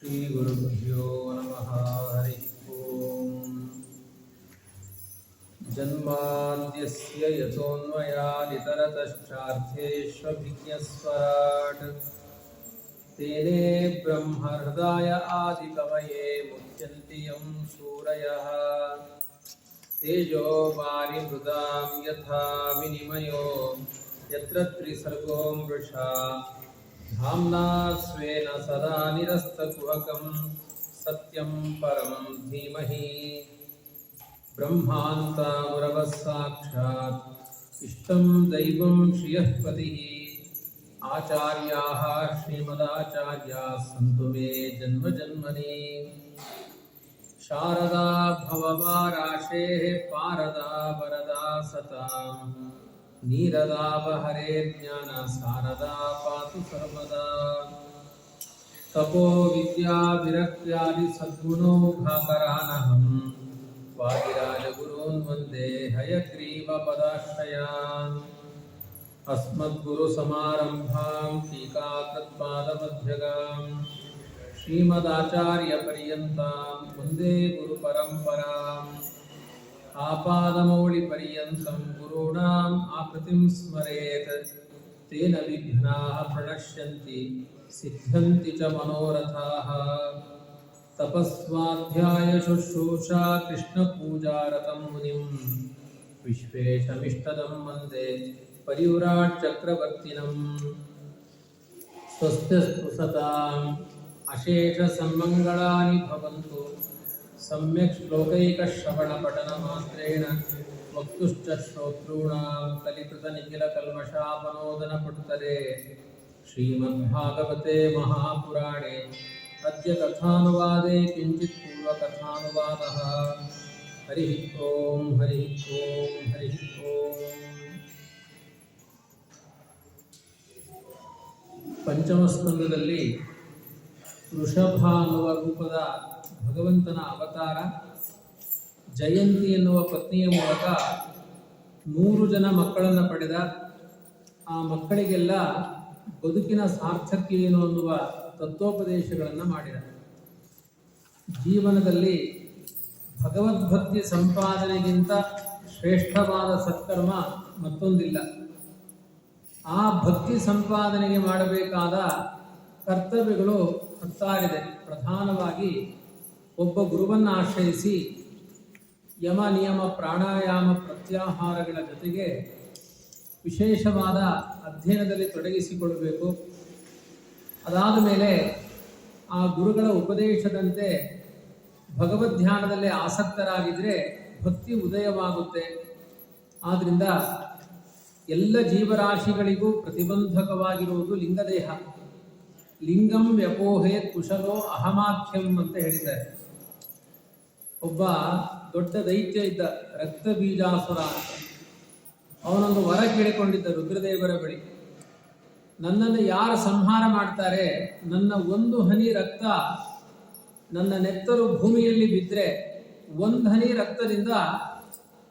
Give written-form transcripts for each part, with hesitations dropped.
श्रीगुरुभ्यो नमः। हरि ओम्। जन्माद्यस्य यतोऽन्वयादितरतश्चार्थेष्वभिज्ञस्वराट् तेने ब्रह्महृदाय आदिकवये मुह्यन्ति यं सूरयः तेजो वारिमृदां यथा विनिमयो यत्र त्रिसर्गो मृषा धाम्ना स्वेन सदा निरस्तकुहकं सत्यं परं धीमहि ब्रह्मान्तामुरवः साक्षात् इष्टं दैवं श्रियः पतिः आचार्याः श्रीमदाचार्याः सन्तु मे जन्मजन्मनि शारदा भववाराशेः पारदा वरदा सताम् नीरदा वहरेर्ज्ञान सारदा पातु सर्वदा तपो विद्या विरक्त्यादि सद्गुणौघाकरानहं वादिराजगुरून् वन्दे हयग्रीवपदाश्रयान् अस्मद्गुरुसमारम्भां टीकाकृत्पादमध्यगाम् श्रीमदाचार्यपर्यन्तां वन्दे गुरुपरम्पराम् आपादमौलिपर्यन्तं गुरूणाम् आकृतिं स्मरेत् तेन विघ्नाः प्रणश्यन्ति सिद्ध्यन्ति च मनोरथाः तपस्वाध्यायशुश्रूषा कृष्णपूजारतं मुनिं विश्वेशमिष्टदं वन्दे परिव्राट् चक्रवर्तिनम् स्वस्तिस्तु सताम् अशेषसन्मङ्गलानि भवन्तु सम्यक् श्लोकैकश्रवणपठनमात्रेण वक्तुश्च श्रोतॄणां कलिकृतनिखिलकल्मषापनोदनपुट्तरे श्रीमद्भागवते महापुराणे अद्य कथानुवादे किञ्चित् पूर्वकथानुवादः। हरिः ओम् हरिः ओम् हरिः ओम्। ಪಂಚಮಸ್ಕಂದದಲ್ಲಿ ವೃಷಭ ಅನ್ನುವ ರೂಪದ ಭಗವಂತನ ಅವತಾರ, ಜಯಂತಿ ಎನ್ನುವ ಪತ್ನಿಯ ಮೂಲಕ 100 ಜನ ಮಕ್ಕಳನ್ನು ಪಡೆದ. ಆ ಮಕ್ಕಳಿಗೆಲ್ಲ ಬದುಕಿನ ಸಾರ್ಥಕ್ಯ ಏನು ಅನ್ನುವ ತತ್ವೋಪದೇಶಗಳನ್ನು ಮಾಡಿದ. ಜೀವನದಲ್ಲಿ ಭಗವದ್ಭಕ್ತಿ ಸಂಪಾದನೆಗಿಂತ ಶ್ರೇಷ್ಠವಾದ ಸತ್ಕರ್ಮ ಮತ್ತೊಂದಿಲ್ಲ. ಆ ಭಕ್ತಿ ಸಂಪಾದನೆಗೆ ಮಾಡಬೇಕಾದ ಕರ್ತವ್ಯಗಳು ಹತ್ತಾರಿದೆ. ಪ್ರಧಾನವಾಗಿ ಒಬ್ಬ ಗುರುವನ್ನು ಆಶ್ರಯಿಸಿ ಯಮ ನಿಯಮ ಪ್ರಾಣಾಯಾಮ ಪ್ರತ್ಯಾಹಾರಗಳ ಜೊತೆಗೆ ವಿಶೇಷವಾದ ಅಧ್ಯಯನದಲ್ಲಿ ತೊಡಗಿಸಿಕೊಳ್ಳಬೇಕು. ಅದಾದ ಮೇಲೆ ಆ ಗುರುಗಳ ಉಪದೇಶದಂತೆ ಭಗವದ್ಧ್ಯಾನದಲ್ಲಿ ಆಸಕ್ತರಾಗಿದ್ದರೆ ಭಕ್ತಿ ಉದಯವಾಗುತ್ತೆ. ಆದ್ದರಿಂದ ಎಲ್ಲ ಜೀವರಾಶಿಗಳಿಗೂ ಪ್ರತಿಬಂಧಕವಾಗಿರುವುದು ಲಿಂಗದೇಹ. ಲಿಂಗಂ ವ್ಯಪೋಹೇ ಕುಶಲೋ ಅಹಮಾಖ್ಯಂ ಅಂತ ಹೇಳಿದ್ದಾರೆ. ಒಬ್ಬ ದೊಡ್ಡ ದೈತ್ಯ ಇದ್ದ, ರಕ್ತ ಬೀಜಾಸುರ ಅಂತ. ಅವನೊಂದು ವರ ಕೇಳಿಕೊಂಡಿದ್ದ ರುದ್ರದೇವರ ಬಳಿ. ನನ್ನನ್ನು ಯಾರು ಸಂಹಾರ ಮಾಡ್ತಾರೆ, ನನ್ನ 1 ಹನಿ ರಕ್ತ ನನ್ನ ನೆತ್ತರು ಭೂಮಿಯಲ್ಲಿ ಬಿದ್ದರೆ 1 ಹನಿ ರಕ್ತದಿಂದ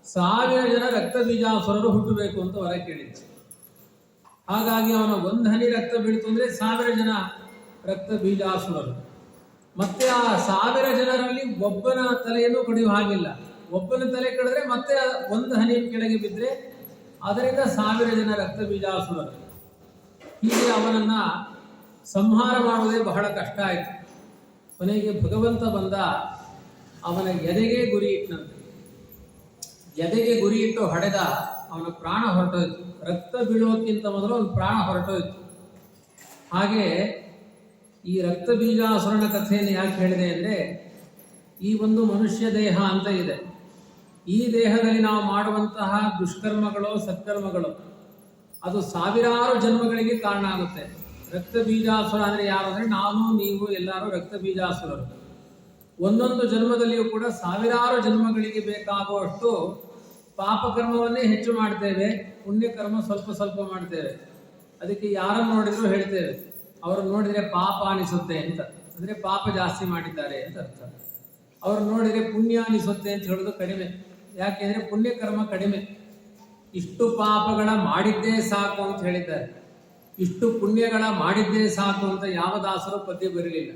1000 ಜನ ರಕ್ತ ಬೀಜಾಸುರರು ಹುಟ್ಟಬೇಕು ಅಂತ ವರ ಕೇಳಿದ್ದ. ಹಾಗಾಗಿ ಅವನ 1 ಹನಿ ರಕ್ತ ಬೀಳ್ತು ಅಂದರೆ 1000 ಜನ ರಕ್ತ ಬೀಜಾಸುರರು. ಮತ್ತೆ ಆ 1000 ಜನರಲ್ಲಿ ಒಬ್ಬನ ತಲೆಯನ್ನು ಕಡಿಯುವ ಹಾಗಿಲ್ಲ. ಒಬ್ಬನ ತಲೆ ಕಡಿದ್ರೆ ಮತ್ತೆ 1 ಹನಿ ಕೆಳಗೆ ಬಿದ್ದರೆ ಅದರಿಂದ 1000 ಜನ ರಕ್ತ ಬೀಜಾಸುರರು. ಹೀಗೆ ಅವನನ್ನ ಸಂಹಾರ ಮಾಡುವುದೇ ಬಹಳ ಕಷ್ಟ ಆಯಿತು. ಕೊನೆಗೆ ಭಗವಂತ ಬಂದ, ಅವನ ಎದೆಗೆ ಗುರಿ ಇಟ್ಟನಂತೆ. ಎದೆಗೆ ಗುರಿ ಇಟ್ಟು ಹೊಡೆದ, ಅವನ ಪ್ರಾಣ ಹೊರಟೋಯ್ತು. ರಕ್ತ ಬೀಳೋಕ್ಕಿಂತ ಮೊದಲು ಅವನ ಪ್ರಾಣ ಹೊರಟೋಯ್ತು. ಹಾಗೆ ಈ ರಕ್ತ ಬೀಜಾಸುರನ ಕಥೆಯನ್ನು ಯಾಕೆ ಹೇಳಿದೆ ಅಂದರೆ, ಈ ಒಂದು ಮನುಷ್ಯ ದೇಹ ಅಂತ ಇದೆ. ಈ ದೇಹದಲ್ಲಿ ನಾವು ಮಾಡುವಂತಹ ದುಷ್ಕರ್ಮಗಳು ಸತ್ಕರ್ಮಗಳು ಅದು ಸಾವಿರಾರು ಜನ್ಮಗಳಿಗೆ ಕಾರಣ ಆಗುತ್ತೆ. ರಕ್ತ ಬೀಜಾಸುರ ಅಂದರೆ ಯಾರು ಅಂದರೆ ನಾನು, ನೀವು ಎಲ್ಲರೂ ರಕ್ತ ಬೀಜಾಸುರರು. ಒಂದೊಂದು ಜನ್ಮದಲ್ಲಿಯೂ ಕೂಡ ಸಾವಿರಾರು ಜನ್ಮಗಳಿಗೆ ಬೇಕಾಗುವಷ್ಟು ಪಾಪಕರ್ಮವನ್ನೇ ಹೆಚ್ಚು ಮಾಡ್ತೇವೆ, ಪುಣ್ಯಕರ್ಮ ಸ್ವಲ್ಪ ಸ್ವಲ್ಪ ಮಾಡ್ತೇವೆ. ಅದಕ್ಕೆ ಯಾರನ್ನು ನೋಡಿದ್ರು ಹೇಳ್ತೇವೆ, ಅವ್ರನ್ನ ನೋಡಿದರೆ ಪಾಪ ಅನಿಸುತ್ತೆ ಅಂತ, ಅಂದರೆ ಪಾಪ ಜಾಸ್ತಿ ಮಾಡಿದ್ದಾರೆ ಅಂತ ಅರ್ಥ. ಅವ್ರನ್ನ ನೋಡಿದರೆ ಪುಣ್ಯ ಅನಿಸುತ್ತೆ ಅಂತ ಹೇಳೋದು ಕಡಿಮೆ. ಯಾಕೆಂದರೆ ಪುಣ್ಯಕರ್ಮ ಕಡಿಮೆ. ಇಷ್ಟು ಪಾಪಗಳ ಮಾಡಿದ್ದೇ ಸಾಕು ಅಂತ ಹೇಳಿದ್ದಾರೆ. ಇಷ್ಟು ಪುಣ್ಯಗಳ ಮಾಡಿದ್ದೇ ಸಾಕು ಅಂತ ಯಾವ ದಾಸರು ಪದ್ಯ ಬರಲಿಲ್ಲ.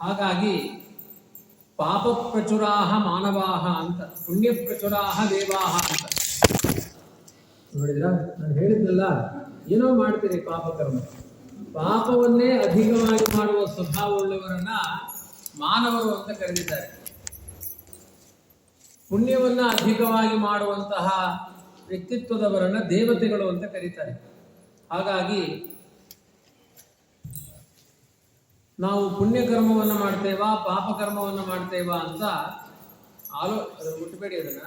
ಹಾಗಾಗಿ ಪಾಪ ಪ್ರಚುರಾಹ ಮಾನವಾಹ ಅಂತ, ಪುಣ್ಯ ಪ್ರಚುರಾಹ ದೇವಾಹ ಅಂತ ನೋಡಿದ್ರ. ನಾನು ಹೇಳಿದ್ನಲ್ಲ, ಏನೋ ಮಾಡ್ತೀರಿ ಪಾಪಕರ್ಮ, ಪಾಪವನ್ನೇ ಅಧಿಕವಾಗಿ ಮಾಡುವ ಸ್ವಭಾವವುಳ್ಳವರನ್ನ ಮಾನವರು ಅಂತ ಕರೆದಿದ್ದಾರೆ. ಪುಣ್ಯವನ್ನ ಅಧಿಕವಾಗಿ ಮಾಡುವಂತಹ ವ್ಯಕ್ತಿತ್ವದವರನ್ನ ದೇವತೆಗಳು ಅಂತ ಕರೀತಾರೆ. ಹಾಗಾಗಿ ನಾವು ಪುಣ್ಯಕರ್ಮವನ್ನು ಮಾಡ್ತೇವಾ ಪಾಪಕರ್ಮವನ್ನು ಮಾಡ್ತೇವಾ ಅಂತ ಮುಟ್ಟಬೇಡಿ, ಅದನ್ನ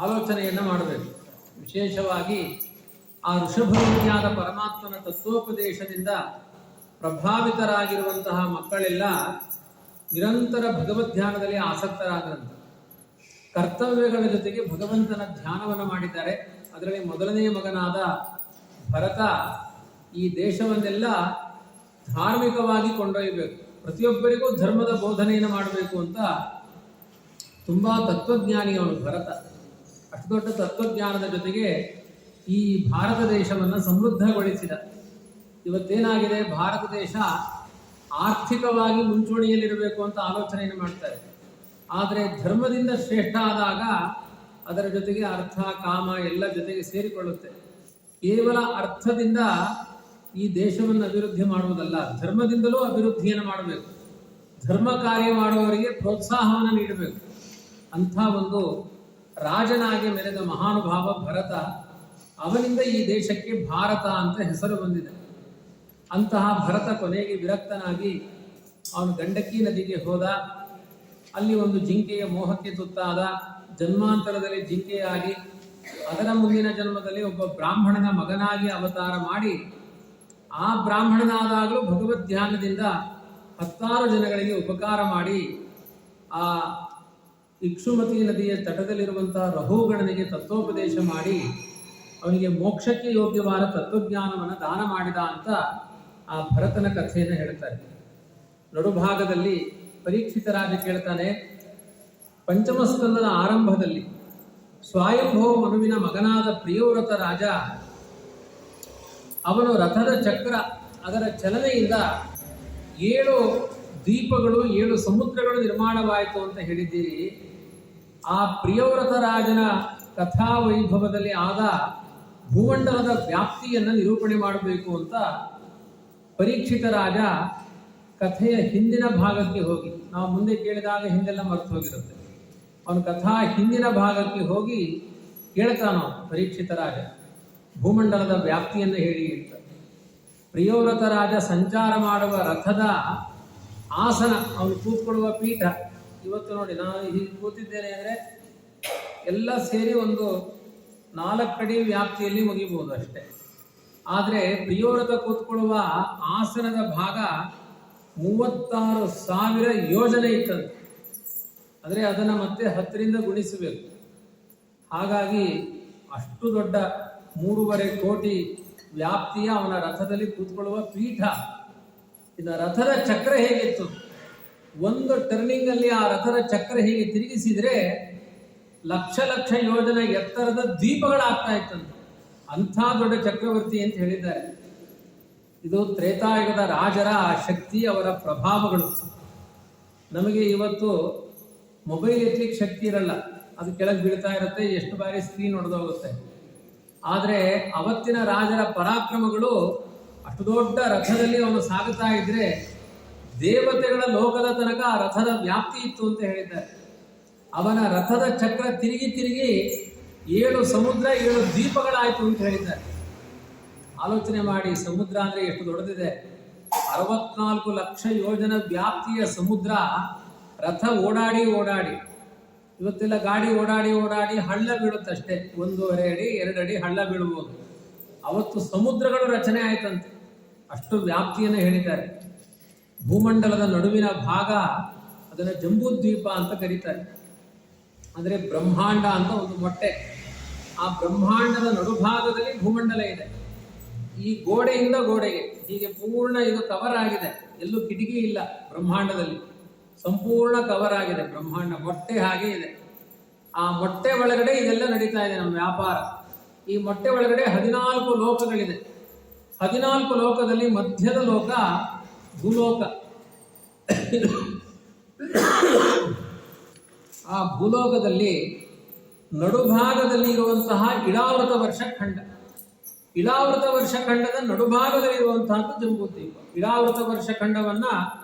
ಆಲೋಚನೆಯನ್ನ ಮಾಡಬೇಕು. ವಿಶೇಷವಾಗಿ ಆ ಋಷಭರೂಪಿಯಾದ ಪರಮಾತ್ಮನ ತತ್ವೋಪದೇಶದಿಂದ ಪ್ರಭಾವಿತರಾಗಿರುವಂತಹ ಮಕ್ಕಳೆಲ್ಲ ನಿರಂತರ ಭಗವದ್ಧ್ಯಾನದಲ್ಲಿ ಆಸಕ್ತರಾದರಂತೆ. ಕರ್ತವ್ಯಗಳ ಜೊತೆಗೆ ಭಗವಂತನ ಧ್ಯಾನವನ್ನು ಮಾಡಿದ್ದಾರೆ. ಅದರಲ್ಲಿ ಮೊದಲನೆಯ ಮಗನಾದ ಭರತ ಈ ದೇಶವನ್ನೆಲ್ಲ ಧಾರ್ಮಿಕವಾಗಿ ಕೊಂಡೊಯ್ಯಬೇಕು, ಪ್ರತಿಯೊಬ್ಬರಿಗೂ ಧರ್ಮದ ಬೋಧನೆಯನ್ನು ಮಾಡಬೇಕು ಅಂತ ತುಂಬಾ ತತ್ವಜ್ಞಾನಿ ಅವನು ಭರತ. ಅಷ್ಟು ದೊಡ್ಡ ತತ್ವಜ್ಞಾನದ ಜೊತೆಗೆ ಈ ಭಾರತ ದೇಶವನ್ನು ಸಮೃದ್ಧಗೊಳಿಸಿದ. ಇವತ್ತೇನಾಗಿದೆ, ಭಾರತ ದೇಶ ಆರ್ಥಿಕವಾಗಿ ಮುಂಚೂಣಿಯಲ್ಲಿರಬೇಕು ಅಂತ ಆಲೋಚನೆಯನ್ನು ಮಾಡ್ತಾರೆ. ಆದರೆ ಧರ್ಮದಿಂದ ಶ್ರೇಷ್ಠ ಆದಾಗ ಅದರ ಜೊತೆಗೆ ಅರ್ಥ ಕಾಮ ಎಲ್ಲ ಜೊತೆಗೆ ಸೇರಿಕೊಳ್ಳುತ್ತೆ. ಕೇವಲ ಅರ್ಥದಿಂದ ಈ ದೇಶವನ್ನು ಅಭಿವೃದ್ಧಿ ಮಾಡುವುದಲ್ಲ, ಧರ್ಮದಿಂದಲೂ ಅಭಿವೃದ್ಧಿಯನ್ನು ಮಾಡಬೇಕು. ಧರ್ಮ ಕಾರ್ಯ ಮಾಡುವವರಿಗೆ ಪ್ರೋತ್ಸಾಹವನ್ನು ನೀಡಬೇಕು. ಅಂಥ ಒಂದು ರಾಜನಾಗಿ ಮೆರೆದ ಮಹಾನುಭಾವ ಭರತ. ಅವನಿಂದ ಈ ದೇಶಕ್ಕೆ ಭಾರತ ಅಂತ ಹೆಸರು ಬಂದಿದೆ. ಅಂತಹ ಭರತ ಕೊನೆಗೆ ವಿರಕ್ತನಾಗಿ ಅವನು ಗಂಡಕಿ ನದಿಗೆ ಹೋದ. ಅಲ್ಲಿ ಒಂದು ಜಿಂಕೆಯ ಮೋಹಕ್ಕೆ ತುತ್ತಾದ. ಜನ್ಮಾಂತರದಲ್ಲಿ ಜಿಂಕೆಯಾಗಿ ಅದರ ಮುಂದಿನ ಜನ್ಮದಲ್ಲಿ ಒಬ್ಬ ಬ್ರಾಹ್ಮಣನ ಮಗನಾಗಿ ಅವತಾರ ಮಾಡಿ, ಆ ಬ್ರಾಹ್ಮಣನಾದಾಗಲೂ ಭಗವದ್ ಧ್ಯಾನದಿಂದ 10 ಜನಗಳಿಗೆ ಉಪಕಾರ ಮಾಡಿ, ಆ ಇಕ್ಷುಮತಿ ನದಿಯ ತಟದಲ್ಲಿರುವಂತಹ ರಹುಗಣನಿಗೆ ತತ್ವೋಪದೇಶ ಮಾಡಿ ಅವನಿಗೆ ಮೋಕ್ಷಕ್ಕೆ ಯೋಗ್ಯವಾದ ತತ್ವಜ್ಞಾನವನ್ನು ದಾನ ಮಾಡಿದ ಅಂತ ಆ ಭರತನ ಕಥೆಯನ್ನು ಹೇಳ್ತಾರೆ. ನಡುಭಾಗದಲ್ಲಿ ಪರೀಕ್ಷಿತ ರಾಜ ಕೇಳ್ತಾನೆ, ಪಂಚಮ ಸ್ಕಂದದ ಆರಂಭದಲ್ಲಿ ಸ್ವಯಂಭವ ಮನುವಿನ ಮಗನಾದ ಪ್ರಿಯವ್ರತ ರಾಜ, ಅವನು ರಥದ ಚಕ್ರ ಅದರ ಚಲನೆಯಿಂದ 7 ದ್ವೀಪಗಳು 7 ಸಮುದ್ರಗಳು ನಿರ್ಮಾಣವಾಯಿತು ಅಂತ ಹೇಳಿದ್ದೀರಿ. ಆ ಪ್ರಿಯವ್ರತ ರಾಜನ ಕಥಾ ವೈಭವದಲ್ಲಿ ಆದ ಭೂಮಂಡಲದ ವ್ಯಾಪ್ತಿಯನ್ನು ನಿರೂಪಣೆ ಮಾಡಬೇಕು ಅಂತ ಪರೀಕ್ಷಿತ ರಾಜ ಕಥೆಯ ಹಿಂದಿನ ಭಾಗಕ್ಕೆ ಹೋಗಿ, ನಾವು ಮುಂದೆ ಕೇಳಿದಾಗ ಹಿಂದೆಲ್ಲ ಮರೆತು ಹೋಗಿರುತ್ತೆ, ಅವನು ಕಥಾ ಹಿಂದಿನ ಭಾಗಕ್ಕೆ ಹೋಗಿ ಕೇಳ್ತಾನೋ ಪರೀಕ್ಷಿತ ರಾಜ, ಭೂಮಂಡಲದ ವ್ಯಾಪ್ತಿಯನ್ನು ಹೇಳಿ ಅಂತ. ಪ್ರಿಯವ್ರತ ರಾಜ ಸಂಚಾರ ಮಾಡುವ ರಥದ ಆಸನ, ಅವನು ಕೂತ್ಕೊಳ್ಳುವ ಪೀಠ, ಇವತ್ತು ನೋಡಿ ನಾನು ಹೀಗೆ ಕೂತಿದ್ದೇನೆ ಅಂದರೆ ಎಲ್ಲ ಸೇರಿ ಒಂದು 4 ಅಡಿ ವ್ಯಾಪ್ತಿಯಲ್ಲಿ ಮುಗಿಬಹುದು ಅಷ್ಟೇ. ಆದರೆ ಪ್ರಿಯವ್ರತ ಕೂತ್ಕೊಳ್ಳುವ ಆಸನದ ಭಾಗ 36,000 ಯೋಜನೆ ಇತ್ತಂತೆ. ಅಂದರೆ ಅದನ್ನು ಮತ್ತೆ 10ರಿಂದ ಗುಣಿಸಬೇಕು. ಹಾಗಾಗಿ ಅಷ್ಟು ದೊಡ್ಡ 3.5 ಕೋಟಿ ವ್ಯಾಪ್ತಿಯ ಅವನ ರಥದಲ್ಲಿ ಕೂತ್ಕೊಳ್ಳುವ ಪೀಠ. ಇನ್ನು ರಥದ ಚಕ್ರ ಹೇಗಿತ್ತು, ಒಂದು ಟರ್ನಿಂಗ್ ಅಲ್ಲಿ ಆ ರಥದ ಚಕ್ರ ಹೀಗೆ ತಿರುಗಿಸಿದ್ರೆ ಲಕ್ಷ ಲಕ್ಷ ಯೋಜನೆ ಎತ್ತರದ ದ್ವೀಪಗಳಾಗ್ತಾ ಇತ್ತಂತೆ. ಅಂಥ ದೊಡ್ಡ ಚಕ್ರವರ್ತಿ ಅಂತ ಹೇಳಿದ್ದಾರೆ. ಇದು ತ್ರೇತಾಯುಗದ ರಾಜರ ಶಕ್ತಿ, ಅವರ ಪ್ರಭಾವಗಳು. ನಮಗೆ ಇವತ್ತು ಮೊಬೈಲ್ ಎತ್ತಲಿಕ್ಕೆ ಶಕ್ತಿ ಇರಲ್ಲ, ಅದು ಕೆಳಗೆ ಬೀಳ್ತಾ ಇರುತ್ತೆ, ಎಷ್ಟು ಬಾರಿ ಸ್ಕ್ರೀನ್ ಹೊಡೆದೋಗುತ್ತೆ. ಆದರೆ ಅವತ್ತಿನ ರಾಜರ ಪರಾಕ್ರಮಗಳು, ಅಷ್ಟು ದೊಡ್ಡ ರಥದಲ್ಲಿ ಅವನು ಸಾಗುತ್ತಾ ಇದ್ರೆ ದೇವತೆಗಳ ಲೋಕದ ತನಕ ಆ ರಥದ ವ್ಯಾಪ್ತಿ ಇತ್ತು ಅಂತ ಹೇಳಿದ್ದಾರೆ. ಅವನ ರಥದ ಚಕ್ರ ತಿರುಗಿ ತಿರುಗಿ 7 ಸಮುದ್ರ 7 ದ್ವೀಪಗಳಾಯಿತು ಅಂತ ಹೇಳಿದ್ದಾರೆ. ಆಲೋಚನೆ ಮಾಡಿ, ಸಮುದ್ರ ಅಂದರೆ ಎಷ್ಟು ದೊಡ್ಡದಿದೆ. 64 ಲಕ್ಷ ಯೋಜನ ವ್ಯಾಪ್ತಿಯ ಸಮುದ್ರ ರಥ ಓಡಾಡಿ ಓಡಾಡಿ, ಇವತ್ತೆಲ್ಲ ಗಾಡಿ ಓಡಾಡಿ ಓಡಾಡಿ ಹಳ್ಳ ಬೀಳುತ್ತಷ್ಟೇ, 1.5 ಅಡಿ 2 ಅಡಿ ಹಳ್ಳ ಬೀಳ್ಬೋದು. ಅವತ್ತು ಸಮುದ್ರಗಳು ರಚನೆ ಆಯ್ತಂತೆ, ಅಷ್ಟು ವ್ಯಾಪ್ತಿಯನ್ನು ಹೇಳಿದ್ದಾರೆ. ಭೂಮಂಡಲದ ನಡುವಿನ ಭಾಗ ಅದನ್ನು ಜಂಬೂದ್ವೀಪ ಅಂತ ಕರೀತಾರೆ. ಅಂದರೆ ಬ್ರಹ್ಮಾಂಡ ಅಂತ ಒಂದು ಮೊಟ್ಟೆ. ಆ ಬ್ರಹ್ಮಾಂಡದ ನಡುಭಾಗದಲ್ಲಿ ಭೂಮಂಡಲ ಇದೆ. ಈ ಗೋಡೆಯಿಂದ ಗೋಡೆಗೆ ಹೀಗೆ ಪೂರ್ಣ ಇದು ಕವರ್ ಆಗಿದೆ, ಎಲ್ಲೂ ಕಿಟಕಿ ಇಲ್ಲ ಬ್ರಹ್ಮಾಂಡದಲ್ಲಿ, ಸಂಪೂರ್ಣ ಕವರ್ ಆಗಿದೆ ಬ್ರಹ್ಮಾಂಡ, ಮೊಟ್ಟೆ ಹಾಗೆ ಇದೆ. ಆ ಮೊಟ್ಟೆ ಒಳಗಡೆ ಇದೆಲ್ಲ ನಡೀತಾ ಇದೆ ನಮ್ಮ ವ್ಯಾಪಾರ. ಈ ಮೊಟ್ಟೆ ಒಳಗಡೆ 14 ಲೋಕಗಳಿದೆ. 14 ಲೋಕದಲ್ಲಿ ಮಧ್ಯದ ಲೋಕ ಭೂಲೋಕ. ಆ ಭೂಲೋಕದಲ್ಲಿ ನಡುಭಾಗದಲ್ಲಿ ಇರುವಂತಹ ಇಳಾವೃತ ವರ್ಷಖಂಡ, ಇಳಾವೃತ ವರ್ಷಖಂಡದ ನಡುಭಾಗದಲ್ಲಿ ಇರುವಂತಹದ್ದು ಜಂಬೂದ್ವೀಪ. ಇಳಾವೃತ ವರ್ಷಖಂಡವನ್ನ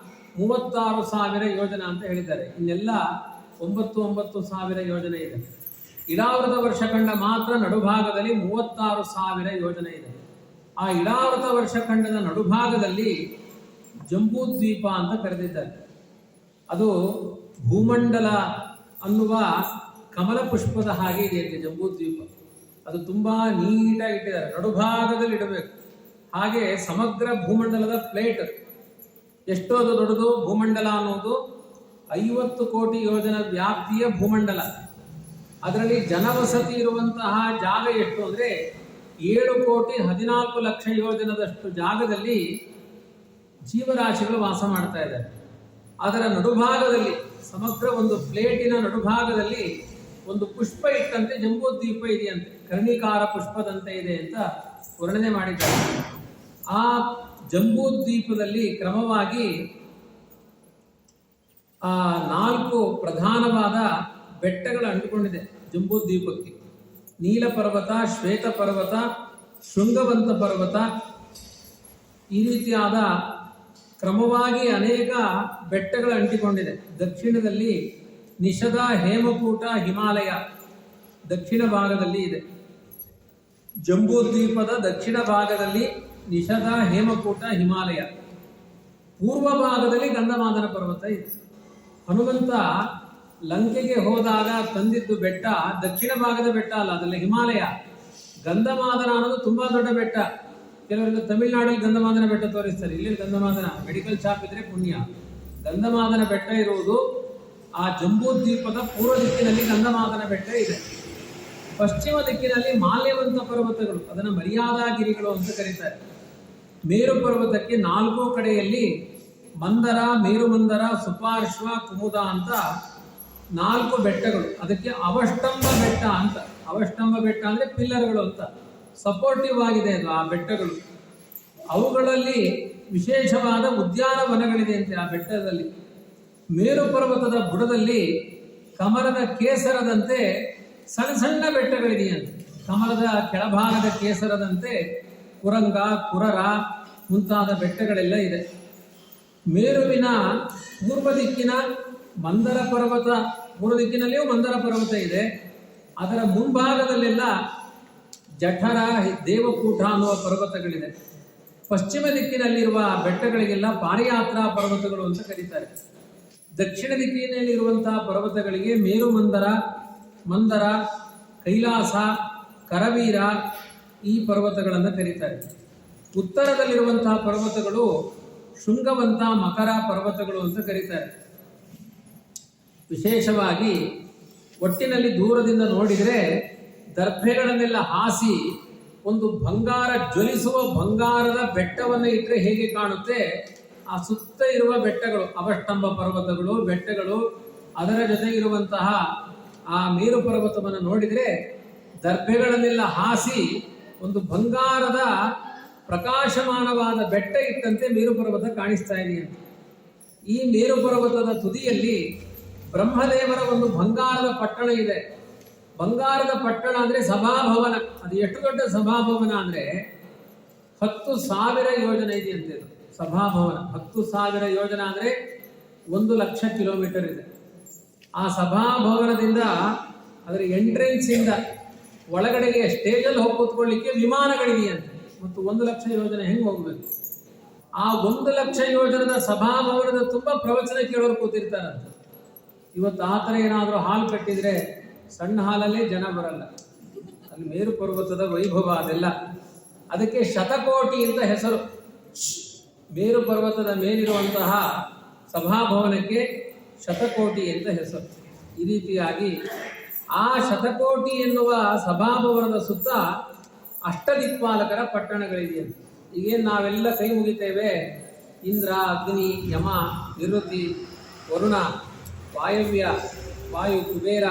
36,000 ಯೋಜನೆ ಅಂತ ಹೇಳಿದ್ದಾರೆ. ಇನ್ನೆಲ್ಲ 9,000 ಯೋಜನೆ ಇದೆ. ಇಳಾವೃತ ವರ್ಷಖಂಡ ಮಾತ್ರ ನಡುಭಾಗದಲ್ಲಿ 36,000 ಯೋಜನೆ ಇದೆ. ಆ ಇಳಾವೃತ ವರ್ಷಖಂಡದ ನಡುಭಾಗದಲ್ಲಿ ಜಂಬೂದ್ವೀಪ ಅಂತ ಕರೆದಿದ್ದಾರೆ. ಅದು ಭೂಮಂಡಲ ಅನ್ನುವ ಕಮಲ ಪುಷ್ಪದ ಹಾಗೆ ಇದೆಯಂತೆ ಜಂಬೂದ್ವೀಪ. ಅದು ತುಂಬಾ ನೀಟಾಗಿ ಇಟ್ಟಿದ್ದಾರೆ, ನಡುಭಾಗದಲ್ಲಿ ಇಡಬೇಕು. ಹಾಗೆ ಸಮಗ್ರ ಭೂಮಂಡಲದ ಪ್ಲೇಟ್ ಎಷ್ಟೋ ಅದು ದೊಡ್ಡದು. ಭೂಮಂಡಲ ಅನ್ನೋದು 50 ಕೋಟಿ ಯೋಜನ ವ್ಯಾಪ್ತಿಯ ಭೂಮಂಡಲ. ಅದರಲ್ಲಿ ಜನವಸತಿ ಇರುವಂತಹ ಜಾಗ ಎಷ್ಟು ಅಂದರೆ 7,14,00,000 ಯೋಜನದಷ್ಟು ಜಾಗದಲ್ಲಿ ಜೀವರಾಶಿಗಳು ವಾಸ ಮಾಡ್ತಾ ಇದ್ದಾರೆ. ಅದರ ನಡುಭಾಗದಲ್ಲಿ, ಸಮಗ್ರ ಒಂದು ಪ್ಲೇಟಿನ ನಡುಭಾಗದಲ್ಲಿ ಒಂದು ಪುಷ್ಪ ಇಟ್ಟಂತೆ ಜಂಬೂದ್ವೀಪ ಇದೆಯಂತೆ. ಕರ್ಣಿಕಾರ ಪುಷ್ಪದಂತೆ ಇದೆ ಅಂತ ವರ್ಣನೆ ಮಾಡಿದ್ದಾರೆ. ಆ ಜಂಬೂದ್ವೀಪದಲ್ಲಿ ಕ್ರಮವಾಗಿ 4 ಪ್ರಧಾನವಾದ ಬೆಟ್ಟಗಳು ಅಂಟಿಕೊಂಡಿದೆ ಜಂಬೂದ್ವೀಪಕ್ಕೆ. ನೀಲ ಪರ್ವತ, ಶ್ವೇತ ಪರ್ವತ, ಶೃಂಗವಂತ ಪರ್ವತ, ಈ ರೀತಿಯಾದ ಕ್ರಮವಾಗಿ ಅನೇಕ ಬೆಟ್ಟಗಳು ಅಂಟಿಕೊಂಡಿದೆ. ದಕ್ಷಿಣದಲ್ಲಿ ನಿಷದ, ಹೇಮಕೂಟ, ಹಿಮಾಲಯ ದಕ್ಷಿಣ ಭಾಗದಲ್ಲಿ ಇದೆ. ಜಂಬೂದ್ವೀಪದ ದಕ್ಷಿಣ ಭಾಗದಲ್ಲಿ ನಿಷದ, ಹೇಮಕೂಟ, ಹಿಮಾಲಯ. ಪೂರ್ವ ಭಾಗದಲ್ಲಿ ಗಂಧಮಾದನ ಪರ್ವತ ಇದೆ. ಹನುಮಂತ ಲಂಕೆಗೆ ಹೋದಾಗ ತಂದಿದ್ದು ಬೆಟ್ಟ ದಕ್ಷಿಣ ಭಾಗದ ಬೆಟ್ಟ ಅಲ್ಲ, ಅದರಲ್ಲಿ ಹಿಮಾಲಯ. ಗಂಧಮಾದನ ಅನ್ನೋದು ತುಂಬಾ ದೊಡ್ಡ ಬೆಟ್ಟ. ಕೆಲವರೆಲ್ಲ ತಮಿಳುನಾಡಲ್ಲಿ ಗಂಧಮಾದನ ಬೆಟ್ಟ ತೋರಿಸ್ತಾರೆ. ಇಲ್ಲಿ ಗಂಧಮಾದನ ಮೆಡಿಕಲ್ ಶಾಪ್ ಇದ್ರೆ ಪುಣ್ಯ. ಗಂಧಮಾದನ ಬೆಟ್ಟ ಇರುವುದು ಆ ಜಂಬೂದ್ವೀಪದ ಪೂರ್ವ ದಿಕ್ಕಿನಲ್ಲಿ ಗಂಧಮಾದನ ಬೆಟ್ಟ ಇದೆ. ಪಶ್ಚಿಮ ದಿಕ್ಕಿನಲ್ಲಿ ಮಾಲ್ಯವಂತ ಪರ್ವತಗಳು, ಅದನ್ನು ಮರ್ಯಾದಾಗಿರಿಗಳು ಅಂತ ಕರೀತಾರೆ. ಮೇರು ಪರ್ವತಕ್ಕೆ 4 ಕಡೆಯಲ್ಲಿ ಮಂದರ, ಮೇರುಮಂದರ, ಸುಪಾರ್ಶ್ವ, ಕುಮುದ ಅಂತ 4 ಬೆಟ್ಟಗಳು. ಅದಕ್ಕೆ ಅವಷ್ಟಂಬ ಬೆಟ್ಟ ಅಂತ. ಅವಷ್ಟಂಬ ಬೆಟ್ಟ ಅಂದ್ರೆ ಪಿಲ್ಲರ್ಗಳು ಅಂತ, ಸಪೋರ್ಟಿವ್ ಆಗಿದೆ ಅದು ಆ ಬೆಟ್ಟಗಳು. ಅವುಗಳಲ್ಲಿ ವಿಶೇಷವಾದ ಉದ್ಯಾನವನಗಳಿದೆ ಅಂತೆ ಆ ಬೆಟ್ಟದಲ್ಲಿ. ಮೇರು ಪರ್ವತದ ಬುಡದಲ್ಲಿ ಕಮಲದ ಕೇಸರದಂತೆ ಸಣ್ಣ ಸಣ್ಣ ಬೆಟ್ಟಗಳಿದೆಯಂತೆ. ಕಮಲದ ಕೆಳಭಾಗದ ಕೇಸರದಂತೆ ಕುರಂಗ, ಕುರರ ಮುಂತಾದ ಬೆಟ್ಟಗಳೆಲ್ಲ ಇದೆ. ಮೇರುವಿನ ಪೂರ್ವ ದಿಕ್ಕಿನ ಮಂದರ ಪರ್ವತ, ಪೂರ್ವ ದಿಕ್ಕಿನಲ್ಲಿಯೂ ಮಂದರ ಪರ್ವತ ಇದೆ. ಅದರ ಮುಂಭಾಗದಲ್ಲೆಲ್ಲ ಜಠರ, ದೇವಕೂಟ ಅನ್ನುವ ಪರ್ವತಗಳಿದೆ. ಪಶ್ಚಿಮ ದಿಕ್ಕಿನಲ್ಲಿರುವ ಬೆಟ್ಟಗಳಿಗೆಲ್ಲ ಪಾರಿಯಾತ್ರಾ ಪರ್ವತಗಳು ಅಂತ ಕರೀತಾರೆ. ದಕ್ಷಿಣ ದಿಕ್ಕಿನಲ್ಲಿರುವಂತಹ ಪರ್ವತಗಳಿಗೆ ಮೇರು ಮಂದರ, ಮಂದರ, ಕೈಲಾಸ, ಕರವೀರ ಈ ಪರ್ವತಗಳನ್ನು ಕರೀತಾರೆ. ಉತ್ತರದಲ್ಲಿರುವಂತಹ ಪರ್ವತಗಳು ಶೃಂಗವಂತ, ಮಕರ ಪರ್ವತಗಳು ಅಂತ ಕರೀತಾರೆ. ವಿಶೇಷವಾಗಿ ಒಟ್ಟಿನಲ್ಲಿ ದೂರದಿಂದ ನೋಡಿದರೆ ದರ್ಭೆಗಳನ್ನೆಲ್ಲ ಹಾಸಿ ಒಂದು ಬಂಗಾರ, ಜ್ವಲಿಸುವ ಬಂಗಾರದ ಬೆಟ್ಟವನ್ನು ಇಟ್ಟರೆ ಹೇಗೆ ಕಾಣುತ್ತೆ, ಆ ಸುತ್ತ ಇರುವ ಬೆಟ್ಟಗಳು, ಅವಷ್ಟಂಬ ಪರ್ವತಗಳು, ಬೆಟ್ಟಗಳು, ಅದರ ಜೊತೆ ಇರುವಂತಹ ಆ ಮೇರು ಪರ್ವತವನ್ನು ನೋಡಿದರೆ ದರ್ಭೆಗಳನ್ನೆಲ್ಲ ಹಾಸಿ ಒಂದು ಬಂಗಾರದ ಪ್ರಕಾಶಮಾನವಾದ ಬೆಟ್ಟ ಇಟ್ಟಂತೆ ಮೇರು ಪರ್ವತ ಕಾಣಿಸ್ತಾ ಇದೆಯಂತೆ. ಈ ಮೇರು ಪರ್ವತದ ತುದಿಯಲ್ಲಿ ಬ್ರಹ್ಮದೇವರ ಒಂದು ಬಂಗಾರದ ಪಟ್ಟಣ ಇದೆ. ಬಂಗಾರದ ಪಟ್ಟಣ ಅಂದ್ರೆ ಸಭಾಭವನ. ಅದು ಎಷ್ಟು ದೊಡ್ಡ ಸಭಾಭವನ ಅಂದ್ರೆ 10,000 ಯೋಜನೆ ಇದೆಯಂತೆ. ಇದು ಸಭಾಭವನ 10,000 ಯೋಜನೆ ಅಂದ್ರೆ 1,00,000 ಕಿಲೋಮೀಟರ್ ಇದೆ. ಆ ಸಭಾಭವನದಿಂದ ಅದರ ಎಂಟ್ರೆನ್ಸ್ ಇಂದ ಒಳಗಡೆಗೆ ಸ್ಟೇಜಲ್ಲಿ ಹೋಗಿ ಕೂತ್ಕೊಳ್ಳಿಕ್ಕೆ ವಿಮಾನಗಳಿದೆಯಂತೆ. ಮತ್ತು 1,00,000 ಯೋಜನೆ ಹೆಂಗೆ ಹೋಗ್ಬೇಕು? ಆ 1,00,000 ಯೋಜನದ ಸಭಾಭವನದ ತುಂಬ ಪ್ರವಚನ ಕೇಳೋರು ಕೂತಿರ್ತಾರಂತೆ. ಇವತ್ತು ಆ ಥರ ಏನಾದರೂ ಹಾಲ್ ಕಟ್ಟಿದ್ರೆ ಸಣ್ಣ ಹಾಲಲ್ಲೇ ಜನ ಬರಲ್ಲ. ಅಲ್ಲಿ ಮೇರು ಪರ್ವತದ ವೈಭವ ಅದೆಲ್ಲ. ಅದಕ್ಕೆ ಶತಕೋಟಿ ಅಂತ ಹೆಸರು. ಮೇರು ಪರ್ವತದ ಮೇಲಿರುವಂತಹ ಸಭಾಭವನಕ್ಕೆ ಶತಕೋಟಿ ಅಂತ ಹೆಸರು. ಈ ರೀತಿಯಾಗಿ ಆ ಶತಕೋಟಿ ಎನ್ನುವ ಸಭಾಭವನದ ಸುತ್ತ ಅಷ್ಟದಿಕ್ಪಾಲಕರ ಪಟ್ಟಣಗಳಿದೆಯಂತೆ. ಈಗೇನು ನಾವೆಲ್ಲ ಕೈ ಮುಗಿತೇವೆ, ಇಂದ್ರ, ಅಗ್ನಿ, ಯಮ, ನಿವೃತ್ತಿ, ವರುಣ, ವಾಯವ್ಯ, ವಾಯು, ಕುಬೇರ,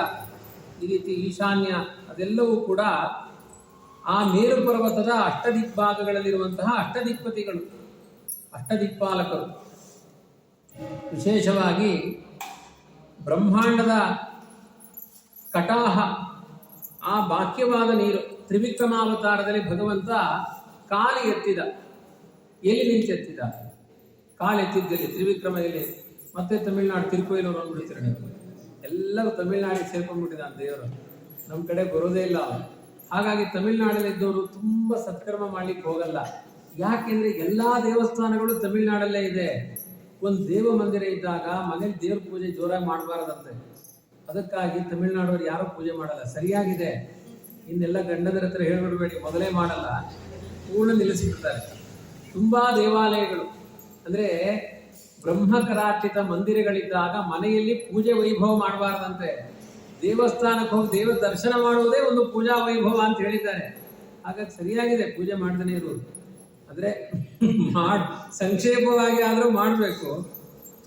ಈ ರೀತಿ ಈಶಾನ್ಯ, ಅದೆಲ್ಲವೂ ಕೂಡ ಆ ಮೇರು ಪರ್ವತದ ಅಷ್ಟದಿಕ್ಭಾಗಗಳಲ್ಲಿರುವಂತಹ ಅಷ್ಟದಿಕ್ಪತಿಗಳು, ಅಷ್ಟದಿಕ್ಪಾಲಕರು. ವಿಶೇಷವಾಗಿ ಬ್ರಹ್ಮಾಂಡದ ಕಟಾಹ, ಆ ಬಾಕ್ಯವಾದ ನೀರು ತ್ರಿವಿಕ್ರಮಾವತಾರದಲ್ಲಿ ಭಗವಂತ ಕಾಲು ಎತ್ತಿದ. ಎಲ್ಲಿ ನಿಂತೆತ್ತಿದ? ಕಾಲು ಎತ್ತಿದ್ದಲ್ಲಿ ತ್ರಿವಿಕ್ರಮ ಎಲ್ಲಿ? ಮತ್ತೆ ತಮಿಳ್ನಾಡು ತಿರುಪತಿಯವರು ಅಂದ್ಬಿಡ್ತೀರ ನೀವು. ಎಲ್ಲರೂ ತಮಿಳ್ನಾಡಿಗೆ ಸೇರ್ಕೊಂಡ್ಬಿಟ್ಟಿದ್ದಾನೆ ದೇವರು. ನಮ್ಮ ಕಡೆ ಬರೋದೇ ಇಲ್ಲ. ಹಾಗಾಗಿ ತಮಿಳ್ನಾಡಲ್ಲಿದ್ದವರು ತುಂಬ ಸತ್ಕರ್ಮ ಮಾಡ್ಲಿಕ್ಕೆ ಹೋಗಲ್ಲ. ಯಾಕೆಂದ್ರೆ ಎಲ್ಲಾ ದೇವಸ್ಥಾನಗಳು ತಮಿಳ್ನಾಡಲ್ಲೇ ಇದೆ. ಒಂದು ದೇವ ಮಂದಿರ ಇದ್ದಾಗ ಮನೇಲಿ ದೇವ್ರ ಪೂಜೆ ಜೋರಾಗಿ ಮಾಡಬಾರದಂತೆ. ಅದಕ್ಕಾಗಿ ತಮಿಳ್ನಾಡವರು ಯಾರೂ ಪೂಜೆ ಮಾಡಲ್ಲ. ಸರಿಯಾಗಿದೆ, ಇನ್ನೆಲ್ಲ ಗಂಡದರ ಹತ್ರ ಹೇಳ್ಬಿಡ್ಬೇಡಿ, ಮೊದಲೇ ಮಾಡಲ್ಲ, ಪೂರ್ಣ ನಿಲ್ಲಿಸಿಬಿಡ್ತಾರೆ. ತುಂಬಾ ದೇವಾಲಯಗಳು ಅಂದ್ರೆ ಬ್ರಹ್ಮಕರಾರ್ಚಿತ ಮಂದಿರಗಳಿದ್ದಾಗ ಮನೆಯಲ್ಲಿ ಪೂಜೆ ವೈಭವ ಮಾಡಬಾರ್ದಂತೆ. ದೇವಸ್ಥಾನಕ್ಕೆ ಹೋಗಿ ದೇವ ದರ್ಶನ ಮಾಡುವುದೇ ಒಂದು ಪೂಜಾ ವೈಭವ ಅಂತ ಹೇಳಿದ್ದಾರೆ. ಹಾಗಾಗಿ ಸರಿಯಾಗಿದೆ ಪೂಜೆ ಮಾಡ್ದೇ ಇರೋದು. ಅಂದ್ರೆ ಸಂಕ್ಷೇಪವಾಗಿ ಆದ್ರೂ ಮಾಡಬೇಕು,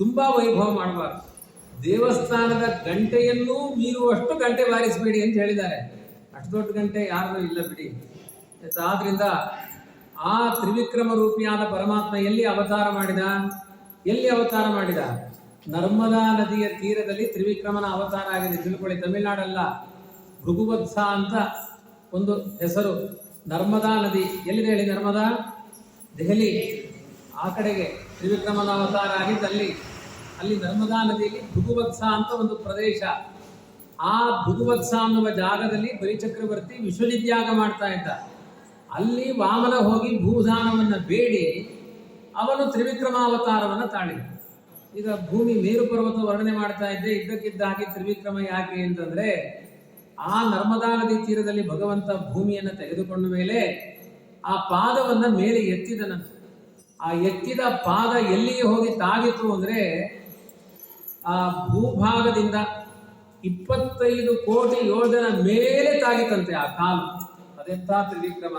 ತುಂಬಾ ವೈಭವ ಮಾಡಬಾರ್ದು. ದೇವಸ್ಥಾನದ ಗಂಟೆಯನ್ನೂ ಮೀರುವಷ್ಟು ಗಂಟೆ ಬಾರಿಸಬೇಡಿ ಅಂತ ಹೇಳಿದ್ದಾರೆ. ಅಷ್ಟು ದೊಡ್ಡ ಗಂಟೆ ಯಾರು ಇಲ್ಲ ಬಿಡಿ. ಆದ್ರಿಂದ ಆ ತ್ರಿವಿಕ್ರಮ ರೂಪಿಯಾದ ಪರಮಾತ್ಮ ಎಲ್ಲಿ ಅವತಾರ ಮಾಡಿದ? ಎಲ್ಲಿ ಅವತಾರ ಮಾಡಿದ? ನರ್ಮದಾ ನದಿಯ ತೀರದಲ್ಲಿ ತ್ರಿವಿಕ್ರಮನ ಅವತಾರ ಆಗಿದೆ. ತಿಳ್ಕೊಳ್ಳಿ, ತಮಿಳ್ನಾಡಲ್ಲ, ಭೃಗುವತ್ಸ ಅಂತ ಒಂದು ಹೆಸರು. ನರ್ಮದಾ ನದಿ ಎಲ್ಲಿದೆ ಹೇಳಿ? ನರ್ಮದಾ, ದೆಹಲಿ ಆ ಕಡೆಗೆ ತ್ರಿವಿಕ್ರಮನ ಅವತಾರ ಆಗಿದ್ದಲ್ಲಿ ಅಲ್ಲಿ ನರ್ಮದಾ ನದಿಯಲ್ಲಿ ಭೃಗುವತ್ಸ ಅಂತ ಒಂದು ಪ್ರದೇಶ. ಆ ಭೃಗುವತ್ಸ ಅನ್ನುವ ಜಾಗದಲ್ಲಿ ಬಲಿಚಕ್ರವರ್ತಿ ವಿಶ್ವಜಿತ್ಯಾಗ ಮಾಡ್ತಾ ಇದ್ದ. ಅಲ್ಲಿ ವಾಮನ ಹೋಗಿ ಭೂದಾನವನ್ನು ಬೇಡಿ ಅವನು ತ್ರಿವಿಕ್ರಮಾವತಾರವನ್ನು ತಾಳಿದ. ಈಗ ಭೂಮಿ ಮೇರು ಪರ್ವತ ವರ್ಣನೆ ಮಾಡ್ತಾ ಇದ್ದೆ. ಇದ್ದಕ್ಕಿದ್ದ ಹಾಗೆ ತ್ರಿವಿಕ್ರಮ ಯಾಕೆ ಅಂತಂದ್ರೆ, ಆ ನರ್ಮದಾ ನದಿ ತೀರದಲ್ಲಿ ಭಗವಂತ ಭೂಮಿಯನ್ನು ತೆಗೆದುಕೊಂಡ ಮೇಲೆ ಆ ಪಾದವನ್ನ ಮೇಲೆ ಎತ್ತಿದನಂತೆ. ಆ ಎತ್ತಿದ ಪಾದ ಎಲ್ಲಿಗೆ ಹೋಗಿ ತಾಗಿತು ಅಂದ್ರೆ, ಆ ಭೂಭಾಗದಿಂದ 25 ಕೋಟಿ ಯೋಜನ ಮೇಲೆ ತಾಗಿತಂತೆ ಆ ಕಾಲು. ಅದೆಂಥ ತ್ರಿವಿಕ್ರಮ!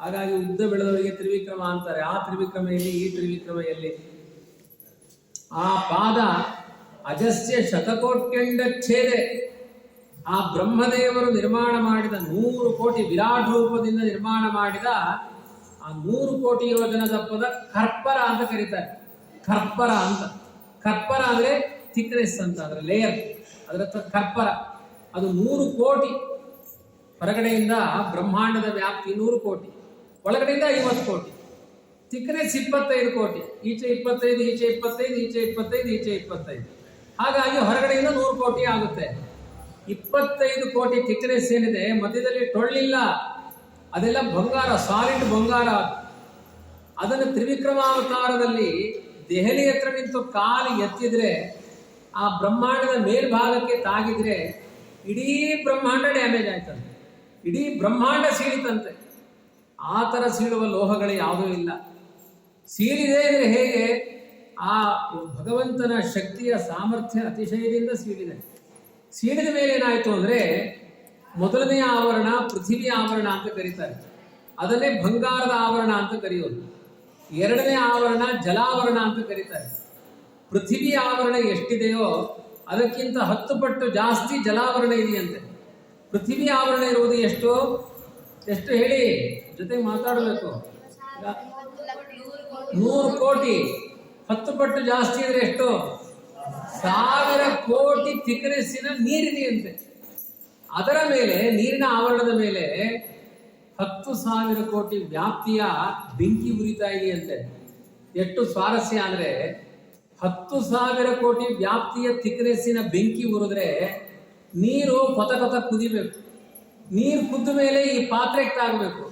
ಹಾಗಾಗಿ ಉದ್ದ ಬೆಳೆದವರಿಗೆ ತ್ರಿವಿಕ್ರಮ ಅಂತಾರೆ. ಆ ತ್ರಿವಿಕ್ರಮ ಎಲ್ಲಿ? ಈ ತ್ರಿವಿಕ್ರಮ ಎಲ್ಲಿ? ಆ ಪಾದ ಅಜಸ್ಯ ಶತಕೋಟ್ಯಂಡ ಛೇದೆ. ಆ ಬ್ರಹ್ಮದೇವರು ನಿರ್ಮಾಣ ಮಾಡಿದ 100 ಕೋಟಿ ವಿರಾಟ್ ರೂಪದಿಂದ ನಿರ್ಮಾಣ ಮಾಡಿದ ಆ 100 ಕೋಟಿ ಯೋಜನ ದಪ್ಪದ ಕರ್ಪರ ಅಂತ ಕರೀತಾರೆ. ಕರ್ಪರ ಅಂತ. ಕರ್ಪರ ಅಂದ್ರೆ ಥಿಕ್ನೆಸ್ ಅಂತ, ಅದರ ಲೇಯರ್, ಅದರ ಕರ್ಪರ. ಅದು 100 ಕೋಟಿ. ಹೊರಗಡೆಯಿಂದ ಬ್ರಹ್ಮಾಂಡದ ವ್ಯಾಪ್ತಿ 100 ಕೋಟಿ, ಒಳಗಡೆಯಿಂದ 50 ಕೋಟಿ. ಥಿಕ್ನೆಸ್ 25 ಕೋಟಿ. ಈಚೆ 25, ಈಚೆ 25, ಈಚೆ 25, ಈಚೆ 25. ಹಾಗಾಗಿ ಹೊರಗಡೆಯಿಂದ 100 ಕೋಟಿ ಆಗುತ್ತೆ. 25 ಕೋಟಿ ಥಿಕ್ನೆಸ್ ಏನಿದೆ, ಮಧ್ಯದಲ್ಲಿ ಟೊಳ್ಳಿಲ್ಲ, ಅದೆಲ್ಲ ಬಂಗಾರ, ಸಾಲಿಡ್ ಬಂಗಾರ. ಅದನ್ನು ತ್ರಿವಿಕ್ರಮಾವತಾರದಲ್ಲಿ ದೆಹಲಿ ಹತ್ರ ನಿಂತು ಕಾಲು ಎತ್ತಿದ್ರೆ, ಆ ಬ್ರಹ್ಮಾಂಡದ ಮೇಲ್ಭಾಗಕ್ಕೆ ತಾಗಿದ್ರೆ ಇಡೀ ಬ್ರಹ್ಮಾಂಡ ಡ್ಯಾಮೇಜ್ ಆಯ್ತಂತೆ, ಇಡೀ ಬ್ರಹ್ಮಾಂಡ ಸೀಳಿತಂತೆ. ಆ ಥರ ಸೀಳುವ ಲೋಹಗಳು ಯಾವುದೂ ಇಲ್ಲ. ಸೀಳಿದೆ ಅಂದರೆ ಹೇಗೆ? ಆ ಭಗವಂತನ ಶಕ್ತಿಯ ಸಾಮರ್ಥ್ಯ ಅತಿಶಯದಿಂದ ಸೀಳಿದೆ. ಸೀಳಿದ ಮೇಲೆ ಏನಾಯಿತು ಅಂದರೆ, ಮೊದಲನೆಯ ಆವರಣ ಪೃಥ್ವಿ ಆವರಣ ಅಂತ ಕರೀತಾರೆ. ಅದನ್ನೇ ಬಂಗಾರದ ಆವರಣ ಅಂತ ಕರೆಯೋದು. ಎರಡನೇ ಆವರಣ ಜಲಾವರಣ ಅಂತ ಕರೀತಾರೆ. ಪೃಥ್ವಿ ಆವರಣ ಎಷ್ಟಿದೆಯೋ ಅದಕ್ಕಿಂತ 10 ಪಟ್ಟು ಜಾಸ್ತಿ ಜಲಾವರಣ ಇದೆಯಂತೆ. ಪೃಥ್ವಿ ಆವರಣ ಇರುವುದು ಎಷ್ಟು ಹೇಳಿ? ಜೊತೆಗೆ ಮಾತಾಡಬೇಕು. 100 ಕೋಟಿ. 10 ಪಟ್ಟು ಜಾಸ್ತಿ ಇದ್ರೆ ಎಷ್ಟು? 1000 ಕೋಟಿ ಥಿಕ್ನೆಸ್ಸಿನ ನೀರಿದೆಯಂತೆ. ಅದರ ಮೇಲೆ, ನೀರಿನ ಆವರಣದ ಮೇಲೆ 10,000 ಕೋಟಿ ವ್ಯಾಪ್ತಿಯ ಬೆಂಕಿ ಉರಿತಾ ಇದೆಯಂತೆ. ಎಷ್ಟು ಸ್ವಾರಸ್ಯ ಅಂದ್ರೆ, 10,000 ಕೋಟಿ ವ್ಯಾಪ್ತಿಯ ಥಿಕ್ನೆಸ್ಸಿನ ಬೆಂಕಿ ಉರಿದ್ರೆ ನೀರು ಕೊತ ಕೊತ ಕುದಿಬೇಕು. ನೀರು ಕುದ್ದ ಮೇಲೆ ಈ ಪಾತ್ರೆಗೆ ತಾಗಬೇಕು.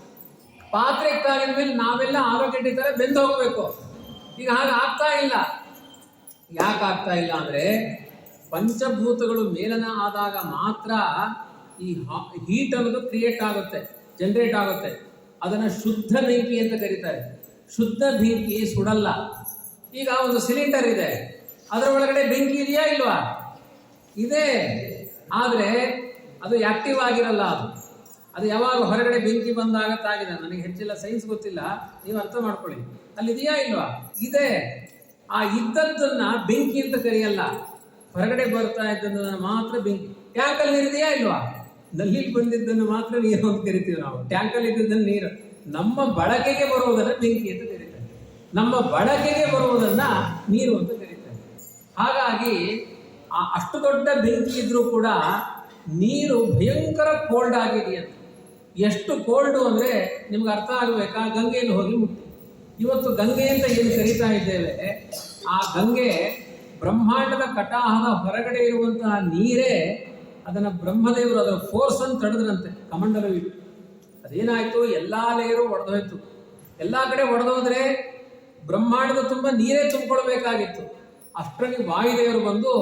ಪಾತ್ರೆಗೆ ತಾಗಿದ ಮೇಲೆ ನಾವೆಲ್ಲ ಆಲೂಗಡ್ಡೆ ತರ ಬೆಂದು ಹೋಗ್ಬೇಕು. ಈಗ ಹಾಗೆ ಆಗ್ತಾ ಇಲ್ಲ. ಯಾಕೆ ಆಗ್ತಾ ಇಲ್ಲ ಅಂದ್ರೆ, ಪಂಚಭೂತಗಳು ಮೇಲನ ಆದಾಗ ಮಾತ್ರ ಈ ಹೀಟ್ ಅನ್ನೋದು ಕ್ರಿಯೇಟ್ ಆಗುತ್ತೆ, ಜನರೇಟ್ ಆಗುತ್ತೆ. ಅದನ್ನು ಶುದ್ಧ ಬೆಂಕಿ ಅಂತ ಕರೀತಾರೆ. ಶುದ್ಧ ಬೆಂಕಿ ಸುಡಲ್ಲ. ಈಗ ಒಂದು ಸಿಲಿಂಡರ್ ಇದೆ, ಅದರ ಒಳಗಡೆ ಬೆಂಕಿ ಇದೆಯಾ ಇಲ್ವಾ? ಇದೆ. ಆದರೆ ಅದು ಆಕ್ಟಿವ್ ಆಗಿರಲ್ಲ. ಅದು ಯಾವಾಗ ಹೊರಗಡೆ ಬೆಂಕಿ ಬಂದಾಗ ತಾಗಿದೆ. ನನಗೆ ಹೆಚ್ಚಿಲ್ಲ ಸೈನ್ಸ್ ಗೊತ್ತಿಲ್ಲ, ನೀವು ಅರ್ಥ ಮಾಡ್ಕೊಳ್ಳಿ. ಅಲ್ಲಿದೆಯಾ ಇಲ್ವಾ? ಇದೆ. ಆ ಇದ್ದದ್ದನ್ನ ಬೆಂಕಿ ಅಂತ ಕರೆಯಲ್ಲ. ಹೊರಗಡೆ ಬರ್ತಾ ಇದ್ದದನ್ನ ಮಾತ್ರ ಬೆಂಕಿ. ಟ್ಯಾಂಕಲ್ಲಿ ನೀರಿದೆಯಾ ಇಲ್ವಾ? ನಲ್ಲಿ ಬಂದಿದ್ದನ್ನು ಮಾತ್ರ ನೀರು ಅಂತ ಕರಿತೀವಿ ನಾವು. ಟ್ಯಾಂಕಲ್ಲಿ ಇದ್ದದ್ದನ್ನು ನೀರು. ನಮ್ಮ ಬಳಕೆಗೆ ಬರುವುದನ್ನ ಬೆಂಕಿ ಅಂತ ಕರೀತಾರೆ, ನಮ್ಮ ಬಳಕೆಗೆ ಬರುವುದನ್ನ ನೀರು ಅಂತ ಕರೀತಾರೆ. ಹಾಗಾಗಿ ಅಷ್ಟು ದೊಡ್ಡ ಬೆಂಕಿ ಇದ್ರೂ ಕೂಡ ನೀರು ಭಯಂಕರ ಕೋಲ್ಡ್ ಆಗಿದೆಯಂತೆ. ಎಷ್ಟು ಕೋಲ್ಡು ಅಂದರೆ ನಿಮ್ಗೆ ಅರ್ಥ ಆಗಬೇಕಾ? ಗಂಗೆಯನ್ನು ಹೋಗಿ ಮುಟ್ಟಿ. ಇವತ್ತು ಗಂಗೆ ಅಂತ ಏನು ಕರೀತಾ ಇದ್ದೇವೆ, ಆ ಗಂಗೆ ಬ್ರಹ್ಮಾಂಡದ ಕಟಾಹದ ಹೊರಗಡೆ ಇರುವಂತಹ ನೀರೇ ಅದನ್ನು ಬ್ರಹ್ಮದೇವರು ಅದರ ಫೋರ್ಸ್ ಅನ್ನು ತಡೆದ್ರಂತೆ ಕಮಂಡಲವಿಟ್ಟು. ಅದೇನಾಯ್ತು, ಎಲ್ಲಾ ಲೇಯರು ಒಡೆದೋಯ್ತು. ಎಲ್ಲ ಕಡೆ ಒಡೆದೋದ್ರೆ ಬ್ರಹ್ಮಾಂಡದ ತುಂಬ ನೀರೇ ತುಂಬಿಕೊಳ್ಬೇಕಾಗಿತ್ತು. ಅಷ್ಟರಲ್ಲಿ ವಾಯುದೇವರು ಬಂದು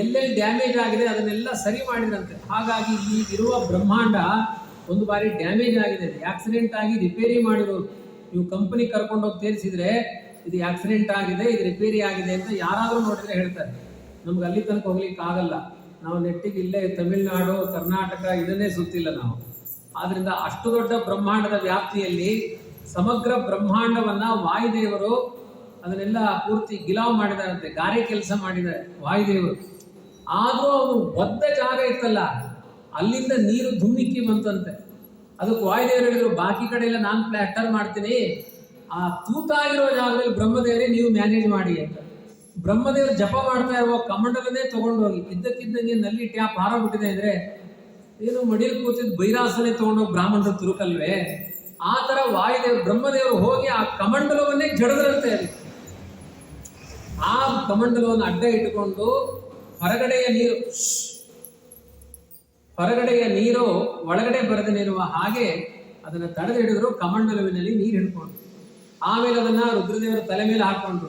ಎಲ್ಲೆಲ್ಲಿ ಡ್ಯಾಮೇಜ್ ಆಗಿದೆ ಅದನ್ನೆಲ್ಲ ಸರಿ ಮಾಡಿದ್ರಂತೆ. ಹಾಗಾಗಿ ಈಗಿರುವ ಬ್ರಹ್ಮಾಂಡ ಒಂದು ಬಾರಿ ಡ್ಯಾಮೇಜ್ ಆಗಿದೆ, ಆಕ್ಸಿಡೆಂಟ್ ಆಗಿ ರಿಪೇರಿ ಮಾಡಿರೋದು. ನೀವು ಕಂಪನಿ ಕರ್ಕೊಂಡೋಗಿ ತೇರಿಸಿದ್ರೆ ಇದು ಆಕ್ಸಿಡೆಂಟ್ ಆಗಿದೆ, ಇದು ರಿಪೇರಿ ಆಗಿದೆ ಅಂತ ಯಾರಾದರೂ ನೋಡಿದ್ರೆ ಹೇಳ್ತಾರೆ. ನಮ್ಗೆ ಅಲ್ಲಿ ತನಕ ಹೋಗ್ಲಿಕ್ಕೆ ಆಗಲ್ಲ. ನಾವು ನೆಟ್ಟಿಗೆ ಇಲ್ಲೇ ತಮಿಳುನಾಡು, ಕರ್ನಾಟಕ ಇದನ್ನೇ ಸುತ್ತಿಲ್ಲ ನಾವು. ಆದ್ರಿಂದ ಅಷ್ಟು ದೊಡ್ಡ ಬ್ರಹ್ಮಾಂಡದ ವ್ಯಾಪ್ತಿಯಲ್ಲಿ ಸಮಗ್ರ ಬ್ರಹ್ಮಾಂಡವನ್ನ ವಾಯುದೇವರು ಅದನ್ನೆಲ್ಲ ಪೂರ್ತಿ ಗಿಲಾವ್ ಮಾಡಿದಾರಂತೆ, ಗಾರೆ ಕೆಲಸ ಮಾಡಿದ್ದಾರೆ ವಾಯುದೇವರು. ಆದರೂ ಅವನು ಒದ್ದ ಜಾಗ ಇತ್ತಲ್ಲ, ಅಲ್ಲಿಂದ ನೀರು ಧುಮ್ಮಿಕ್ಕಿ ಬಂತಂತೆ. ಅದಕ್ಕೆ ವಾಯುದೇವರು ಹೇಳಿದ್ರು, ಬಾಕಿ ಕಡೆ ಎಲ್ಲ ನಾನು ಪ್ಲಾಸ್ಟರ್ ಮಾಡ್ತೀನಿ, ಆ ತೂತಾಗಿರೋ ಜಾಗದಲ್ಲಿ ಬ್ರಹ್ಮದೇವರೇ ನೀವು ಮ್ಯಾನೇಜ್ ಮಾಡಿ ಅಂತ. ಬ್ರಹ್ಮದೇವರು ಜಪ ಮಾಡ್ತಾ ಇರುವ ಕಮಂಡಲನ್ನೇ ತಗೊಂಡೋಗಿ ಇದ್ದಕ್ಕಿದ್ದಂಗೆ ನಲ್ಲಿ ಟ್ಯಾಪ್ ಹಾರೋಗ್ಬಿಟ್ಟಿದೆ ಅಂದ್ರೆ ಏನು ಮಡಿಯಲ್ಲಿ ಕೂತಿದ್ದು ಬೈರಾಸನೆ ತಗೊಂಡೋಗಿ ಬ್ರಾಹ್ಮಣರು ತುರುಕಲ್ವೇ? ಆ ತರ ವಾಯುದೇವರು ಬ್ರಹ್ಮದೇವರು ಹೋಗಿ ಆ ಕಮಂಡಲವನ್ನೇ ಜಡದ್ರಂತೆ. ಅಲ್ಲಿ ಆ ಕಮಂಡಲವನ್ನು ಅಡ್ಡ ಇಟ್ಟುಕೊಂಡು ಹೊರಗಡೆಯ ನೀರು ಒಳಗಡೆ ಬರದನಿರುವ ಹಾಗೆ ಅದನ್ನು ತಡೆದಿಡಿದ್ರು. ಕಮಂಡಲವಿನಲ್ಲಿ ನೀರು ಹಿಡ್ಕೊಂಡು ಆಮೇಲೆ ಅದನ್ನ ರುದ್ರದೇವರ ತಲೆ ಮೇಲೆ ಹಾಕೊಂಡ್ರು.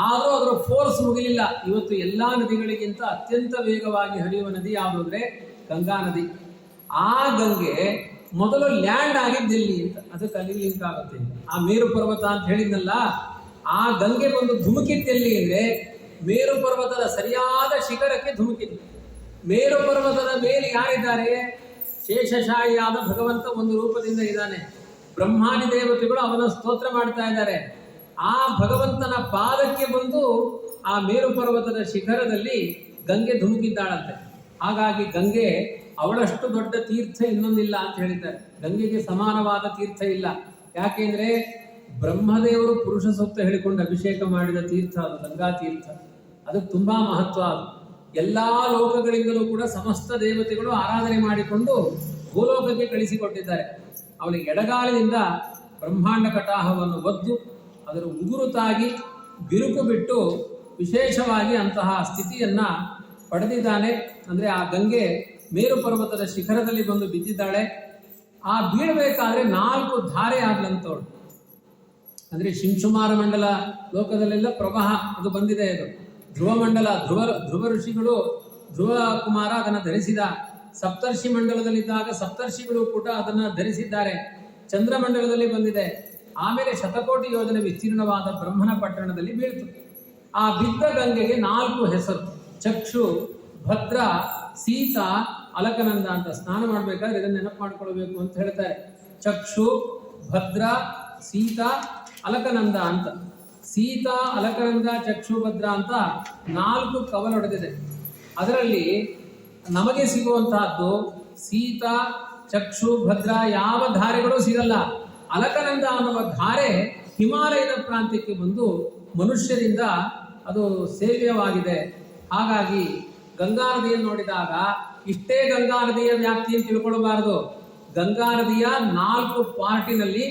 ಆದರೂ ಅದರ ಫೋರ್ಸ್ ಮುಗಿಲಿಲ್ಲ. ಇವತ್ತು ಎಲ್ಲಾ ನದಿಗಳಿಗಿಂತ ಅತ್ಯಂತ ವೇಗವಾಗಿ ಹರಿಯುವ ನದಿ ಯಾವುದು ಅಂದ್ರೆ ಗಂಗಾ ನದಿ. ಆ ಗಂಗೆ ಮೊದಲು ಲ್ಯಾಂಡ್ ಆಗಿದ್ದಿಲ್ಲಿ ಅಂತ, ಅದಕ್ಕೆ ಅಲ್ಲಿ ಲಿಂಕ್ ಆಗುತ್ತೆ. ಆ ಮೇರು ಪರ್ವತ ಅಂತ ಹೇಳಿದ್ನಲ್ಲ, ಆ ಗಂಗೆ ಬಂದು ಧುಮುಕಿದ್ದೆಲ್ಲಿ ಅಂದ್ರೆ ಮೇರು ಪರ್ವತದ ಸರಿಯಾದ ಶಿಖರಕ್ಕೆ ಧುಮುಕಿದ್ದು. ಮೇರು ಪರ್ವತದ ಮೇಲೆ ಯಾರಿದ್ದಾರೆ? ಶೇಷಶಾಹಿಯಾದ ಭಗವಂತ ಒಂದು ರೂಪದಿಂದ ಇದ್ದಾನೆ. ಬ್ರಹ್ಮಾದಿ ದೇವತೆಗಳು ಅವನ ಸ್ತೋತ್ರ ಮಾಡ್ತಾ ಇದ್ದಾರೆ. ಆ ಭಗವಂತನ ಪಾದಕ್ಕೆ ಬಂದು ಆ ಮೇರು ಪರ್ವತದ ಶಿಖರದಲ್ಲಿ ಗಂಗೆ ಧುಮುಕಿದ್ದಾಳಂತೆ. ಹಾಗಾಗಿ ಗಂಗೆ ಅವಳಷ್ಟು ದೊಡ್ಡ ತೀರ್ಥ ಇನ್ನೊಂದಿಲ್ಲ ಅಂತ ಹೇಳಿದ್ದಾರೆ. ಗಂಗೆಗೆ ಸಮಾನವಾದ ತೀರ್ಥ ಇಲ್ಲ. ಯಾಕೆಂದ್ರೆ ಬ್ರಹ್ಮದೇವರು ಪುರುಷ ಸೂಕ್ತ ಹೇಳಿಕೊಂಡು ಅಭಿಷೇಕ ಮಾಡಿದ ತೀರ್ಥ ಅದು ಗಂಗಾ ತೀರ್ಥ. ಅದಕ್ಕೆ ತುಂಬಾ ಮಹತ್ವ. ಅದು ಎಲ್ಲಾ ಲೋಕಗಳಿಂದಲೂ ಕೂಡ ಸಮಸ್ತ ದೇವತೆಗಳು ಆರಾಧನೆ ಮಾಡಿಕೊಂಡು ಭೂಲೋಕಕ್ಕೆ ಕಳಿಸಿಕೊಟ್ಟಿದ್ದಾರೆ. ಅವನಿಗೆ ಎಡಗಾಲಿನಿಂದ ಬ್ರಹ್ಮಾಂಡ ಕಟಾಹವನ್ನು ಒದ್ದು ಅದರ ಉಗುರುತಾಗಿ ಬಿರುಕು ಬಿಟ್ಟು ವಿಶೇಷವಾಗಿ ಅಂತಹ ಸ್ಥಿತಿಯನ್ನ ಪಡೆದಿದ್ದಾನೆ. ಅಂದ್ರೆ ಆ ಗಂಗೆ ಮೇರು ಪರ್ವತದ ಶಿಖರದಲ್ಲಿ ಬಂದು ಬಿದ್ದಿದ್ದಾಳೆ. ಆ ಬೀಳಬೇಕಾದ್ರೆ 4 ಧಾರೆ ಆಗ್ಲಂತವಳು. ಅಂದ್ರೆ ಶಿಂಶುಮಾರ ಮಂಡಲ ಲೋಕದಲ್ಲೆಲ್ಲ ಪ್ರವಾಹ ಅದು ಬಂದಿದೆ. ಅದು ಧ್ರುವ ಮಂಡಲ, ಧ್ರುವ ಋಷಿಗಳು, ಧ್ರುವ ಕುಮಾರ ಅದನ್ನು ಧರಿಸಿದ. ಸಪ್ತರ್ಷಿ ಮಂಡಲದಲ್ಲಿದ್ದಾಗ ಸಪ್ತರ್ಷಿಗಳು ಕೂಡ ಅದನ್ನು ಧರಿಸಿದ್ದಾರೆ. ಚಂದ್ರಮಂಡಲದಲ್ಲಿ ಬಂದಿದೆ. ಆಮೇಲೆ ಶತಕೋಟಿ ಯೋಜನೆ ವಿಸ್ತೀರ್ಣವಾದ ಬ್ರಹ್ಮನ ಪಟ್ಟಣದಲ್ಲಿ ಬೀಳ್ತು. ಆ ಬಿದ್ದ ಗಂಗೆಗೆ 4 ಹೆಸರು: ಚಕ್ಷು, ಭದ್ರ, ಸೀತಾ, ಅಲಕನಂದ ಅಂತ. ಸ್ನಾನ ಮಾಡ್ಬೇಕಾದ್ರೆ ಇದನ್ನ ನೆನಪು ಮಾಡ್ಕೊಳ್ಬೇಕು ಅಂತ ಹೇಳ್ತಾರೆ. ಚಕ್ಷು, ಭದ್ರ, ಸೀತಾ, ಅಲಕನಂದ ಅಂತ. ಸೀತಾ, ಅಲಕನಂದ, ಚಕ್ಷು, ಭದ್ರ ಅಂತ 4 ಕವಲೊಡೆದಿದೆ. ಅದರಲ್ಲಿ ನಮಗೆ ಸಿಗುವಂತಹದ್ದು ಸೀತಾ, ಚಕ್ಷು, ಭದ್ರ ಯಾವ ಧಾರೆಗಳು ಸಿಗಲ್ಲ. ಅಲಕನಂದ ಅನ್ನುವ ಧಾರೆ ಹಿಮಾಲಯದ ಪ್ರಾಂತ್ಯಕ್ಕೆ ಬಂದು ಮನುಷ್ಯರಿಂದ ಅದು ಸೇವ್ಯವಾಗಿದೆ. ಹಾಗಾಗಿ ಗಂಗಾ ನದಿಯನ್ನು ನೋಡಿದಾಗ ಇಷ್ಟೇ ಗಂಗಾ ನದಿಯ ವ್ಯಾಪ್ತಿಯನ್ನು ತಿಳ್ಕೊಳ್ಬಾರದು. ಗಂಗಾ ನದಿಯ 4 ಪಾರ್ಟಿನಲ್ಲಿ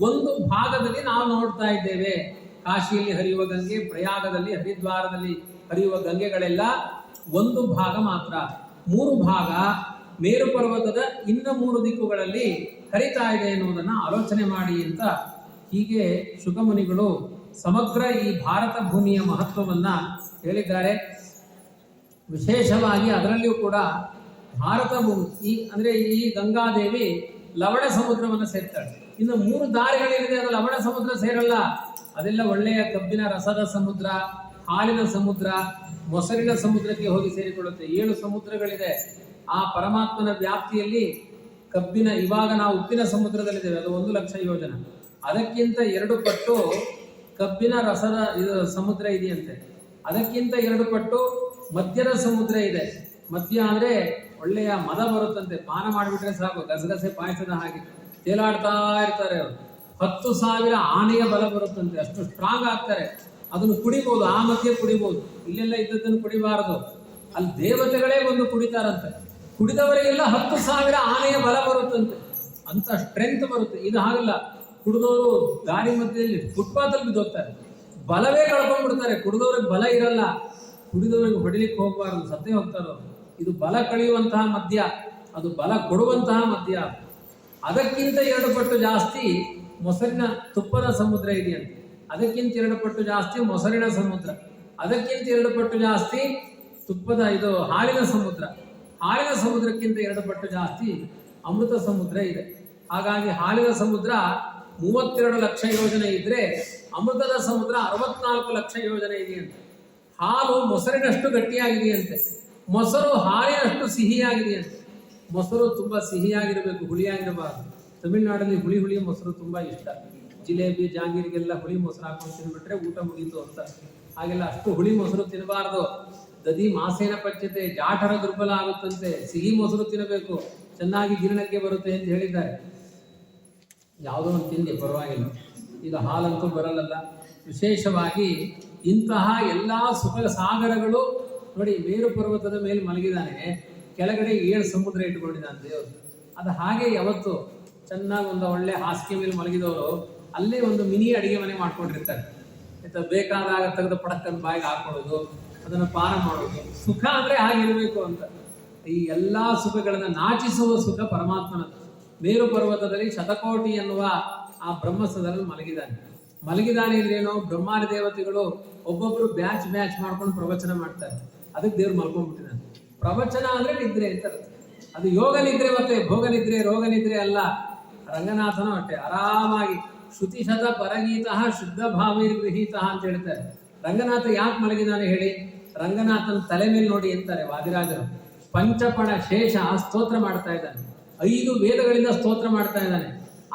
ಒಂದು ಭಾಗದಲ್ಲಿ ನಾವು ನೋಡ್ತಾ ಇದ್ದೇವೆ. ಕಾಶಿಯಲ್ಲಿ ಹರಿಯುವ ಗಂಗೆ, ಪ್ರಯಾಗದಲ್ಲಿ, ಹರಿದ್ವಾರದಲ್ಲಿ ಹರಿಯುವ ಗಂಗೆಗಳೆಲ್ಲ ಒಂದು ಭಾಗ ಮಾತ್ರ. 3 ಭಾಗ ಮೇರು ಪರ್ವತದ ಇನ್ನು 3 ದಿಕ್ಕುಗಳಲ್ಲಿ ಹರಿತಾ ಇದೆ ಎನ್ನುವುದನ್ನು ಆಲೋಚನೆ ಮಾಡಿ ಅಂತ ಹೀಗೆ ಶುಕಮುನಿಗಳು ಸಮಗ್ರ ಈ ಭಾರತ ಭೂಮಿಯ ಮಹತ್ವವನ್ನ ಹೇಳಿದ್ದಾರೆ. ವಿಶೇಷವಾಗಿ ಅದರಲ್ಲಿಯೂ ಕೂಡ ಭಾರತ ಭೂಮಿ ಅಂದ್ರೆ ಈ ಗಂಗಾದೇವಿ ಲವಣ ಸಮುದ್ರವನ್ನು ಸೇರ್ತಾಳೆ. ಇನ್ನು 3 ದಾರಿಗಳೇನಿದೆ ಅದು ಲವಣ ಸಮುದ್ರ ಸೇರಲ್ಲ. ಅದೆಲ್ಲ ಒಳ್ಳೆಯ ಕಬ್ಬಿನ ರಸದ ಸಮುದ್ರ, ಹಾಲಿನ ಸಮುದ್ರ, ಮೊಸರಿನ ಸಮುದ್ರಕ್ಕೆ ಹೋಗಿ ಸೇರಿಕೊಳ್ಳುತ್ತೆ. 7 ಸಮುದ್ರಗಳಿದೆ. ಆ ಪರಮಾತ್ಮನ ವ್ಯಾಪ್ತಿಯಲ್ಲಿ ಕಬ್ಬಿನ, ಇವಾಗ ನಾವು ಉಪ್ಪಿನ ಸಮುದ್ರದಲ್ಲಿದ್ದೇವೆ, ಅದು 1 ಲಕ್ಷ ಯೋಜನ. ಅದಕ್ಕಿಂತ 2 ಪಟ್ಟು ಕಬ್ಬಿನ ರಸದ ಸಮುದ್ರ ಇದೆಯಂತೆ. ಅದಕ್ಕಿಂತ 2 ಪಟ್ಟು ಮದ್ಯದ ಸಮುದ್ರ ಇದೆ. ಮದ್ಯ ಅಂದ್ರೆ ಒಳ್ಳೆಯ ಮದ ಬರುತ್ತಂತೆ. ಪಾನ ಮಾಡಿಬಿಟ್ರೆ ಸಾಕು, ಗಸಗಸೆ ಪಾಯಸದ ಹಾಗೆ ತೇಲಾಡ್ತಾ ಇರ್ತಾರೆ ಅವರು. 10,000 ಆನೆಯ ಬಲ ಬರುತ್ತಂತೆ, ಅಷ್ಟು ಸ್ಟ್ರಾಂಗ್ ಆಗ್ತಾರೆ. ಅದನ್ನು ಕುಡಿಬಹುದು, ಆ ಮಧ್ಯೆ ಕುಡಿಬಹುದು. ಇಲ್ಲೆಲ್ಲ ಇದ್ದದ್ದನ್ನು ಕುಡಿಬಾರದು. ಅಲ್ಲಿ ದೇವತೆಗಳೇ ಬಂದು ಕುಡಿತಾರಂತೆ. ಕುಡಿದವರಿಗೆಲ್ಲ 10,000 ಆನೆಯ ಬಲ ಬರುತ್ತಂತೆ, ಅಂತ ಸ್ಟ್ರೆಂತ್ ಬರುತ್ತೆ. ಇದು ಹಾಗಲ್ಲ, ಕುಡಿದವರು ದಾರಿ ಮಧ್ಯದಲ್ಲಿ ಫುಟ್ಪಾತಲ್ಲಿ ಬಿದ್ದೋಗ್ತಾರೆ, ಬಲವೇ ಕಳ್ಕೊಂಡ್ಬಿಡ್ತಾರೆ. ಕುಡಿದವ್ರಿಗೆ ಬಲ ಇರಲ್ಲ, ಕುಡಿದವರಿಗೆ ಹೊಡಿಲಿಕ್ಕೆ ಹೋಗಬಾರದು, ಸತ್ತೇ ಹೋಗ್ತಾರೋ. ಇದು ಬಲ ಕಳೆಯುವಂತಹ ಮದ್ಯ, ಅದು ಬಲ ಕೊಡುವಂತಹ ಮದ್ಯ. ಅದಕ್ಕಿಂತ 2 ಪಟ್ಟು ಜಾಸ್ತಿ ಮೊಸರಿನ ತುಪ್ಪದ ಸಮುದ್ರ ಇದೆಯಂತೆ. ಅದಕ್ಕಿಂತ 2 ಪಟ್ಟು ಜಾಸ್ತಿ ಮೊಸರಿನ ಸಮುದ್ರ. ಅದಕ್ಕಿಂತ 2 ಪಟ್ಟು ಜಾಸ್ತಿ ತುಪ್ಪದ ಹಾಲಿನ ಸಮುದ್ರ. ಹಾಲಿನ ಸಮುದ್ರಕ್ಕಿಂತ 2 ಪಟ್ಟು ಜಾಸ್ತಿ ಅಮೃತ ಸಮುದ್ರ ಇದೆ. ಹಾಗಾಗಿ ಹಾಲಿನ ಸಮುದ್ರ 32 ಲಕ್ಷ ಯೋಜನೆ ಇದ್ರೆ ಅಮೃತದ ಸಮುದ್ರ 64 ಲಕ್ಷ ಯೋಜನೆ ಇದೆಯಂತೆ. ಹಾಲು ಮೊಸರಿನಷ್ಟು ಗಟ್ಟಿಯಾಗಿದೆಯಂತೆ, ಮೊಸರು ಹಾಲಿನಷ್ಟು ಸಿಹಿಯಾಗಿದೆಯಂತೆ. ಮೊಸರು ತುಂಬಾ ಸಿಹಿಯಾಗಿರಬೇಕು, ಹುಳಿಯಾಗಿರಬಾರ್ದು. ತಮಿಳುನಾಡಲ್ಲಿ ಹುಳಿ ಹುಳಿ ಮೊಸರು ತುಂಬಾ ಇಷ್ಟ. ಜಿಲೇಬಿ ಜಾಂಗೀರಿಗೆಲ್ಲ ಹುಳಿ ಮೊಸರು ಹಾಕೊಂಡು ತಿನ್ಬಿಟ್ರೆ ಊಟ ಮುಗೀತು ಅಂತ. ಹಾಗೆಲ್ಲ ಅಷ್ಟು ಹುಳಿ ಮೊಸರು ತಿನ್ನಬಾರ್ದು. ದದಿ ಮಾಸೇನ ಪಚ್ಚತೆ, ಜಾಠರ ದುರ್ಬಲ ಆಗುತ್ತಂತೆ. ಸಿಹಿ ಮೊಸರು ತಿನ್ನಬೇಕು, ಚೆನ್ನಾಗಿ ಜೀರ್ಣಕ್ಕೆ ಬರುತ್ತೆ ಅಂತ ಹೇಳಿದ್ದಾರೆ. ಯಾವುದೋ ಒಂದು ತಿಂಡಿ ಪರವಾಗಿಲ್ಲ, ಈಗ ಹಾಲಂತೂ ಬರಲ್ಲ. ವಿಶೇಷವಾಗಿ ಇಂತಹ ಎಲ್ಲ ಸುಖ ಸಾಗರಗಳು ನೋಡಿ. ಮೇರು ಪರ್ವತದ ಮೇಲೆ ಮಲಗಿದಾನೆ, ಕೆಳಗಡೆ 7 ಸಮುದ್ರ ಇಟ್ಕೊಂಡಿದ್ದಾನೆ ದೇವರು. ಅದು ಹಾಗೆ ಯಾವತ್ತು ಚೆನ್ನಾಗಿ ಒಂದು ಒಳ್ಳೆ ಹಾಸಿಗೆ ಮೇಲೆ ಮಲಗಿದವರು ಅಲ್ಲೇ ಒಂದು ಮಿನಿ ಅಡಿಗೆ ಮನೆ ಮಾಡ್ಕೊಂಡಿರ್ತಾರೆ. ಬೇಕಾದಾಗ ತೆಗೆದು ಪಡಕ್ಕನ್ನು ಬಾಯಿಗೆ ಹಾಕೊಳ್ಳೋದು, ಅದನ್ನು ಪಾನ ಮಾಡೋದು. ಸುಖ ಅಂದ್ರೆ ಹಾಗಿರಬೇಕು ಅಂತ. ಈ ಎಲ್ಲಾ ಸುಖಗಳನ್ನ ನಾಚಿಸುವ ಸುಖ ಪರಮಾತ್ಮನದ್ದು. ಮೇರು ಪರ್ವತದಲ್ಲಿ ಶತಕೋಟಿ ಎನ್ನುವ ಆ ಬ್ರಹ್ಮಸ್ಥದಲ್ಲಿ ಮಲಗಿದಾನೆ ಅಂದ್ರೇನು, ಬ್ರಹ್ಮಾದಿ ದೇವತೆಗಳು ಒಬ್ಬೊಬ್ರು ಬ್ಯಾಚ್ ಮಾಡ್ಕೊಂಡು ಪ್ರವಚನ ಮಾಡ್ತಾರೆ. ಅದಕ್ಕೆ ದೇವ್ರು ಮಲ್ಕೊಂಡ್ಬಿಟ್ಟಿದ್ದಾನೆ. ಪ್ರವಚನ ಅಂದ್ರೆ ನಿದ್ರೆ ಅಂತ. ಅದು ಯೋಗ ನಿದ್ರೆ, ಮತ್ತೆ ಭೋಗ ನಿದ್ರೆ, ರೋಗ ನಿದ್ರೆ ಅಲ್ಲ. ರಂಗನಾಥನೂ ಅಷ್ಟೇ, ಆರಾಮಾಗಿ ಶ್ರುತಿಶತ ಪರಗೀತ ಶುದ್ಧ ಭಾವೈರ್ಗೃಹೀತ ಅಂತ ಹೇಳ್ತಾರೆ. ರಂಗನಾಥ ಯಾಕೆ ಮಲಗಿದಾನೆ ಹೇಳಿ? ರಂಗನಾಥನ ತಲೆ ಮೇಲೆ ನೋಡಿ ಅಂತಾರೆ ವಾದಿರಾಜರು. ಪಂಚಪಣ ಶೇಷ ಸ್ತೋತ್ರ ಮಾಡ್ತಾ ಇದ್ದಾನೆ, 5 ವೇದಗಳಿಂದ ಸ್ತೋತ್ರ ಮಾಡ್ತಾ ಇದ್ದಾನೆ.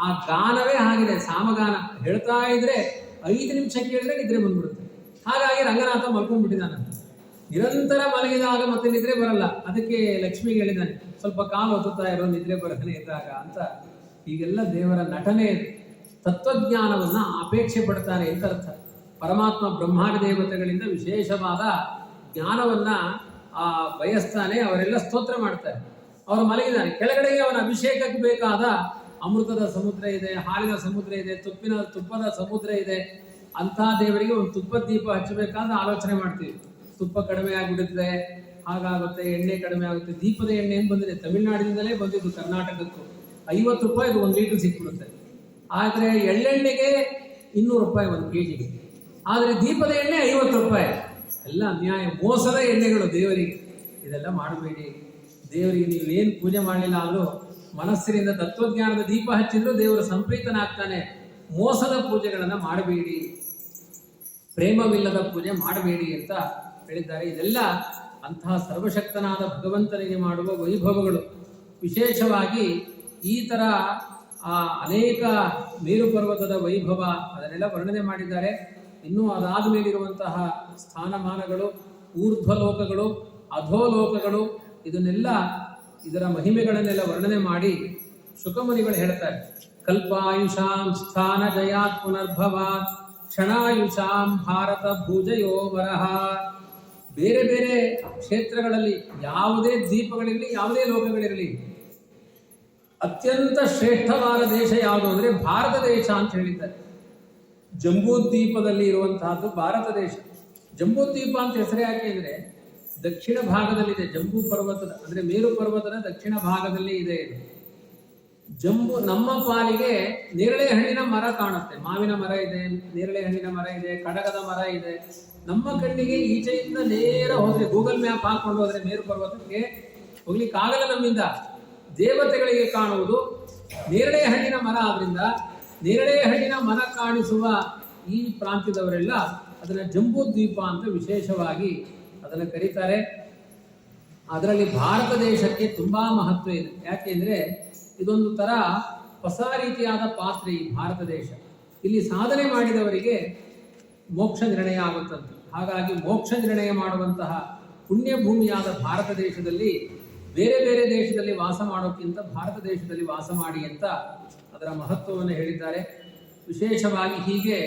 ಆ ಗಾನವೇ ಆಗಿದೆ, ಸಾಮಗಾನ. ಹೇಳ್ತಾ ಇದ್ರೆ 5 ನಿಮಿಷ ಕೇಳಿದ್ರೆ ನಿದ್ರೆ ಬಂದ್ಬಿಡುತ್ತೆ. ಹಾಗಾಗಿ ರಂಗನಾಥ ಮಲ್ಕೊಂಡ್ಬಿಟ್ಟಿದ್ದಾನೆ. ನಿರಂತರ ಮಲಗಿದಾಗ ಮತ್ತೆ ನಿದ್ರೆ ಬರಲ್ಲ. ಅದಕ್ಕೆ ಲಕ್ಷ್ಮಿಗೆ ಹೇಳಿದ್ದಾನೆ, ಸ್ವಲ್ಪ ಕಾಲು ಒತ್ತುತ್ತಾ ಇರೋ, ನಿದ್ರೆ ಬರದೇ ಇದ್ದಾಗ ಅಂತ. ಹೀಗೆಲ್ಲ ದೇವರ ನಟನೆ. ತತ್ವಜ್ಞಾನವನ್ನ ಅಪೇಕ್ಷೆ ಪಡ್ತಾನೆ ಅಂತ ಅರ್ಥ. ಪರಮಾತ್ಮ ಬ್ರಹ್ಮಾಂಡ ದೇವತೆಗಳಿಂದ ವಿಶೇಷವಾದ ಜ್ಞಾನವನ್ನ ಬಯಸ್ತಾನೆ. ಅವರೆಲ್ಲ ಸ್ತೋತ್ರ ಮಾಡ್ತಾರೆ. ಅವರು ಮಲಗಿದ್ದಾನೆ. ಕೆಳಗಡೆಗೆ ಅವನ ಅಭಿಷೇಕಕ್ಕೆ ಬೇಕಾದ ಅಮೃತದ ಸಮುದ್ರ ಇದೆ, ಹಾಲಿನ ಸಮುದ್ರ ಇದೆ, ತುಪ್ಪದ ಸಮುದ್ರ ಇದೆ. ಅಂಥ ದೇವರಿಗೆ ಒಂದು ತುಪ್ಪದ ದೀಪ ಹಚ್ಚಬೇಕಾದ ಆಲೋಚನೆ ಮಾಡ್ತೀವಿ. ತುಪ್ಪ ಕಡಿಮೆ ಆಗಿಬಿಡುತ್ತೆ, ಹಾಗಾಗುತ್ತೆ, ಎಣ್ಣೆ ಕಡಿಮೆ ಆಗುತ್ತೆ. ದೀಪದ ಎಣ್ಣೆ ಏನು ಬಂದಿದೆ, ತಮಿಳುನಾಡಿನಿಂದಲೇ ಬಂದಿದ್ದು ಕರ್ನಾಟಕಕ್ಕೂ. 50 ರೂಪಾಯಿ ಇದು 1 ಲೀಟರ್ ಸಿಕ್ಬಿಡುತ್ತೆ. ಆದರೆ ಎಳ್ಳೆಣ್ಣೆಗೆ 200 ರೂಪಾಯಿ 1 kg. ಆದರೆ ದೀಪದ ಎಣ್ಣೆ 50 ರೂಪಾಯಿ. ಎಲ್ಲ ಅನ್ಯಾಯ, ಮೋಸದ ಎಣ್ಣೆಗಳು ದೇವರಿಗೆ. ಇದೆಲ್ಲ ಮಾಡಬೇಡಿ. ದೇವರಿಗೆ ನೀವೇನು ಪೂಜೆ ಮಾಡಲಿಲ್ಲ ಆದರೂ ಮನಸ್ಸಿನಿಂದ ತತ್ವಜ್ಞಾನದ ದೀಪ ಹಚ್ಚಿದ್ರು ದೇವರು ಸಂಪ್ರೀತನಾಗ್ತಾನೆ. ಮೋಸದ ಪೂಜೆಗಳನ್ನು ಮಾಡಬೇಡಿ, ಪ್ರೇಮವಿಲ್ಲದ ಪೂಜೆ ಮಾಡಬೇಡಿ ಅಂತ ಹೇಳಿದ್ದಾರೆ. ಇದೆಲ್ಲ ಅಂತಹ ಸರ್ವಶಕ್ತನಾದ ಭಗವಂತನಿಗೆ ಮಾಡುವ ವೈಭವಗಳು. ವಿಶೇಷವಾಗಿ ಈ ಥರ ಅನೇಕ ಮೇರು ಪರ್ವತದ ವೈಭವ ಅದನ್ನೆಲ್ಲ ವರ್ಣನೆ ಮಾಡಿದ್ದಾರೆ. ಇನ್ನೂ ಅದಾದ ಮೇಲಿರುವಂತಹ ಸ್ಥಾನಮಾನಗಳು, ಊರ್ಧ್ವಲೋಕಗಳು, ಅಧೋಲೋಕಗಳು, ಇದನ್ನೆಲ್ಲ ಇದರ ಮಹಿಮೆಗಳನ್ನೆಲ್ಲ ವರ್ಣನೆ ಮಾಡಿ ಶುಕಮುನಿಗಳು ಹೇಳ್ತಾರೆ. ಕಲ್ಪಾಯುಷಾಂ ಸ್ಥಾನ ಜಯಾತ್ ಪುನರ್ಭವಾತ್ ಕ್ಷಣಾಯುಷಾಂ ಭಾರತ ಭೂಜಯೋ ವರಹ. ಬೇರೆ ಬೇರೆ ಕ್ಷೇತ್ರಗಳಲ್ಲಿ ಯಾವುದೇ ದ್ವೀಪಗಳಿರಲಿ, ಯಾವುದೇ ಲೋಕಗಳಿರಲಿ, ಅತ್ಯಂತ ಶ್ರೇಷ್ಠವಾದ ದೇಶ ಯಾವುದು ಅಂದರೆ ಭಾರತ ದೇಶ ಅಂತ ಹೇಳಿದ್ದಾರೆ. ಜಂಬೂದ್ವೀಪದಲ್ಲಿ ಇರುವಂತಹದ್ದು ಭಾರತ ದೇಶ. ಜಂಬೂದ್ವೀಪ ಅಂತ ಹೆಸರು ಯಾಕೆ ಅಂದರೆ ದಕ್ಷಿಣ ಭಾಗದಲ್ಲಿದೆ. ಜಂಬೂ ಪರ್ವತದ ಅಂದರೆ ಮೇರು ಪರ್ವತದ ದಕ್ಷಿಣ ಭಾಗದಲ್ಲಿ ಇದೆ ಇದು. ಜಂಬೂ ನಮ್ಮ ಪಾಲಿಗೆ ನೇರಳೆ ಹಣ್ಣಿನ ಮರ ಕಾಣುತ್ತೆ, ಮಾವಿನ ಮರ ಇದೆ, ನೇರಳೆ ಹಣ್ಣಿನ ಮರ ಇದೆ, ಕಡಗದ ಮರ ಇದೆ. ನಮ್ಮ ಕಣ್ಣಿಗೆ ಈಚೆಯಿಂದ ನೇರ ಹೋದ್ರೆ, ಗೂಗಲ್ ಮ್ಯಾಪ್ ಹಾಕೊಂಡು ಹೋದ್ರೆ ಮೇರು ಪರ್ವತಕ್ಕೆ ಹೋಗ್ಲಿಕ್ಕಾಗಲ್ಲ ನಮ್ಮಿಂದ. ದೇವತೆಗಳಿಗೆ ಕಾಣುವುದು ನೇರಳೆ ಹಣ್ಣಿನ ಮರ. ಆದ್ರಿಂದ ನೇರಳೆ ಹಣ್ಣಿನ ಮರ ಕಾಣಿಸುವ ಈ ಪ್ರಾಂತ್ಯದವರೆಲ್ಲ ಅದನ್ನ ಜಂಬೂ ದ್ವೀಪ ಅಂತ ವಿಶೇಷವಾಗಿ ಅದನ್ನು ಕರೀತಾರೆ. ಅದರಲ್ಲಿ ಭಾರತ ದೇಶಕ್ಕೆ ತುಂಬಾ ಮಹತ್ವ ಇದೆ. ಯಾಕೆಂದ್ರೆ ಇದೊಂದು ತರ ಹೊಸ ರೀತಿಯಾದ ಪಾತ್ರೆ ಈ ಭಾರತ ದೇಶ. ಇಲ್ಲಿ ಸಾಧನೆ ಮಾಡಿದವರಿಗೆ ಮೋಕ್ಷ ನಿರ್ಣಯ ಆಗುತ್ತಂತೆ. ಹಾಗಾಗಿ ಮೋಕ್ಷ ನಿರ್ಣಯ ಮಾಡುವಂತಹ ಪುಣ್ಯ ಭೂಮಿಯಾದ ಭಾರತ ದೇಶದಲ್ಲಿ ಬೇರೆ ಬೇರೆ ದೇಶದಲ್ಲಿ ವಾಸ ಮಾಡೋಕ್ಕಿಂತ ಭಾರತ ದೇಶದಲ್ಲಿ ವಾಸ ಮಾಡಿ ಅಂತ ಅದರ ಮಹತ್ವವನ್ನು ಹೇಳಿದ್ದಾರೆ. ವಿಶೇಷವಾಗಿ ಹೀಗೆ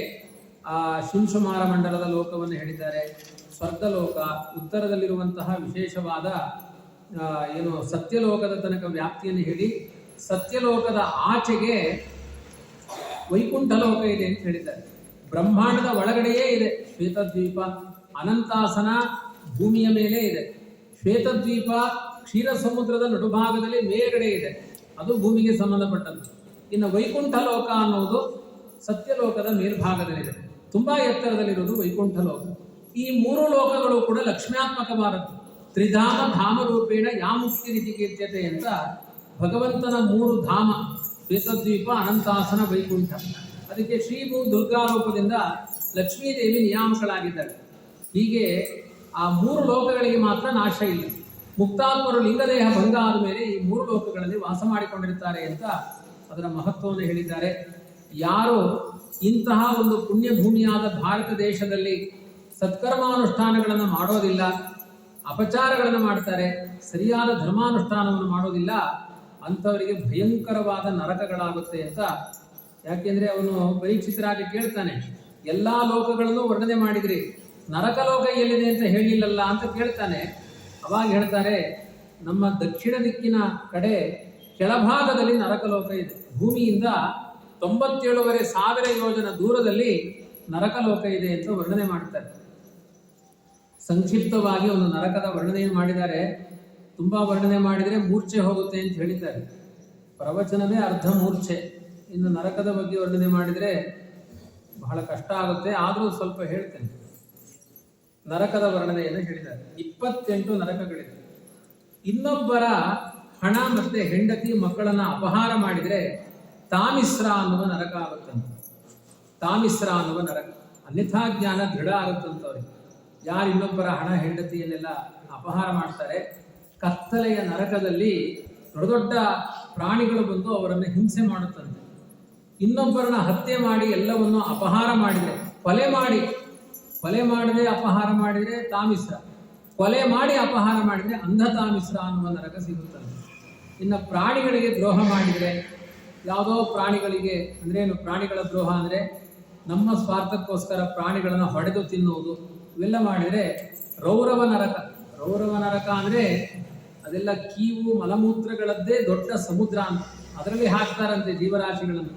ಆ ಶಿಂಶುಮಾರ ಮಂಡಲದ ಲೋಕವನ್ನು ಹೇಳಿದ್ದಾರೆ. ಸ್ವರ್ಗಲೋಕ, ಉತ್ತರದಲ್ಲಿರುವಂತಹ ವಿಶೇಷವಾದ ಏನು ಸತ್ಯಲೋಕದ ತನಕ ವ್ಯಾಪ್ತಿಯನ್ನು ಹೇಳಿ, ಸತ್ಯಲೋಕದ ಆಚೆಗೆ ವೈಕುಂಠ ಲೋಕ ಇದೆ ಅಂತ ಹೇಳಿದ್ದಾರೆ. ಬ್ರಹ್ಮಾಂಡದ ಒಳಗಡೆಯೇ ಇದೆ ಶ್ವೇತದ್ವೀಪ. ಅನಂತಾಸನ ಭೂಮಿಯ ಮೇಲೆ ಇದೆ. ಶ್ವೇತದ್ವೀಪ ಕ್ಷೀರ ಸಮುದ್ರದ ನಡುಭಾಗದಲ್ಲಿ ಮೇಲ್ಗಡೆ ಇದೆ, ಅದು ಭೂಮಿಗೆ ಸಂಬಂಧಪಟ್ಟದ್ದು. ಇನ್ನು ವೈಕುಂಠ ಲೋಕ ಅನ್ನೋದು ಸತ್ಯಲೋಕದ ಮೇಲ್ಭಾಗದಲ್ಲಿದೆ, ತುಂಬಾ ಎತ್ತರದಲ್ಲಿರೋದು ವೈಕುಂಠ ಲೋಕ. ಈ ಮೂರು ಲೋಕಗಳು ಕೂಡ ಲಕ್ಷ್ಮ್ಯಾತ್ಮಕವಾದದ್ದು. ತ್ರಿಧಾಮ ಧಾಮ ರೂಪೇಣ ಯಾ ಮುಕ್ತಿ ರೀತಿ ಕೀರ್ತ್ಯತೆ ಅಂತ ಭಗವಂತನ ಮೂರು ಧಾಮ, ಶ್ವೇತದ್ವೀಪ, ಅನಂತಾಸನ, ವೈಕುಂಠ. ಅದಕ್ಕೆ ಶ್ರೀಭೂ ದುರ್ಗಾ ರೂಪದಿಂದ ಲಕ್ಷ್ಮೀದೇವಿ ನಿಯಾಮಕಳಾಗಿದ್ದಾಳೆ. ಹೀಗೆ ಆ ಮೂರು ಲೋಕಗಳಿಗೆ ಮಾತ್ರ ನಾಶ ಇಲ್ಲ. ಮುಕ್ತಾತ್ಮರು ಲಿಂಗದೇಹ ಭಂಗ ಆದ ಮೇಲೆ ಈ ಮೂರು ಲೋಕಗಳಲ್ಲಿ ವಾಸ ಮಾಡಿಕೊಂಡಿರ್ತಾರೆ ಅಂತ ಅದರ ಮಹತ್ವವನ್ನು ಹೇಳಿದ್ದಾರೆ. ಯಾರು ಇಂತಹ ಒಂದು ಪುಣ್ಯ ಭೂಮಿಯಾದ ಭಾರತ ದೇಶದಲ್ಲಿ ಸತ್ಕರ್ಮಾನುಷ್ಠಾನಗಳನ್ನು ಮಾಡೋದಿಲ್ಲ, ಅಪಚಾರಗಳನ್ನು ಮಾಡ್ತಾರೆ, ಸರಿಯಾದ ಧರ್ಮಾನುಷ್ಠಾನವನ್ನು ಮಾಡೋದಿಲ್ಲ, ಅಂಥವರಿಗೆ ಭಯಂಕರವಾದ ನರಕಗಳಾಗುತ್ತೆ ಅಂತ. ಯಾಕೆಂದ್ರೆ ಅವನು ಪರೀಕ್ಷಿತರಾಗಿ ಕೇಳ್ತಾನೆ, ಎಲ್ಲಾ ಲೋಕಗಳನ್ನು ವರ್ಣನೆ ಮಾಡಿದ್ರಿ, ನರಕ ಲೋಕ ಎಲ್ಲಿದೆ ಅಂತ ಹೇಳಿಲ್ಲಲ್ಲ ಅಂತ ಕೇಳ್ತಾನೆ. ಅವಾಗ ಹೇಳ್ತಾರೆ, ನಮ್ಮ ದಕ್ಷಿಣ ದಿಕ್ಕಿನ ಕಡೆ ಕೆಳಭಾಗದಲ್ಲಿ ನರಕ ಲೋಕ ಇದೆ. ಭೂಮಿಯಿಂದ 97,500 ಯೋಜನ ದೂರದಲ್ಲಿ ನರಕ ಲೋಕ ಇದೆ ಅಂತ ವರ್ಣನೆ ಮಾಡ್ತಾರೆ. ಸಂಕ್ಷಿಪ್ತವಾಗಿ ಒಂದು ನರಕದ ವರ್ಣನೆಯನ್ನು ಮಾಡಿದ್ದಾರೆ. ತುಂಬಾ ವರ್ಣನೆ ಮಾಡಿದರೆ ಮೂರ್ಛೆ ಹೋಗುತ್ತೆ ಅಂತ ಹೇಳಿದ್ದಾರೆ. ಪ್ರವಚನವೇ ಅರ್ಧ ಮೂರ್ಛೆ, ಇನ್ನು ನರಕದ ಬಗ್ಗೆ ವರ್ಣನೆ ಮಾಡಿದರೆ ಬಹಳ ಕಷ್ಟ ಆಗುತ್ತೆ. ಆದರೂ ಸ್ವಲ್ಪ ಹೇಳ್ತೇನೆ. ನರಕದ ವರ್ಣನೆಯನ್ನು ಹೇಳಿದ್ದಾರೆ. 28 ನರಕಗಳಿದೆ. ಇನ್ನೊಬ್ಬರ ಹಣ ಮತ್ತೆ ಹೆಂಡತಿ ಮಕ್ಕಳನ್ನ ಅಪಹಾರ ಮಾಡಿದರೆ ತಾಮಿಸ್ರ ಅನ್ನುವ ನರಕ ಆಗುತ್ತಂತೆ. ತಾಮಿಸ್ರ ಅನ್ನುವ ನರಕ, ಅನ್ಯಥಾ ಜ್ಞಾನ ದೃಢ ಆಗುತ್ತಂತವ್ರಿಗೆ. ಯಾರು ಇನ್ನೊಬ್ಬರ ಹಣ ಹೆಂಡತಿಯನ್ನೆಲ್ಲ ಅಪಹಾರ ಮಾಡ್ತಾರೆ, ಕತ್ತಲೆಯ ನರಕದಲ್ಲಿ ದೊಡ್ಡ ದೊಡ್ಡ ಪ್ರಾಣಿಗಳು ಬಂದು ಅವರನ್ನು ಹಿಂಸೆ ಮಾಡುತ್ತಂತೆ. ಇನ್ನೊಬ್ಬರನ್ನ ಹತ್ಯೆ ಮಾಡಿ ಎಲ್ಲವನ್ನು ಅಪಹಾರ ಮಾಡಿದರೆ, ಕೊಲೆ ಮಾಡದೆ ಅಪಹಾರ ಮಾಡಿದರೆ ತಾಮಿಸ್ರ, ಕೊಲೆ ಮಾಡಿ ಅಪಹಾರ ಮಾಡಿದರೆ ಅಂಧ ತಾಮಿಸ್ರ ಅನ್ನುವ ನರಕ ಸಿಗುತ್ತದೆ. ಇನ್ನು ಪ್ರಾಣಿಗಳಿಗೆ ದ್ರೋಹ ಮಾಡಿದರೆ, ಯಾವುದೋ ಪ್ರಾಣಿಗಳಿಗೆ ಅಂದ್ರೆ ಏನು, ಪ್ರಾಣಿಗಳ ದ್ರೋಹ ಅಂದರೆ ನಮ್ಮ ಸ್ವಾರ್ಥಕ್ಕೋಸ್ಕರ ಪ್ರಾಣಿಗಳನ್ನು ಹೊಡೆದು ತಿನ್ನುವುದು, ಇವೆಲ್ಲ ಮಾಡಿದರೆ ರೌರವ ನರಕ. ರೌರವ ನರಕ ಅಂದರೆ ಅದೆಲ್ಲ ಕೀವು ಮಲಮೂತ್ರಗಳದ್ದೇ ದೊಡ್ಡ ಸಮುದ್ರ ಅಂತ, ಅದರಲ್ಲಿ ಹಾಕ್ತಾರಂತೆ ಜೀವರಾಶಿಗಳನ್ನು.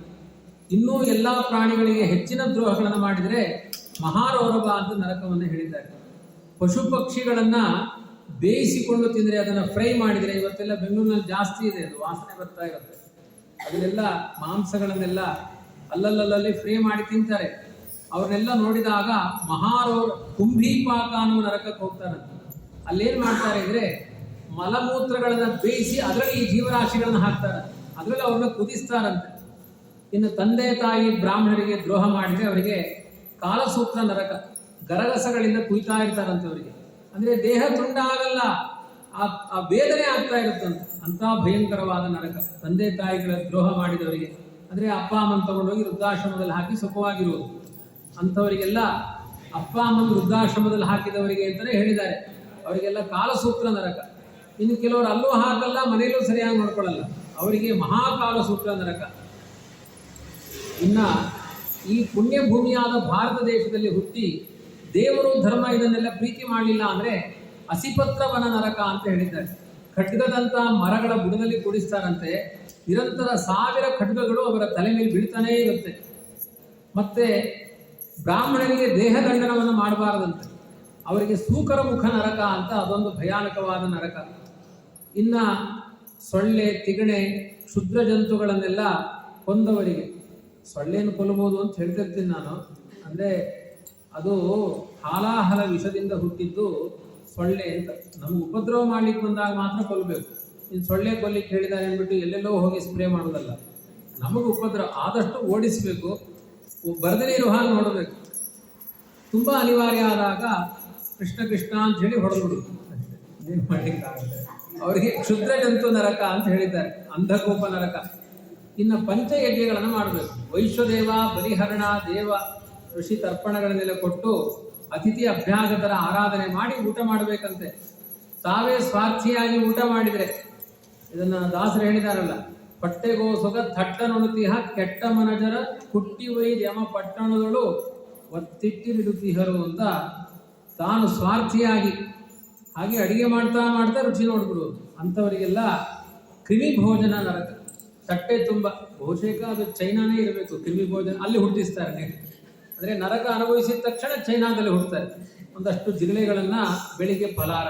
ಇನ್ನೂ ಎಲ್ಲ ಪ್ರಾಣಿಗಳಿಗೆ ಹೆಚ್ಚಿನ ದ್ರೋಹಗಳನ್ನು ಮಾಡಿದರೆ ಮಹಾರೌರವ ಅಂತ ನರಕವನ್ನು ಹೇಳಿದ್ದಾರೆ. ಪಶು ಪಕ್ಷಿಗಳನ್ನ ಬೇಯಿಸಿಕೊಂಡು ತಿಂದರೆ, ಅದನ್ನು ಫ್ರೈ ಮಾಡಿದರೆ, ಇವತ್ತೆಲ್ಲ ಬೆಂಗಳೂರಿನಲ್ಲಿ ಜಾಸ್ತಿ ಇದೆ, ಅದು ವಾಸನೆ ಬರ್ತಾ ಇರುತ್ತೆ, ಅದನ್ನೆಲ್ಲ ಮಾಂಸಗಳನ್ನೆಲ್ಲ ಅಲ್ಲಲ್ಲಿ ಫ್ರೈ ಮಾಡಿ ತಿಂತಾರೆ. ಅವ್ರನ್ನೆಲ್ಲ ನೋಡಿದಾಗ ಕುಂಭೀಪಾಕ ಅನ್ನುವ ನರಕಕ್ಕೆ ಹೋಗ್ತಾರಂತೆ. ಅಲ್ಲೇನ್ ಮಾಡ್ತಾರೆ ಅಂದ್ರೆ ಮಲಮೂತ್ರಗಳನ್ನ ಬೇಯಿಸಿ ಅದರಲ್ಲಿ ಈ ಜೀವರಾಶಿಗಳನ್ನ ಹಾಕ್ತಾರೆ, ಅದರಲ್ಲಿ ಅವ್ರನ್ನ ಕುದಿಸ್ತಾರಂತೆ. ಇನ್ನು ತಂದೆ ತಾಯಿ ಬ್ರಾಹ್ಮಣರಿಗೆ ದ್ರೋಹ ಮಾಡಿದ್ರೆ ಅವರಿಗೆ ಕಾಲಸೂತ್ರ ನರಕ, ಗರಗಸಗಳಿಂದ ಕುಯ್ತಾ ಇರ್ತಾರಂತೆ ಅವರಿಗೆ. ಅಂದ್ರೆ ದೇಹ ತುಂಡ ಆಗಲ್ಲ, ಆ ವೇದನೆ ಆಗ್ತಾ ಇರುತ್ತಂತೆ. ಅಂತ ಭಯಂಕರವಾದ ನರಕ ತಂದೆ ತಾಯಿಗಳ ದ್ರೋಹ ಮಾಡಿದವರಿಗೆ. ಅಂದ್ರೆ ಅಪ್ಪ ಅಮ್ಮನ ತಗೊಂಡೋಗಿ ವೃದ್ಧಾಶ್ರಮದಲ್ಲಿ ಹಾಕಿ ಸುಖವಾಗಿರುವುದು, ಅಂಥವರಿಗೆಲ್ಲ ಅಪ್ಪ ಅಮ್ಮನ ವೃದ್ಧಾಶ್ರಮದಲ್ಲಿ ಹಾಕಿದವರಿಗೆ ಅಂತಾನೆ ಹೇಳಿದ್ದಾರೆ, ಅವರಿಗೆಲ್ಲ ಕಾಲಸೂತ್ರ ನರಕ. ಇನ್ನು ಕೆಲವರು ಅಲ್ಲೂ ಹಾಕಲ್ಲ, ಮನೆಯಲ್ಲೂ ಸರಿಯಾಗಿ ನೋಡ್ಕೊಳ್ಳಲ್ಲ, ಅವರಿಗೆ ಮಹಾಕಾಲಸೂತ್ರ ನರಕ. ಇನ್ನ ಈ ಪುಣ್ಯ ಭೂಮಿಯಾದ ಭಾರತ ದೇಶದಲ್ಲಿ ಹುಟ್ಟಿ ದೇವರು ಧರ್ಮ ಇದನ್ನೆಲ್ಲ ಪ್ರೀತಿ ಮಾಡಲಿಲ್ಲ ಅಂದ್ರೆ ಅಸಿಪತ್ರವನ ನರಕ ಅಂತ ಹೇಳಿದ್ದಾರೆ. ಖಡ್ಗದಂತ ಮರಗಳ ಬುಡದಲ್ಲಿ ಕೂಡಿಸ್ತಾರಂತೆ, ನಿರಂತರ 1000 ಖಡ್ಗಗಳು ಅವರ ತಲೆ ಮೇಲೆ ಬೀಳ್ತಾನೇ ಇರುತ್ತೆ. ಮತ್ತೆ ಬ್ರಾಹ್ಮಣರಿಗೆ ದೇಹದಂಡನವನ್ನು ಮಾಡಬಾರದಂತೆ, ಅವರಿಗೆ ಸೂಕರ ಮುಖ ನರಕ ಅಂತ ಅದೊಂದು ಭಯಾನಕವಾದ ನರಕ. ಇನ್ನ ಸೊಳ್ಳೆ, ತಿಗಣೆ, ಕ್ಷುದ್ರ ಜಂತುಗಳನ್ನೆಲ್ಲ ಕೊಂದವರಿಗೆ, ಸೊಳ್ಳೆಯನ್ನು ಕೊಲ್ಲಬಹುದು ಅಂತ ಹೇಳ್ತಿರ್ತೀನಿ ನಾನು. ಅಂದರೆ ಅದು ಹಾಲಾಹಲ ವಿಷದಿಂದ ಹುಟ್ಟಿದ್ದು ಸೊಳ್ಳೆ ಅಂತ. ನಮಗೆ ಉಪದ್ರವ ಮಾಡ್ಲಿಕ್ಕೆ ಬಂದಾಗ ಮಾತ್ರ ಕೊಲ್ಲಬೇಕು. ಇನ್ನು ಸೊಳ್ಳೆ ಕೊಲ್ಲಿಕ್ಕೆ ಹೇಳಿದ್ದಾರೆ ಅಂದ್ಬಿಟ್ಟು ಎಲ್ಲೆಲ್ಲೋ ಹೋಗಿ ಸ್ಪ್ರೇ ಮಾಡೋದಲ್ಲ. ನಮಗೆ ಉಪದ್ರವ ಆದಷ್ಟು ಓಡಿಸಬೇಕು, ಬರದೇ ಇರೋ ಹಾಗೆ ನೋಡಬೇಕು. ತುಂಬ ಅನಿವಾರ್ಯ ಆದಾಗ ಕೃಷ್ಣ ಕೃಷ್ಣ ಅಂತ ಹೇಳಿ ಹೊಡೆದ್ಬಿಡುದು, ಏನು ಮಾಡಲಿಕ್ಕಾಗುತ್ತೆ. ಅವರಿಗೆ ಕ್ಷುದ್ರ ಜಂತು ನರಕ ಅಂತ ಹೇಳಿದ್ದಾರೆ, ಅಂಧಕೋಪ ನರಕ. ಇನ್ನು ಪಂಚಯಜ್ಞಗಳನ್ನು ಮಾಡಬೇಕು. ವೈಶ್ವದೇವ, ಬಲಿಹರಣ, ದೇವ, ಋಷಿ ತರ್ಪಣಗಳನ್ನೆಲ್ಲ ಕೊಟ್ಟು ಅತಿಥಿ ಅಭ್ಯಾಗತರ ಆರಾಧನೆ ಮಾಡಿ ಊಟ ಮಾಡಬೇಕಂತೆ. ತಾವೇ ಸ್ವಾರ್ಥಿಯಾಗಿ ಊಟ ಮಾಡಿದರೆ, ಇದನ್ನ ದಾಸರು ಹೇಳಿದಾರಲ್ಲ, ಪಟ್ಟೆಗೋ ಸೊಗ ಥಟ್ಟನೊಣತಿಹ ಕೆಟ್ಟ ಮನಜರ ಕುಟ್ಟಿ ವೈದ್ಯಮ ಪಟ್ಟಣದಳು ಒತ್ತಿಟ್ಟಿರಿಡುತ್ತಿಹರು ಅಂತ ತಾನು ಸ್ವಾರ್ಥಿಯಾಗಿ ಹಾಗೆ ಅಡಿಗೆ ಮಾಡ್ತಾ ಮಾಡ್ತಾ ರುಚಿ ನೋಡ್ಬಿಡೋದು. ಅಂಥವರಿಗೆಲ್ಲ ಕ್ರಿಮಿ ಭೋಜನ ನರಕ. ತಟ್ಟೆ ತುಂಬ, ಬಹುಶೇಕ ಅದು ಚೈನಾನೇ ಇರಬೇಕು ಕ್ರಿಮಿ ಭೋಜನ, ಅಲ್ಲಿ ಹುಟ್ಟಿಸ್ತಾರೆ. ಅಂದರೆ ನರಕ ಅನುಭವಿಸಿದ ತಕ್ಷಣ ಚೈನಾದಲ್ಲಿ ಹುಡ್ತಾರೆ. ಒಂದಷ್ಟು ಜಿರಳೆಗಳನ್ನು ಬೆಳಿಗ್ಗೆ ಫಲಾರ,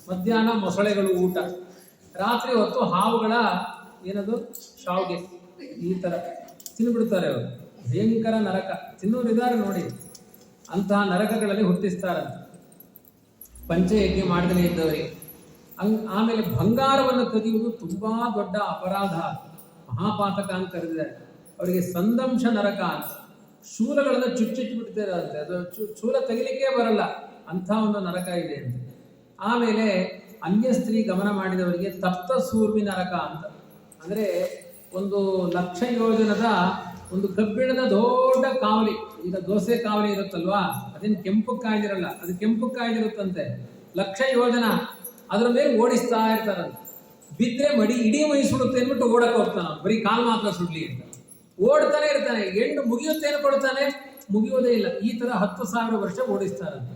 ಮಧ್ಯಾಹ್ನ ಮೊಸಳೆಗಳು ಊಟ, ರಾತ್ರಿ ಹೊತ್ತು ಹಾವುಗಳ ಏನದು ಶಾವ್ಗೆ, ಈ ಥರ ತಿಂದುಬಿಡ್ತಾರೆ ಅವರು. ಭಯಂಕರ ನರಕ. ತಿನ್ನೋರಿದ್ದಾರೆ ನೋಡಿ, ಅಂತಹ ನರಕಗಳಲ್ಲಿ ಹುಟ್ಟಿಸ್ತಾರಂತೆ ಪಂಚಯಜ್ಞ ಮಾಡದೇ ಇದ್ದವರಿಗೆ. ಆಮೇಲೆ ಬಂಗಾರವನ್ನು ಕದಿಯುವುದು ತುಂಬ ದೊಡ್ಡ ಅಪರಾಧ, ಮಹಾಪಾತಕ ಅಂತ ಕರೆದಿದ್ದಾರೆ. ಅವರಿಗೆ ಸಂದಂಶ ನರಕ ಅಂತ. ಶೂಲಗಳನ್ನು ಚುಚ್ಚಿಟ್ಬಿಡ್ತಿರಂತೆ, ಅದು ಶೂಲ ತೆಗಿಲಿಕ್ಕೆ ಬರಲ್ಲ, ಅಂಥ ಒಂದು ನರಕ ಇದೆ ಅಂತ. ಆಮೇಲೆ ಅನ್ಯ ಸ್ತ್ರೀ ಗಮನ ಮಾಡಿದವರಿಗೆ ತಪ್ತ ಸೂರ್ವಿ ನರಕ ಅಂತ. ಅಂದರೆ ಒಂದು 1,00,000 ಯೋಜನದ ಒಂದು ಕಬ್ಬಿಣದ ದೊಡ್ಡ ಕಾವಲಿ, ಈಗ ದೋಸೆ ಕಾವಲಿ ಇರುತ್ತಲ್ವಾ, ಅದೇನು ಕೆಂಪು ಕಾಯ್ದಿರಲ್ಲ, ಅದು ಕೆಂಪು ಕಾಯ್ದಿರುತ್ತಂತೆ. 1,00,000 ಯೋಜನ ಅದರ ಮೇಲೆ ಓಡಿಸ್ತಾ ಇರ್ತಾರಂತೆ. ಬಿದ್ದರೆ ಇಡೀ ಮೈ ಸುಡುತ್ತೆ ಅಂದ್ಬಿಟ್ಟು ಓಡಕ್ಕೆ ಹೋಗ್ತಾನೆ, ಬರೀ ಕಾಲು ಮಾತ್ರ ಸುಡ್ಲಿ ಅಂತ ಓಡ್ತಾನೆ ಇರ್ತಾನೆ. ಹೆಣ್ಣು ಮುಗಿಯುತ್ತೇನು ಕೊಡ್ತಾನೆ, ಮುಗಿಯೋದೇ ಇಲ್ಲ. ಈ ಥರ 10,000 ವರ್ಷ ಓಡಿಸ್ತಾರಂತೆ.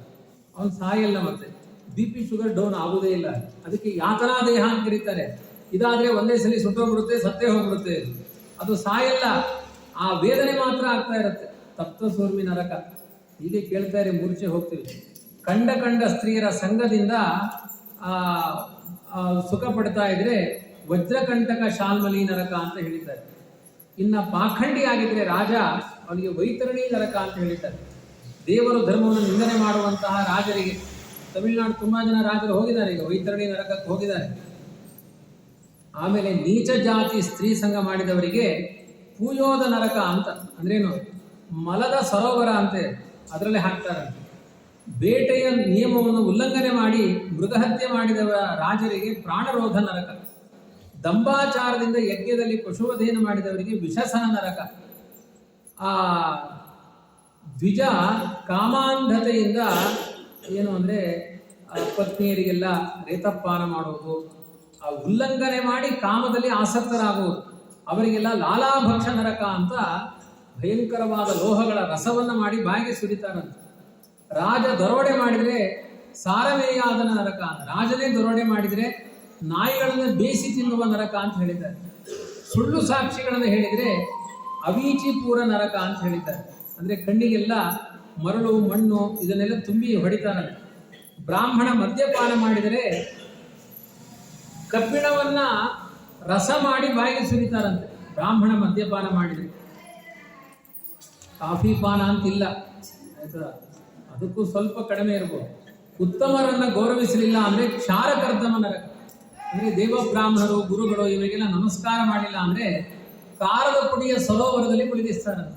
ಅವನು ಸಾಯಲ್ಲ, ಮತ್ತೆ BP ಶುಗರ್ ಡೌನ್ ಆಗೋದೇ ಇಲ್ಲ. ಅದಕ್ಕೆ ಯಾತನಾ ದೇಹ ಅಂತ ಕರೀತಾರೆ. ಇದಾದರೆ ಒಂದೇ ಸಲ ಸುಟ್ಟೋಗ್ಬಿಡುತ್ತೆ, ಸತ್ತೇ ಹೋಗ್ಬಿಡುತ್ತೆ. ಅದು ಸಾಯಲ್ಲ, ಆ ವೇದನೆ ಮಾತ್ರ ಆಗ್ತಾ ಇರುತ್ತೆ. ತಪ್ತ ಸೂರ್ಮಿ ನರಕ. ಹೀಗೆ ಕೇಳ್ತಾ ಇರಿ, ಮೂರ್ಛೆ ಹೋಗ್ತೀವಿ. ಕಂಡ ಸ್ತ್ರೀಯರ ಸಂಘದಿಂದ ಸುಖ ಪಡ್ತಾ ಇದ್ರೆ ವಜ್ರಕಂಟಕ ಶಾಲ್ಮಲಿ ನರಕ ಅಂತ ಹೇಳಿದ್ದಾರೆ. ಇನ್ನ ಪಾಖಂಡಿ ಆಗಿದ್ರೆ ರಾಜ, ಅವನಿಗೆ ವೈತರಣಿ ನರಕ ಅಂತ ಹೇಳಿದ್ದಾರೆ. ದೇವರು ಧರ್ಮವನ್ನು ನಿಂದನೆ ಮಾಡುವಂತಹ ರಾಜರಿಗೆ, ತಮಿಳುನಾಡು ತುಂಬಾ ಜನ ರಾಜರು ಹೋಗಿದ್ದಾರೆ, ಈಗ ವೈತರಣಿ ನರಕಕ್ಕೆ ಹೋಗಿದ್ದಾರೆ. ಆಮೇಲೆ ನೀಚ ಜಾತಿ ಸ್ತ್ರೀ ಸಂಘ ಮಾಡಿದವರಿಗೆ ಪೂಯೋದ ನರಕ ಅಂತ. ಅಂದ್ರೇನು, ಮಲದ ಸರೋವರ ಅಂತೆ, ಅದರಲ್ಲೇ ಹಾಕ್ತಾರಂತೆ. ಬೇಟೆಯ ನಿಯಮವನ್ನು ಉಲ್ಲಂಘನೆ ಮಾಡಿ ಮೃಗಹತ್ಯೆ ಮಾಡಿದವ ರಾಜರಿಗೆ ಪ್ರಾಣರೋಧ ನರಕ. ದಂಬಾಚಾರದಿಂದ ಯಜ್ಞದಲ್ಲಿ ಪಶುವಧೇನ ಮಾಡಿದವರಿಗೆ ವಿಷಸನ ನರಕ. ಆ ದ್ವಿಜ ಕಾಮಾಂಧತೆಯಿಂದ ಏನು ಅಂದರೆ ಪತ್ನಿಯರಿಗೆಲ್ಲ ರೇತಪಾನ ಮಾಡುವುದು, ಆ ಉಲ್ಲಂಘನೆ ಮಾಡಿ ಕಾಮದಲ್ಲಿ ಆಸಕ್ತರಾಗುವುದು, ಅವರಿಗೆಲ್ಲ ಲಾಲಾಭಕ್ಷ ನರಕ ಅಂತ ಭಯಂಕರವಾದ ಲೋಹಗಳ ರಸವನ್ನು ಮಾಡಿ ಬಾಯಿಗೆ ಸುರಿತಾರಂತೆ. ರಾಜ ದರೋಡೆ ಮಾಡಿದರೆ ಸಾರಮೇಯಾದನ ನರಕ ಅಂತ. ರಾಜನೇ ದರೋಡೆ ಮಾಡಿದರೆ ನಾಯಿಗಳನ್ನು ಬೇಯಿಸಿ ತಿನ್ನುವ ನರಕ ಅಂತ ಹೇಳಿದ್ದಾರೆ. ಸುಳ್ಳು ಸಾಕ್ಷಿಗಳನ್ನು ಹೇಳಿದರೆ ಅವೀಚಿಪೂರ ನರಕ ಅಂತ ಹೇಳಿದ್ದಾರೆ. ಅಂದರೆ ಕಣ್ಣಿಗೆಲ್ಲ ಮರಳು ಮಣ್ಣು ಇದನ್ನೆಲ್ಲ ತುಂಬಿ ಹೊಡಿತಾರಂತೆ. ಬ್ರಾಹ್ಮಣ ಮದ್ಯಪಾನ ಮಾಡಿದರೆ ಕಬ್ಬಿಣವನ್ನ ರಸ ಮಾಡಿ ಬಾಯಿಗೆ ಸುರಿತಾರಂತೆ. ಬ್ರಾಹ್ಮಣ ಮದ್ಯಪಾನ ಮಾಡಿದರೆ. ಕಾಫಿ ಪಾನ ಅಂತಿಲ್ಲ, ಆಯ್ತಾ, ಅದಕ್ಕೂ ಸ್ವಲ್ಪ ಕಡಿಮೆ ಇರ್ಬೋದು. ಉತ್ತಮರನ್ನ ಗೌರವಿಸಲಿಲ್ಲ ಅಂದರೆ ಕ್ಷಾರಕರ್ದಮ ನರಕ. ಅಂದರೆ ದೇವ ಬ್ರಾಹ್ಮಣರು ಗುರುಗಳು ಇವರಿಗೆಲ್ಲ ನಮಸ್ಕಾರ ಮಾಡಿಲ್ಲ ಅಂದರೆ ಕಾರದ ಪುಡಿಯ ಸರೋವರದಲ್ಲಿ ಮುಳುಗಿಸ್ತಾರಂತೆ.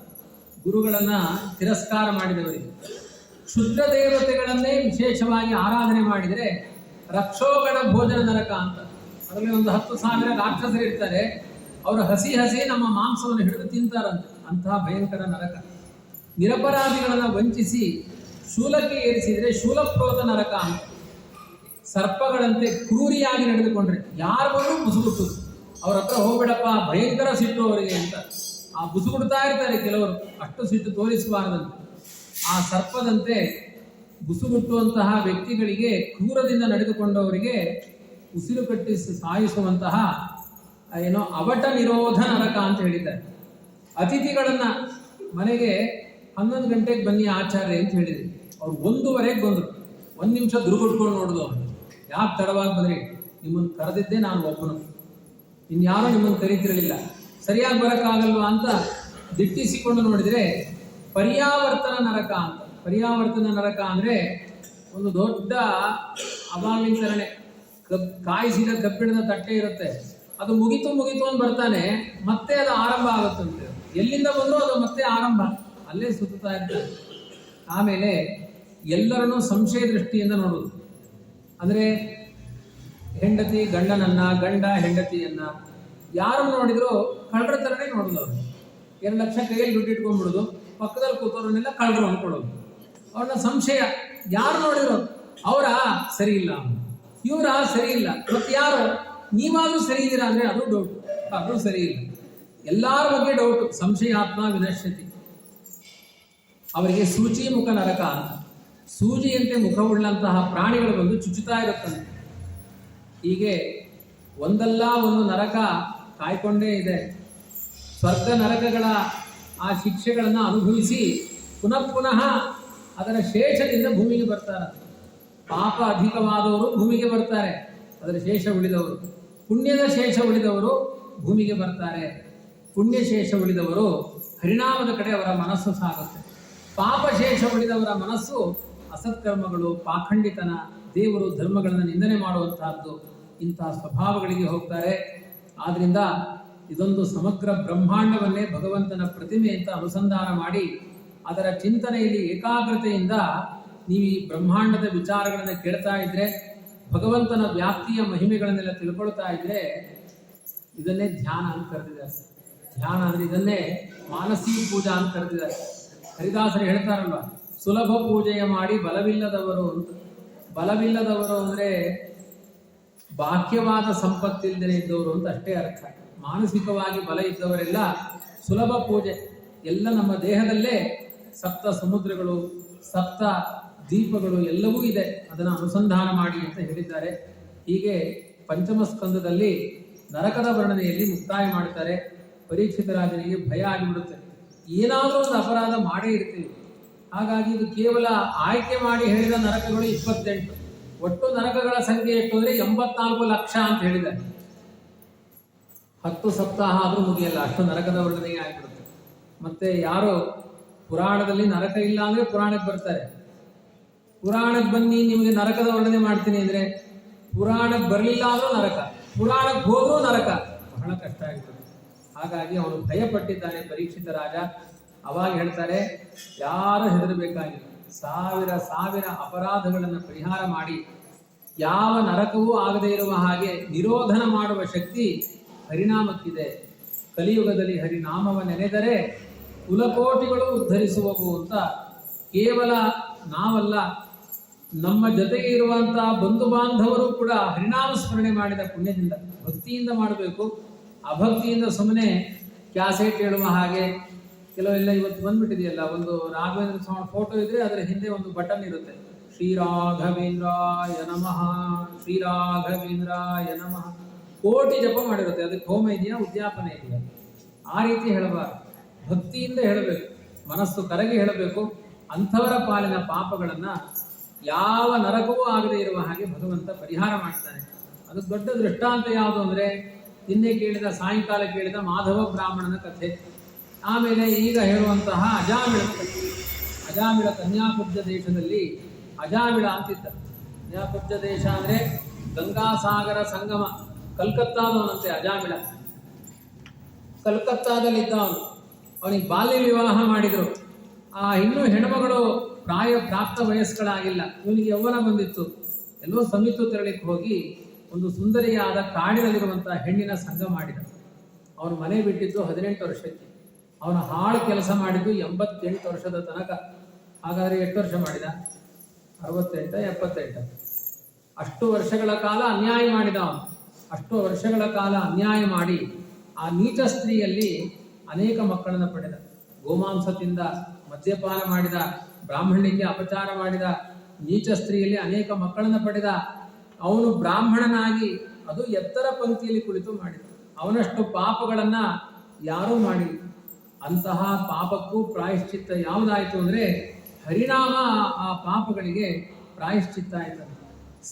ಗುರುಗಳನ್ನ ತಿರಸ್ಕಾರ ಮಾಡಿದವರಿಗೆ. ಕ್ಷುದ್ರ ದೇವತೆಗಳನ್ನೇ ವಿಶೇಷವಾಗಿ ಆರಾಧನೆ ಮಾಡಿದರೆ ರಕ್ಷೋಗಣ ಭೋಜನ ನರಕ ಅಂತ. ಅದರಲ್ಲಿ ಒಂದು 10,000 ರಾಕ್ಷಸರು ಇರ್ತಾರೆ, ಅವರು ಹಸಿ ನಮ್ಮ ಮಾಂಸವನ್ನು ಹಿಡಿದು ತಿಂತಾರಂತೆ. ಅಂತಹ ಭಯಂಕರ ನರಕ. ನಿರಪರಾಧಿಗಳನ್ನು ವಂಚಿಸಿ ಶೂಲಕ್ಕೆ ಏರಿಸಿದರೆ ಶೂಲಪ್ರೋತ ನರಕ ಅಂತ. ಸರ್ಪಗಳಂತೆ ಕ್ರೂರಿಯಾಗಿ ನಡೆದುಕೊಂಡ್ರೆ ಯಾರು ಬಂದರೂ ಬುಸುಗುಟ್ಟು, ಅವ್ರ ಹತ್ರ ಹೋಗ್ಬೇಡಪ್ಪ, ಭಯಂಕರ ಸಿಟ್ಟು ಅವರಿಗೆ ಅಂತ. ಆ ಬುಸುಗುಡ್ತಾ ಇರ್ತಾರೆ ಕೆಲವರು, ಅಷ್ಟು ಸಿಟ್ಟು ತೋರಿಸಬಾರದಂತೆ. ಆ ಸರ್ಪದಂತೆ ಬುಸುಗುಟ್ಟುವಂತಹ ವ್ಯಕ್ತಿಗಳಿಗೆ, ಕ್ರೂರದಿಂದ ನಡೆದುಕೊಂಡವರಿಗೆ ಉಸಿರು ಕಟ್ಟಿಸಿ ಸಾಯಿಸುವಂತಹ ಏನೋ ಅವಟ ನಿರೋಧ ನರಕ ಅಂತ ಹೇಳಿದ್ದಾರೆ. ಅತಿಥಿಗಳನ್ನ ಮನೆಗೆ 11 ಗಂಟೆಗೆ ಬನ್ನಿ ಆಚಾರ್ಯ ಅಂತ ಹೇಳಿದ್ರಿ, ಅವ್ರು 1:15 ಬಂದರು. 1 ನಿಮಿಷ ದುರ್ಗುಟ್ಕೊಂಡು ನೋಡಿದ್ರು ಅವ್ರು. ಯಾಕೆ ತಡವಾಗಿ ಬಂದ್ರಿ, ನಿಮ್ಮನ್ನು ಕರೆದಿದ್ದೆ ನಾನು ಒಬ್ಬನು, ಇನ್ಯಾರೋ ನಿಮ್ಮನ್ನು ಕರೀತಿರಲಿಲ್ಲ, ಸರಿಯಾಗಿ ಬರೋಕ್ಕಾಗಲ್ವಾ ಅಂತ ದಿಟ್ಟಿಸಿಕೊಂಡು ನೋಡಿದರೆ ಪರ್ಯಾವರ್ತನ ನರಕ ಅಂತ. ಪರ್ಯಾವರ್ತನ ನರಕ ಅಂದರೆ ಒಂದು ದೊಡ್ಡ ಅವಾಂತರಣೆ. ಕಾಯಿಸಿದ ಕಬ್ಬಿಣದ ತಟ್ಟೆ ಇರುತ್ತೆ, ಅದು ಮುಗಿತು ಅಂತ ಬರ್ತಾನೆ, ಮತ್ತೆ ಅದು ಆರಂಭ ಆಗುತ್ತಂತೆ. ಎಲ್ಲಿಂದ ಬಂದರೂ ಅದು ಮತ್ತೆ ಆರಂಭ, ಅಲ್ಲೇ ಸುತ್ತಾ ಇರ್ತಾರೆ. ಆಮೇಲೆ ಎಲ್ಲರನ್ನೂ ಸಂಶಯ ದೃಷ್ಟಿಯಿಂದ ನೋಡೋದು. ಅಂದರೆ ಹೆಂಡತಿ ಗಂಡನನ್ನ, ಗಂಡ ಹೆಂಡತಿಯನ್ನ, ಯಾರನ್ನು ನೋಡಿದ್ರು ಕಳ್ಳರ ಥರನೇ ನೋಡೋದು. ಅವರು 2 ಲಕ್ಷ ಕೈಯಲ್ಲಿ ದುಡ್ಡು ಇಟ್ಕೊಂಡ್ಬಿಡೋದು, ಪಕ್ಕದಲ್ಲಿ ಕೂತವ್ರನ್ನೆಲ್ಲ ಕಳ್ಳರು ಅಂದ್ಕೊಳ್ಳೋದು. ಅವ್ರನ್ನ ಸಂಶಯ, ಯಾರು ನೋಡಿದ್ರು ಅವರ ಸರಿ ಇಲ್ಲ, ಇವರ ಸರಿ ಇಲ್ಲ, ಮತ್ತೆ ಯಾರು ನೀವಾದ್ರೂ ಸರಿ ಇದ್ದೀರಾ ಅಂದರೆ ಅದು ಡೌಟ್, ಅದು ಸರಿ ಇಲ್ಲ. ಎಲ್ಲರ ಬಗ್ಗೆ ಡೌಟು. ಸಂಶಯಾತ್ಮ ವಿನಶ್ಯತಿ. ಅವರಿಗೆ ಸೂಚಿ ಮುಖ ನರಕ ಅಂತ. ಸೂಜಿಯಂತೆ ಮುಖವುಳ್ಳಂತಹ ಪ್ರಾಣಿಗಳು ಬಂದು ಚುಚ್ಚುತ್ತಾ ಇರುತ್ತವೆ. ಹೀಗೆ ಒಂದಲ್ಲ ಒಂದು ನರಕ ಕಾಯ್ಕೊಂಡೇ ಇದೆ. ಸ್ವರ್ಗ ನರಕಗಳ ಆ ಶಿಕ್ಷೆಗಳನ್ನು ಅನುಭವಿಸಿ ಪುನಃ ಪುನಃ ಅದರ ಶೇಷದಿಂದ ಭೂಮಿಗೆ ಬರ್ತಾರೆ. ಪಾಪ ಅಧಿಕವಾದವರು ಭೂಮಿಗೆ ಬರ್ತಾರೆ, ಅದರ ಶೇಷ ಉಳಿದವರು. ಪುಣ್ಯದ ಶೇಷ ಉಳಿದವರು ಭೂಮಿಗೆ ಬರ್ತಾರೆ. ಪುಣ್ಯ ಶೇಷ ಉಳಿದವರು ಹರಿನಾಮದ ಕಡೆ ಅವರ ಮನಸ್ಸು ಸಾಗುತ್ತೆ. ಪಾಪ ಶೇಷ ಉಳಿದವರ ಮನಸ್ಸು ಅಸತ್ಕರ್ಮಗಳು, ಪಾಖಂಡಿತನ, ದೇವರು ಧರ್ಮಗಳನ್ನು ನಿಂದನೆ ಮಾಡುವಂತಹದ್ದು, ಇಂತಹ ಸ್ವಭಾವಗಳಿಗೆ ಹೋಗ್ತಾರೆ. ಆದ್ರಿಂದ ಇದೊಂದು ಸಮಗ್ರ ಬ್ರಹ್ಮಾಂಡವನ್ನೇ ಭಗವಂತನ ಪ್ರತಿಮೆ ಅಂತ ಅನುಸಂಧಾನ ಮಾಡಿ ಅದರ ಚಿಂತನೆಯಲ್ಲಿ ಏಕಾಗ್ರತೆಯಿಂದ ನೀವು ಈ ಬ್ರಹ್ಮಾಂಡದ ವಿಚಾರಗಳನ್ನು ಕೇಳ್ತಾ ಇದ್ರೆ, ಭಗವಂತನ ವ್ಯಾಪ್ತಿಯ ಮಹಿಮೆಗಳನ್ನೆಲ್ಲ ತಿಳ್ಕೊಳ್ತಾ ಇದ್ರೆ, ಇದನ್ನೇ ಧ್ಯಾನ ಅಂತ ಕರೆದಿದ್ದಾರೆ. ಧ್ಯಾನ ಅಂದ್ರೆ ಇದನ್ನೇ ಮಾನಸೀ ಪೂಜಾ ಅಂತ ಕರೆದಿದ್ದಾರೆ. ಹರಿದಾಸರು ಹೇಳ್ತಾರಲ್ವ, ಸುಲಭ ಪೂಜೆಯ ಮಾಡಿ ಬಲವಿಲ್ಲದವರು ಅಂತ. ಬಲವಿಲ್ಲದವರು ಅಂದ್ರೆ ಬಾಹ್ಯವಾದ ಸಂಪತ್ತಿಲ್ಲದೆ ಇದ್ದವರು ಅಂತ ಅಷ್ಟೇ ಅರ್ಥ. ಮಾನಸಿಕವಾಗಿ ಬಲ ಇದ್ದವರೆಲ್ಲ ಸುಲಭ ಪೂಜೆ. ಎಲ್ಲ ನಮ್ಮ ದೇಹದಲ್ಲೇ ಸಪ್ತ ಸಮುದ್ರಗಳು, ಸಪ್ತ ದೀಪಗಳು ಎಲ್ಲವೂ ಇದೆ, ಅದನ್ನು ಅನುಸಂಧಾನ ಮಾಡಿ ಅಂತ ಹೇಳಿದ್ದಾರೆ. ಹೀಗೆ ಪಂಚಮ ಸ್ಕಂದದಲ್ಲಿ ನರಕದ ವರ್ಣನೆಯಲ್ಲಿ ಮುಕ್ತಾಯ ಮಾಡ್ತಾರೆ. ಪರೀಕ್ಷಿತ ರಾಜನಿಗೆ ಭಯ ಆಗಿಬಿಡುತ್ತೆ. ಏನಾದರೂ ಒಂದು ಅಪರಾಧ ಮಾಡೇ ಇರ್ತೀವಿ. ಹಾಗಾಗಿ ಇದು ಕೇವಲ ಆಯ್ಕೆ ಮಾಡಿ ಹೇಳಿದ ನರಕಗಳು 28. ಒಟ್ಟು ನರಕಗಳ ಸಂಖ್ಯೆ ಎಷ್ಟು ಅಂದರೆ 84 ಲಕ್ಷ ಅಂತ ಹೇಳಿದ್ದಾರೆ. 10 ಸಪ್ತಾಹ ಆದರೂ ಮುಗಿಯಲ್ಲ, ಅಷ್ಟು ನರಕದ ವರ್ಣನೆಗೆ ಆಗಿಬಿಡುತ್ತೆ. ಮತ್ತೆ ಯಾರು ಪುರಾಣದಲ್ಲಿ ನರಕ ಇಲ್ಲ ಅಂದರೆ ಪುರಾಣಕ್ಕೆ ಬರ್ತಾರೆ. ಪುರಾಣಕ್ಕೆ ಬನ್ನಿ ನಿಮಗೆ ನರಕದ ವರ್ಣನೆ ಮಾಡ್ತೀನಿ ಅಂದರೆ, ಪುರಾಣಕ್ಕೆ ಬರಲಿಲ್ಲ ಅಂದ್ರೂ ನರಕ, ಪುರಾಣಕ್ಕೆ ಹೋದ್ರೂ ನರಕ. ಬಹಳ ಕಷ್ಟ ಆಗಿಬಿಡುತ್ತೆ. ಹಾಗಾಗಿ ಅವನು ಭಯಪಟ್ಟಿದ್ದಾನೆ ಪರೀಕ್ಷಿತ ರಾಜ. ಅವಾಗ ಹೇಳ್ತಾರೆ, ಯಾರು ಹೆದರಬೇಕಾಗಿಲ್ಲ. ಸಾವಿರ ಅಪರಾಧಗಳನ್ನು ಪರಿಹಾರ ಮಾಡಿ ಯಾವ ನರಕವೂ ಆಗದೇ ಇರುವ ಹಾಗೆ ನಿರೋಧನ ಮಾಡುವ ಶಕ್ತಿ ಹರಿನಾಮಕ್ಕಿದೆ. ಕಲಿಯುಗದಲ್ಲಿ ಹರಿನಾಮವ ನೆನೆದರೆ ಕುಲಕೋಟಿಗಳು ಉದ್ಧರಿಸುವವು ಅಂತ ಕೇವಲ ನಾವಲ್ಲ, ನಮ್ಮ ಜೊತೆಗೆ ಇರುವಂತಹ ಬಂಧು ಬಾಂಧವರು ಕೂಡ ಹರಿನಾಮ ಸ್ಮರಣೆ ಮಾಡಿದ ಪುಣ್ಯದಿಂದ, ಭಕ್ತಿಯಿಂದ ಮಾಡಬೇಕು. ಅಭಕ್ತಿಯಿಂದ ಸುಮ್ಮನೆ ಕ್ಯಾಸೆಟ್ ಹೇಳುವ ಹಾಗೆ ಕೆಲವೆಲ್ಲ ಇವತ್ತು ಬಂದ್ಬಿಟ್ಟಿದೆಯಲ್ಲ, ಒಂದು ರಾಘವೇಂದ್ರ ಸ್ವಾಮಿ ಫೋಟೋ ಇದ್ರೆ ಅದರ ಹಿಂದೆ ಒಂದು ಬಟನ್ ಇರುತ್ತೆ, ಶ್ರೀರಾಘವೇಂದ್ರಾಯ ನಮಃ, ಶ್ರೀರಾಘವೇಂದ್ರಾಯ ನಮಃ. ಕೋಟಿ ಜಪ ಮಾಡಿರುತ್ತೆ. ಅದಕ್ಕೆ ಹೋಮ ಇದೆಯಾ, ಉದ್ಯಾಪನೆ ಇದೆಯಾ? ಆ ರೀತಿ ಹೇಳಬಾರ್ದು. ಭಕ್ತಿಯಿಂದ ಹೇಳಬೇಕು, ಮನಸ್ಸು ಕರಗಿ ಹೇಳಬೇಕು. ಅಂಥವರ ಪಾಲಿನ ಪಾಪಗಳನ್ನ ಯಾವ ನರಕವೂ ಆಗದೇ ಇರುವ ಹಾಗೆ ಭಗವಂತ ಪರಿಹಾರ ಮಾಡ್ತಾನೆ. ಅದು ದೊಡ್ಡ ದೃಷ್ಟಾಂತ ಯಾವುದು ಅಂದರೆ, ನಿನ್ನೆ ಕೇಳಿದ, ಸಾಯಂಕಾಲ ಕೇಳಿದ ಮಾಧವ ಬ್ರಾಹ್ಮಣನ ಕಥೆ, ಆಮೇಲೆ ಈಗ ಹೇಳುವಂತಹ ಅಜಾಮಿಳನ ಕಥೆ. ಅಜಾಮಿಳ ಕನ್ಯಾಕುಬ್ಜ ದೇಶದಲ್ಲಿ ಅಜಾಮಿಳ ಅಂತಿದ್ದ. ಕನ್ಯಾಕುಬ್ಜ ದೇಶ ಅಂದರೆ ಗಂಗಾಸಾಗರ ಸಂಗಮ, ಕಲ್ಕತ್ತಾದವನಂತೆ ಅಜಾಮಿಳ. ಕಲ್ಕತ್ತಾದಲ್ಲಿದ್ದ ಅವನು. ಅವನಿಗೆ ಬಾಲ್ಯ ವಿವಾಹ ಮಾಡಿದರು. ಇನ್ನೂ ಹೆಣ್ಮಗಳು ಪ್ರಾಪ್ತ ವಯಸ್ಕಳಾಗಿಲ್ಲ. ಇವನಿಗೆ ಯೌವನ ಬಂದಿತ್ತು. ಎಲ್ಲೋ ಸಮಿತು ತೆರಳಿಕ್ಕೆ ಹೋಗಿ ಒಂದು ಸುಂದರಿಯಾದ ಕಾಡಿನಲ್ಲಿರುವಂತಹ ಹೆಣ್ಣಿನ ಸಂಘ ಮಾಡಿದ. ಅವನು ಮನೆ ಬಿಟ್ಟಿದ್ದು 18 ವರ್ಷಕ್ಕೆ. ಅವನ ಹಾಳು ಕೆಲಸ ಮಾಡಿದ್ದು 88 ವರ್ಷದ ತನಕ. ಹಾಗಾದರೆ ಎಷ್ಟು ವರ್ಷ ಮಾಡಿದ? 68, 78. ಅಷ್ಟು ವರ್ಷಗಳ ಕಾಲ ಅನ್ಯಾಯ ಮಾಡಿದ ಅವನು. ಅಷ್ಟು ವರ್ಷಗಳ ಕಾಲ ಅನ್ಯಾಯ ಮಾಡಿ ಆ ನೀಚ ಸ್ತ್ರೀಯಲ್ಲಿ ಅನೇಕ ಮಕ್ಕಳನ್ನು ಪಡೆದ. ಗೋಮಾಂಸ ತಿಂದ, ಮದ್ಯಪಾನ ಮಾಡಿದ, ಬ್ರಾಹ್ಮಣ್ಯಕ್ಕೆ ಅಪಚಾರ ಮಾಡಿದ, ನೀಚ ಸ್ತ್ರೀಯಲ್ಲಿ ಅನೇಕ ಮಕ್ಕಳನ್ನು ಪಡೆದ. ಅವನು ಬ್ರಾಹ್ಮಣನಾಗಿ ಅದು ಎತ್ತರ ಪಂಕ್ತಿಯಲ್ಲಿ ಕುಳಿತು ಮಾಡಿದ. ಅವನಷ್ಟು ಪಾಪಗಳನ್ನ ಯಾರೂ ಮಾಡಿಲ್ಲ. ಅಂತಹ ಪಾಪಕ್ಕೂ ಪ್ರಾಯಶ್ಚಿತ್ತ ಯಾವುದಾಯಿತು ಅಂದರೆ ಹರಿನಾಮ ಆ ಪಾಪಗಳಿಗೆ ಪ್ರಾಯಶ್ಚಿತ್ತ ಆಯ್ತದೆ.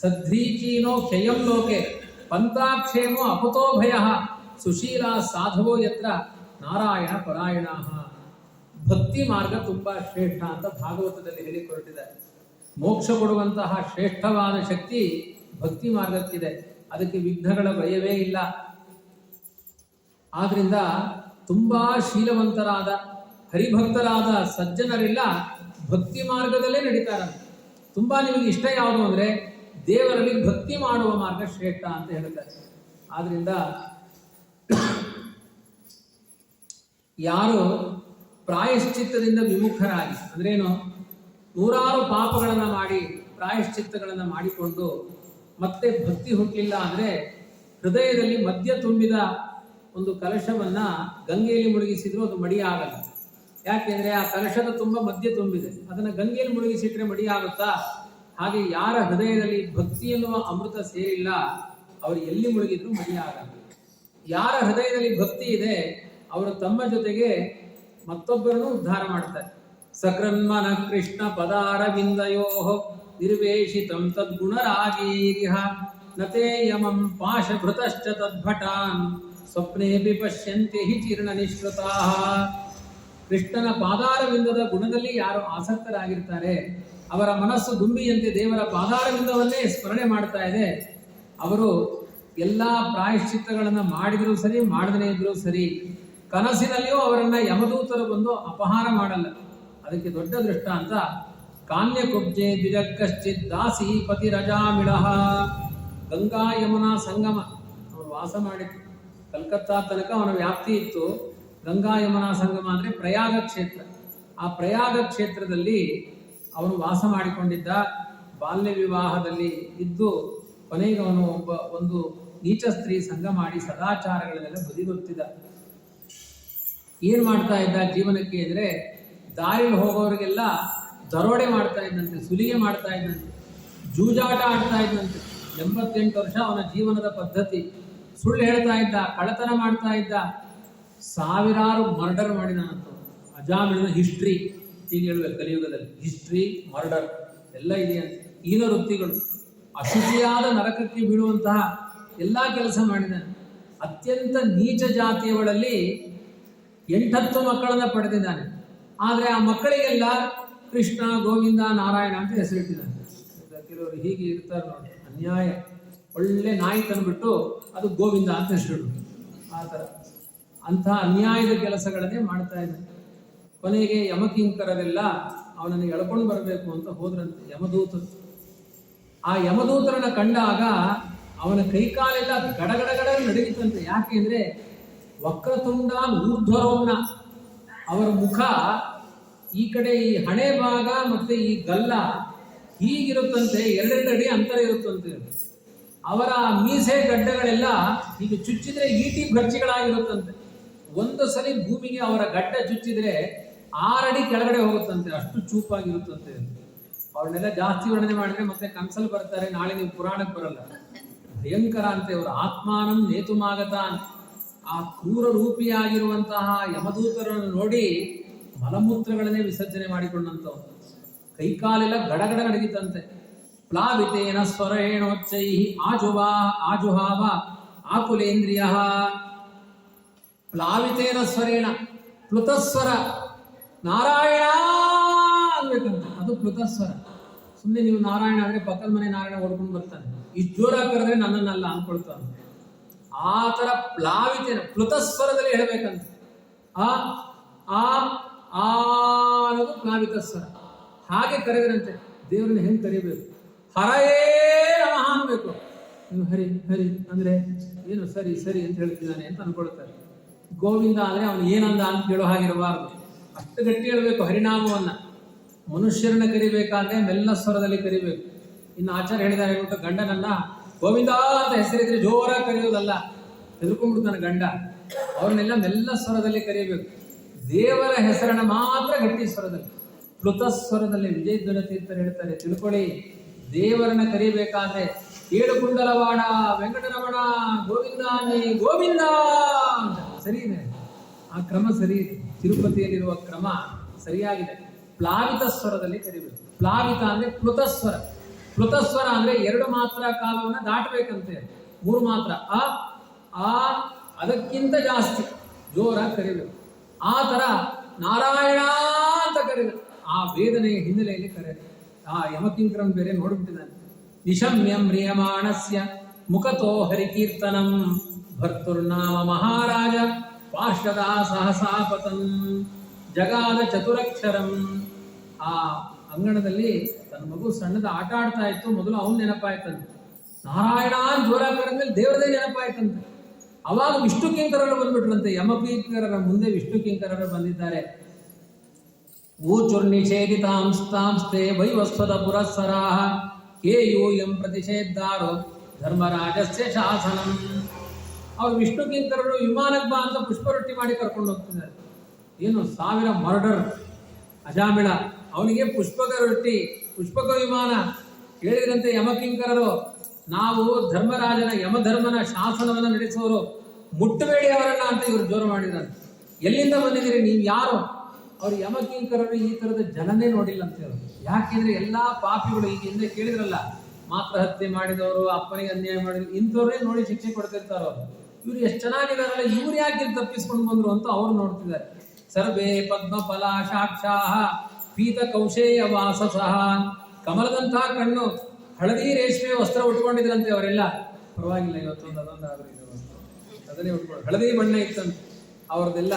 ಸದ್ಧೀಚೀನೋ ಕ್ಷಯಂ ಲೋಕೆ ಪಂತಾಕ್ಷೇಮೋ ಅಪತೋ ಭಯ ಸುಶೀಲ ಸಾಧವೋ ಯತ್ರ ನಾರಾಯಣ ಪರಾಯಣ. ಭಕ್ತಿ ಮಾರ್ಗ ತುಂಬಾ ಶ್ರೇಷ್ಠ ಅಂತ ಭಾಗವತದಲ್ಲಿ ಹೇಳಿಕೊಟ್ಟಿದ್ದಾರೆ. ಮೋಕ್ಷ ಕೊಡುವಂತಹ ಶ್ರೇಷ್ಠವಾದ ಶಕ್ತಿ ಭಕ್ತಿ ಮಾರ್ಗಕ್ಕಿದೆ. ಅದಕ್ಕೆ ವಿಘ್ನಗಳ ಭಯವೇ ಇಲ್ಲ. ಆದ್ರಿಂದ ತುಂಬಾ ಶೀಲವಂತರಾದ ಹರಿಭಕ್ತರಾದ ಸಜ್ಜನರೆಲ್ಲ ಭಕ್ತಿ ಮಾರ್ಗದಲ್ಲೇ ನಡೀತಾರೆ. ತುಂಬಾ ನಿಮಗೆ ಇಷ್ಟ ಯಾವುದು ಅಂದರೆ ದೇವರಲ್ಲಿ ಭಕ್ತಿ ಮಾಡುವ ಮಾರ್ಗ ಶ್ರೇಷ್ಠ ಅಂತ ಹೇಳ್ತಾರೆ. ಆದ್ರಿಂದ ಯಾರು ಪ್ರಾಯಶ್ಚಿತ್ತದಿಂದ ವಿಮುಖರಾಗಿ, ಅಂದ್ರೇನು, ನೂರಾರು ಪಾಪಗಳನ್ನು ಮಾಡಿ ಪ್ರಾಯಶ್ಚಿತ್ತಗಳನ್ನು ಮಾಡಿಕೊಂಡು ಮತ್ತೆ ಭಕ್ತಿ ಹುಟ್ಟಿಲ್ಲ ಅಂದರೆ, ಹೃದಯದಲ್ಲಿ ಮದ್ಯ ತುಂಬಿದ ಒಂದು ಕಲಶವನ್ನ ಗಂಗೆಯಲ್ಲಿ ಮುಳುಗಿಸಿದ್ರು ಅದು ಮಡಿ ಆಗಲ್ಲ. ಯಾಕೆಂದ್ರೆ ಆ ಕಲಶದ ತುಂಬ ಮದ್ಯ ತುಂಬಿದೆ, ಅದನ್ನು ಗಂಗೆಯಲ್ಲಿ ಮುಳುಗಿಸಿಟ್ರೆ ಮಡಿಯಾಗುತ್ತಾ? ಹಾಗೆ ಯಾರ ಹೃದಯದಲ್ಲಿ ಭಕ್ತಿ ಎನ್ನುವ ಅಮೃತ ಸೇರಿಲ್ಲ ಅವರು ಎಲ್ಲಿ ಮುಳುಗಿದ್ರು ಮಡಿಯಾಗಲ್ಲ. ಯಾರ ಹೃದಯದಲ್ಲಿ ಭಕ್ತಿ ಇದೆ ಅವರು ತಮ್ಮ ಜೊತೆಗೆ ಮತ್ತೊಬ್ಬರನ್ನು ಉದ್ಧಾರ ಮಾಡ್ತಾರೆ. ಸಕೃನ್ಮನ ಕೃಷ್ಣ ಪದಾರವಿಂದಯೋ ನಿರ್ವೇಶಿತಂ ತದ್ಗುಣರಾಗೀರಿಹ ನತೇ ಯಮಂ ಪಾಶಭೃತಶ್ಚ ತದ್ಭಟಾನ್ ಸ್ವಪ್ನೇಪಿ ಪಶ್ಯಂತಿ ಹಿ ಚೀರ್ಣ ನಿಶ್ರುತಾಃ. ಕೃಷ್ಣನ ಪಾದಾರವಿಂದದ ಗುಣದಲ್ಲಿ ಯಾರು ಆಸಕ್ತರಾಗಿರ್ತಾರೆ, ಅವರ ಮನಸ್ಸು ದುಂಬಿಯಂತೆ ದೇವರ ಪಾದಾರವಿಂದವನ್ನೇ ಸ್ಮರಣೆ ಮಾಡ್ತಾ ಇದೆ, ಅವರು ಎಲ್ಲ ಪ್ರಾಯಶ್ಚಿತ್ತಗಳನ್ನು ಮಾಡಿದರೂ ಸರಿ, ಮಾಡದೇ ಇದ್ರೂ ಸರಿ, ಕನಸಿನಲ್ಲಿಯೂ ಅವರನ್ನ ಯಮದೂತರು ಬಂದು ಅಪಹಾರ ಮಾಡಲ್ಲ. ಅದಕ್ಕೆ ದೊಡ್ಡ ದೃಷ್ಟಾಂತ ಕಾನ್ಯಕುಬ್ಜೆ ದ್ವಿಜಕ್ಕಶ್ಚಿತ್ ದಾಸಿ ಪತಿ ರಜಾಮಿಳಃ. ಗಂಗಾ ಯಮುನಾ ಸಂಗಮ ಅವನು ವಾಸ ಮಾಡಿದ್ದು. ಕಲ್ಕತ್ತಾ ತನಕ ಅವನ ವ್ಯಾಪ್ತಿ ಇತ್ತು. ಗಂಗಾ ಯಮುನಾ ಸಂಗಮ ಅಂದರೆ ಪ್ರಯಾಗ ಕ್ಷೇತ್ರ. ಆ ಪ್ರಯಾಗ ಕ್ಷೇತ್ರದಲ್ಲಿ ಅವನು ವಾಸ ಮಾಡಿಕೊಂಡಿದ್ದ. ಬಾಲ್ಯ ವಿವಾಹದಲ್ಲಿ ಇದ್ದು ಕೊನೆಗೆ ಅವನು ಒಂದು ನೀಚ ಸ್ತ್ರೀ ಸಂಘ ಮಾಡಿ ಸದಾಚಾರಗಳನ್ನೆಲ್ಲ ಬದಿಗೊತ್ತಿದ್ದ. ಏನ್ ಮಾಡ್ತಾ ಇದ್ದ ಜೀವನಕ್ಕೆ ಅಂದರೆ ದಾರಿಲಿ ಹೋಗೋರಿಗೆಲ್ಲ ದರೋಡೆ ಮಾಡ್ತಾ ಇದ್ದಂತೆ, ಸುಲಿಗೆ ಮಾಡ್ತಾ ಇದ್ದಂತೆ, ಜೂಜಾಟ ಆಡ್ತಾ ಇದ್ದಂತೆ. 88 ವರ್ಷ ಅವನ ಜೀವನದ ಪದ್ಧತಿ. ಸುಳ್ಳು ಹೇಳ್ತಾ ಇದ್ದ, ಕಳ್ಳತನ ಮಾಡ್ತಾ ಇದ್ದ, ಸಾವಿರಾರು ಮರ್ಡರ್ ಮಾಡಿದಂತ. ಅಜಾಮಿಳನ ಹಿಸ್ಟ್ರಿ ಹೀಗೆ ಹೇಳ್ಬೇಕು ಕಲಿಯುಗದಲ್ಲಿ, ಹಿಸ್ಟ್ರಿ ಮರ್ಡರ್ ಎಲ್ಲ ಇದೆಯಂತೆ. ಈನ ವೃತ್ತಿಗಳು, ಅಶುಚಿಯಾದ ನರಕಕ್ಕೆ ಬೀಳುವಂತಹ ಎಲ್ಲ ಕೆಲಸ ಮಾಡಿದ್ದಾನೆ. ಅತ್ಯಂತ ನೀಚ ಜಾತಿಯವಳಲ್ಲಿ 8-10 ಮಕ್ಕಳನ್ನ ಪಡೆದಿದ್ದಾನೆ. ಆದರೆ ಆ ಮಕ್ಕಳಿಗೆಲ್ಲ ಕೃಷ್ಣ, ಗೋವಿಂದ, ನಾರಾಯಣ ಅಂತ ಹೆಸರಿಟ್ಟಿದ್ದಾನೆ. ಕೆಲವರು ಹೀಗೆ ಇರ್ತಾರೆ ನೋಡಿ, ಅನ್ಯಾಯ. ಒಳ್ಳೆ ನಾಯಿ ತಂದುಬಿಟ್ಟು ಅದು ಗೋವಿಂದ ಅಂತ ಹೆಸರಿಡು, ಆ ಥರ ಅಂಥ ಅನ್ಯಾಯದ ಕೆಲಸಗಳನ್ನೇ ಮಾಡ್ತಾ ಇದ್ದಾನೆ. ಕೊನೆಗೆ ಯಮಕಿಂಕರರೆಲ್ಲ ಅವನನ್ನು ಎಳ್ಕೊಂಡು ಬರಬೇಕು ಅಂತ ಹೋದ್ರಂತೆ ಯಮದೂತರು. ಆ ಯಮದೂತರನ್ನ ಕಂಡಾಗ ಅವನ ಕೈಕಾಲೆಲ್ಲ ಗಡಗಡಗಡ ನಡುಗಿತಂತೆ. ಯಾಕೆ ಅಂದರೆ ವಕ್ರತುಂಡ ಊರ್ಧ್ವರೋಮ್ನ, ಅವರ ಮುಖ ಈ ಕಡೆ ಈ ಹಣೆ ಭಾಗ ಮತ್ತೆ ಈ ಗಲ್ಲ ಹೀಗಿರುತ್ತಂತೆ, 2 ಅಡಿ ಅಂತರ ಇರುತ್ತಂತೆ. ಅವರ ಮೀಸೆ ಗಡ್ಡಗಳೆಲ್ಲ ಹೀಗೆ ಚುಚ್ಚಿದ್ರೆ ಈಟಿ ಭರ್ಚಿಗಳಾಗಿರುತ್ತಂತೆ. ಒಂದು ಸಲ ಭೂಮಿಗೆ ಅವರ ಗಡ್ಡ ಚುಚ್ಚಿದ್ರೆ 6 ಅಡಿ ಕೆಳಗಡೆ ಹೋಗುತ್ತಂತೆ, ಅಷ್ಟು ಚೂಪಾಗಿರುತ್ತಂತೆ. ಅವ್ರನ್ನೆಲ್ಲ ಜಾಸ್ತಿ ವರ್ಣನೆ ಮಾಡಿದ್ರೆ ಮತ್ತೆ ಕನ್ಸಲ್ ಬರ್ತಾರೆ, ನಾಳೆ ನೀವು ಪುರಾಣಕ್ಕೆ ಬರಲ್ಲ. ಭಯಂಕರ ಅಂತೆ ಅವರು. ಆತ್ಮಾನಂ ನೇತುಮಾಗತಾನ್, ಆ ಕ್ರೂರ ರೂಪಿಯಾಗಿರುವಂತಹ ಯಮದೂತರನ್ನು ನೋಡಿ ಮಲಮೂತ್ರಗಳನ್ನೇ ವಿಸರ್ಜನೆ ಮಾಡಿಕೊಂಡಂಥವ್ರು. ಕೈಕಾಲೆಲ್ಲ ಗಡಗಡ ನಡಗಿತಂತೆ. ಪ್ಲಾವಿತೇನ ಸ್ವರೇಣೋಚ್ಚೈ ಆಜುಹಾವ ಆಕುಲೇಂದ್ರಿಯ. ಪ್ಲಾವಿತೇನ ಸ್ವರೇಣ, ಪ್ಲುತಸ್ವರ, ನಾರಾಯಣ ಅನ್ಬೇಕಂತ, ಅದು ಪ್ಲುತಸ್ವರ. ಸುಮ್ಮನೆ ನೀವು ನಾರಾಯಣ ಅಂದರೆ ಪಕ್ಕದ ಮನೆ ನಾರಾಯಣ ಓಡ್ಕೊಂಡು ಬರ್ತಾನೆ, ಇಷ್ಟು ಜೋರಾಗಿ ಕರೆದ್ರೆ ನನ್ನನ್ನಲ್ಲ ಅನ್ಕೊಳ್ತಾನೆ. ಆ ಥರ ಪ್ಲಾವಿತೇನ ಪ್ಲುತಸ್ವರದಲ್ಲಿ ಹೇಳಬೇಕಂತ. ಆ ಆ ಅನ್ನೋದು ಪ್ಲಾವಿತ ಸ್ವರ. ಹಾಗೆ ಕರೆದ್ರಂತೆ. ದೇವರನ್ನ ಹೆಂಗೆ ಕರಿಬೇಕು? ಹರಯೇ ನಮಃ ಅನ್ಬೇಕು. ನೀವು ಹರಿ ಹರಿ ಅಂದರೆ ಏನು ಸರಿ ಸರಿ ಅಂತ ಹೇಳ್ತಿದ್ದಾನೆ ಅಂತ ಅನ್ಕೊಳ್ತಾರೆ. ಗೋವಿಂದ ಅಂದರೆ ಅವನು ಏನಂದ ಅಂತ ಕೇಳೋ ಹಾಗಿರಬಾರ್ದು, ಅಷ್ಟು ಗಟ್ಟಿ ಹೇಳಬೇಕು ಹರಿನಾಮವನ್ನ. ಮನುಷ್ಯರನ್ನ ಕರಿಬೇಕಾದ್ರೆ ಮೆಲ್ಲ ಸ್ವರದಲ್ಲಿ ಕರಿಬೇಕು. ಇನ್ನು ಆಚಾರ್ಯ ಹೇಳಿದ್ದಾರೆ ಹೇಳ್ಬಿಟ್ಟು ಗಂಡನನ್ನ ಗೋವಿಂದ ಅಂತ ಹೆಸರಿದ್ರೆ ಜೋರಾಗಿ ಕರೆಯೋದಲ್ಲ, ಹೆದರ್ಕೊಂಡ್ಬಿಡ್ತಾನೆ ಗಂಡ. ಅವ್ರನ್ನೆಲ್ಲ ಮೆಲ್ಲ ಸ್ವರದಲ್ಲಿ ಕರಿಬೇಕು. ದೇವರ ಹೆಸರನ್ನ ಮಾತ್ರ ಗಟ್ಟಿ ಸ್ವರದಲ್ಲಿ, ಪ್ಲುತಸ್ವರದಲ್ಲಿ. ವಿಜಯಧ್ವನ ತೀರ್ಥರು ಹೇಳ್ತಾರೆ, ತಿಳ್ಕೊಳ್ಳಿ, ದೇವರನ್ನ ಕರಿಬೇಕಾದ್ರೆ 7 ಕುಂಡಲವಾಡ ವೆಂಕಟರಮಣ ಗೋವಿಂದಾನಿ ಗೋವಿಂದ ಅಂತ ಸರಿ ಇದೆ. ಆ ಕ್ರಮ ಸರಿ ಇದೆ. ತಿರುಪತಿಯಲ್ಲಿರುವ ಕ್ರಮ ಸರಿಯಾಗಿದೆ. ಪ್ಲಾವಿತ ಸ್ವರದಲ್ಲಿ ಕರಿಬೇಕು. ಪ್ಲಾವಿತ ಅಂದ್ರೆ ಪ್ಲುತಸ್ವರ. ಪ್ಲುತಸ್ವರ ಅಂದ್ರೆ 2 ಮಾತ್ರ ಕಾಲವನ್ನ ದಾಟಬೇಕಂತೆ, 3 ಮಾತ್ರ ಆ ಅದಕ್ಕಿಂತ ಜಾಸ್ತಿ ಜೋರಾಗಿ ಕರಿಬೇಕು. ಆ ತರ ನಾರಾಯಣ ಅಂತ ಕರೆದು ಆ ವೇದನೆಯ ಹಿನ್ನೆಲೆಯಲ್ಲಿ ಕರೆದು ಆ ಯಮಕಿಂಕರನ್ ಬೇರೆ ನೋಡ್ಬಿಟ್ಟಿದ್ದಾನೆ. ನಿಶಮ್ಯಂ ಮ್ರಿಯಮಾಣಸ್ಯ ಮುಖತೋ ಹರಿಕೀರ್ತನಂ ಭರ್ತುರ್ನಾಮ ಮಹಾರಾಜ ಪಾರ್ಶ್ವದಾ ಸಹಸಾಪತಂ ಜಗಾದ ಚತುರಕ್ಷರಂ. ಆ ಅಂಗಣದಲ್ಲಿ ತನ್ನ ಮಗು ಸಣ್ಣದ ಆಟ ಆಡ್ತಾ ಇತ್ತು. ಮೊದಲು ಅವನು ನೆನಪಾಯ್ತಂತೆ. ನಾರಾಯಣ ಜೋರ ಕರೆದ್ಮೇಲೆ ದೇವರದೇ ನೆನಪಾಯ್ತಂತೆ. ಅವಾಗ ವಿಷ್ಣು ಕಿಂಕರರು ಬಂದ್ಬಿಟ್ರಂತೆ. ಯಮಕಿಂಕರರ ಮುಂದೆ ವಿಷ್ಣು ಕಿಂಕರರು ಬಂದಿದ್ದಾರೆ. ಊಚುರ್ನಿಷೇಧಿತಾಂಸ್ತಾಂಸ್ತೆ ವೈವಸ್ವದ ಪುರಸ್ಸರಾಹ ಕೇಯೂಯಂ ಪ್ರತಿಷೇದ್ದಾರೋ ಧರ್ಮರಾಜಸ್ಯ ಶಾಸನಂ. ಅವ್ರು ವಿಷ್ಣು ಕಿಂಕರರು ವಿಮಾನಕ್ಕೆ ಬಾ ಅಂತ ಪುಷ್ಪರೊಟ್ಟಿ ಮಾಡಿ ಕರ್ಕೊಂಡು ಹೋಗ್ತಿದ್ದಾರೆ. ಏನು 1000 ಮರ್ಡರ್ ಅಜಾಮಿಳ, ಅವನಿಗೆ ಪುಷ್ಪಕ ರೊಟ್ಟಿ, ಪುಷ್ಪಕ ವಿಮಾನ. ಹೇಳಿದ್ರಂತೆ ಯಮಕಿಂಕರರು, ನಾವು ಧರ್ಮರಾಜನ ಯಮಧರ್ಮನ ಶಾಸನವನ್ನು ನಡೆಸುವವರು, ಮುಟ್ಟಬೇಡಿ ಅವರನ್ನ ಅಂತ ಇವರು ಜೋರು ಮಾಡಿದ್ರಂತೆ. ಎಲ್ಲಿಂದ ಬಂದಿದ್ದೀರಿ, ನೀವು ಯಾರು? ಅವ್ರು ಯಮಕಿಂಕರರು ಈ ಥರದ ಜನನೇ ನೋಡಿಲ್ಲ ಅಂತ ಹೇಳೋದು. ಯಾಕೆಂದ್ರೆ ಎಲ್ಲಾ ಪಾಪಿಗಳು ಈಗ ಹಿಂದೆ ಕೇಳಿದ್ರಲ್ಲ, ಮಾತ್ರ ಹತ್ಯೆ ಮಾಡಿದವರು, ಅಪ್ಪನಿಗೆ ಅನ್ಯಾಯ ಮಾಡಿದ್ರು, ಇಂಥವ್ರನ್ನೇ ನೋಡಿ ಶಿಕ್ಷೆ ಕೊಡ್ತಿರ್ತಾರ ಅವರು. ಇವ್ರು ಎಷ್ಟು ಚೆನ್ನಾಗಿದಾರಲ್ಲ, ಇವ್ರು ಯಾಕೆ ತಪ್ಪಿಸ್ಕೊಂಡು ಬಂದ್ರು ಅಂತ ಅವ್ರು ನೋಡ್ತಿದ್ದಾರೆ. ಸರ್ವೇ ಪದ್ಮ ಫಲಾಶಾಕ್ಷಾಹ ಪೀತ ಕೌಶೇಯ ವಾಸಸಃ. ಕಮಲದಂತಹ ಕಣ್ಣು, ಹಳದಿ ರೇಷ್ಮೆ ವಸ್ತ್ರ ಉಟ್ಕೊಂಡಿದ್ರಂತೆ ಅವರೆಲ್ಲ. ಪರವಾಗಿಲ್ಲ, ಇವತ್ತೊಂದು ಅದೊಂದು ಆದ್ರೆ ಅದನ್ನೇ ಉಟ್ಕೊಂಡು ಹಳದಿ ಬಣ್ಣ ಇತ್ತಂತೆ ಅವ್ರದ್ದೆಲ್ಲ.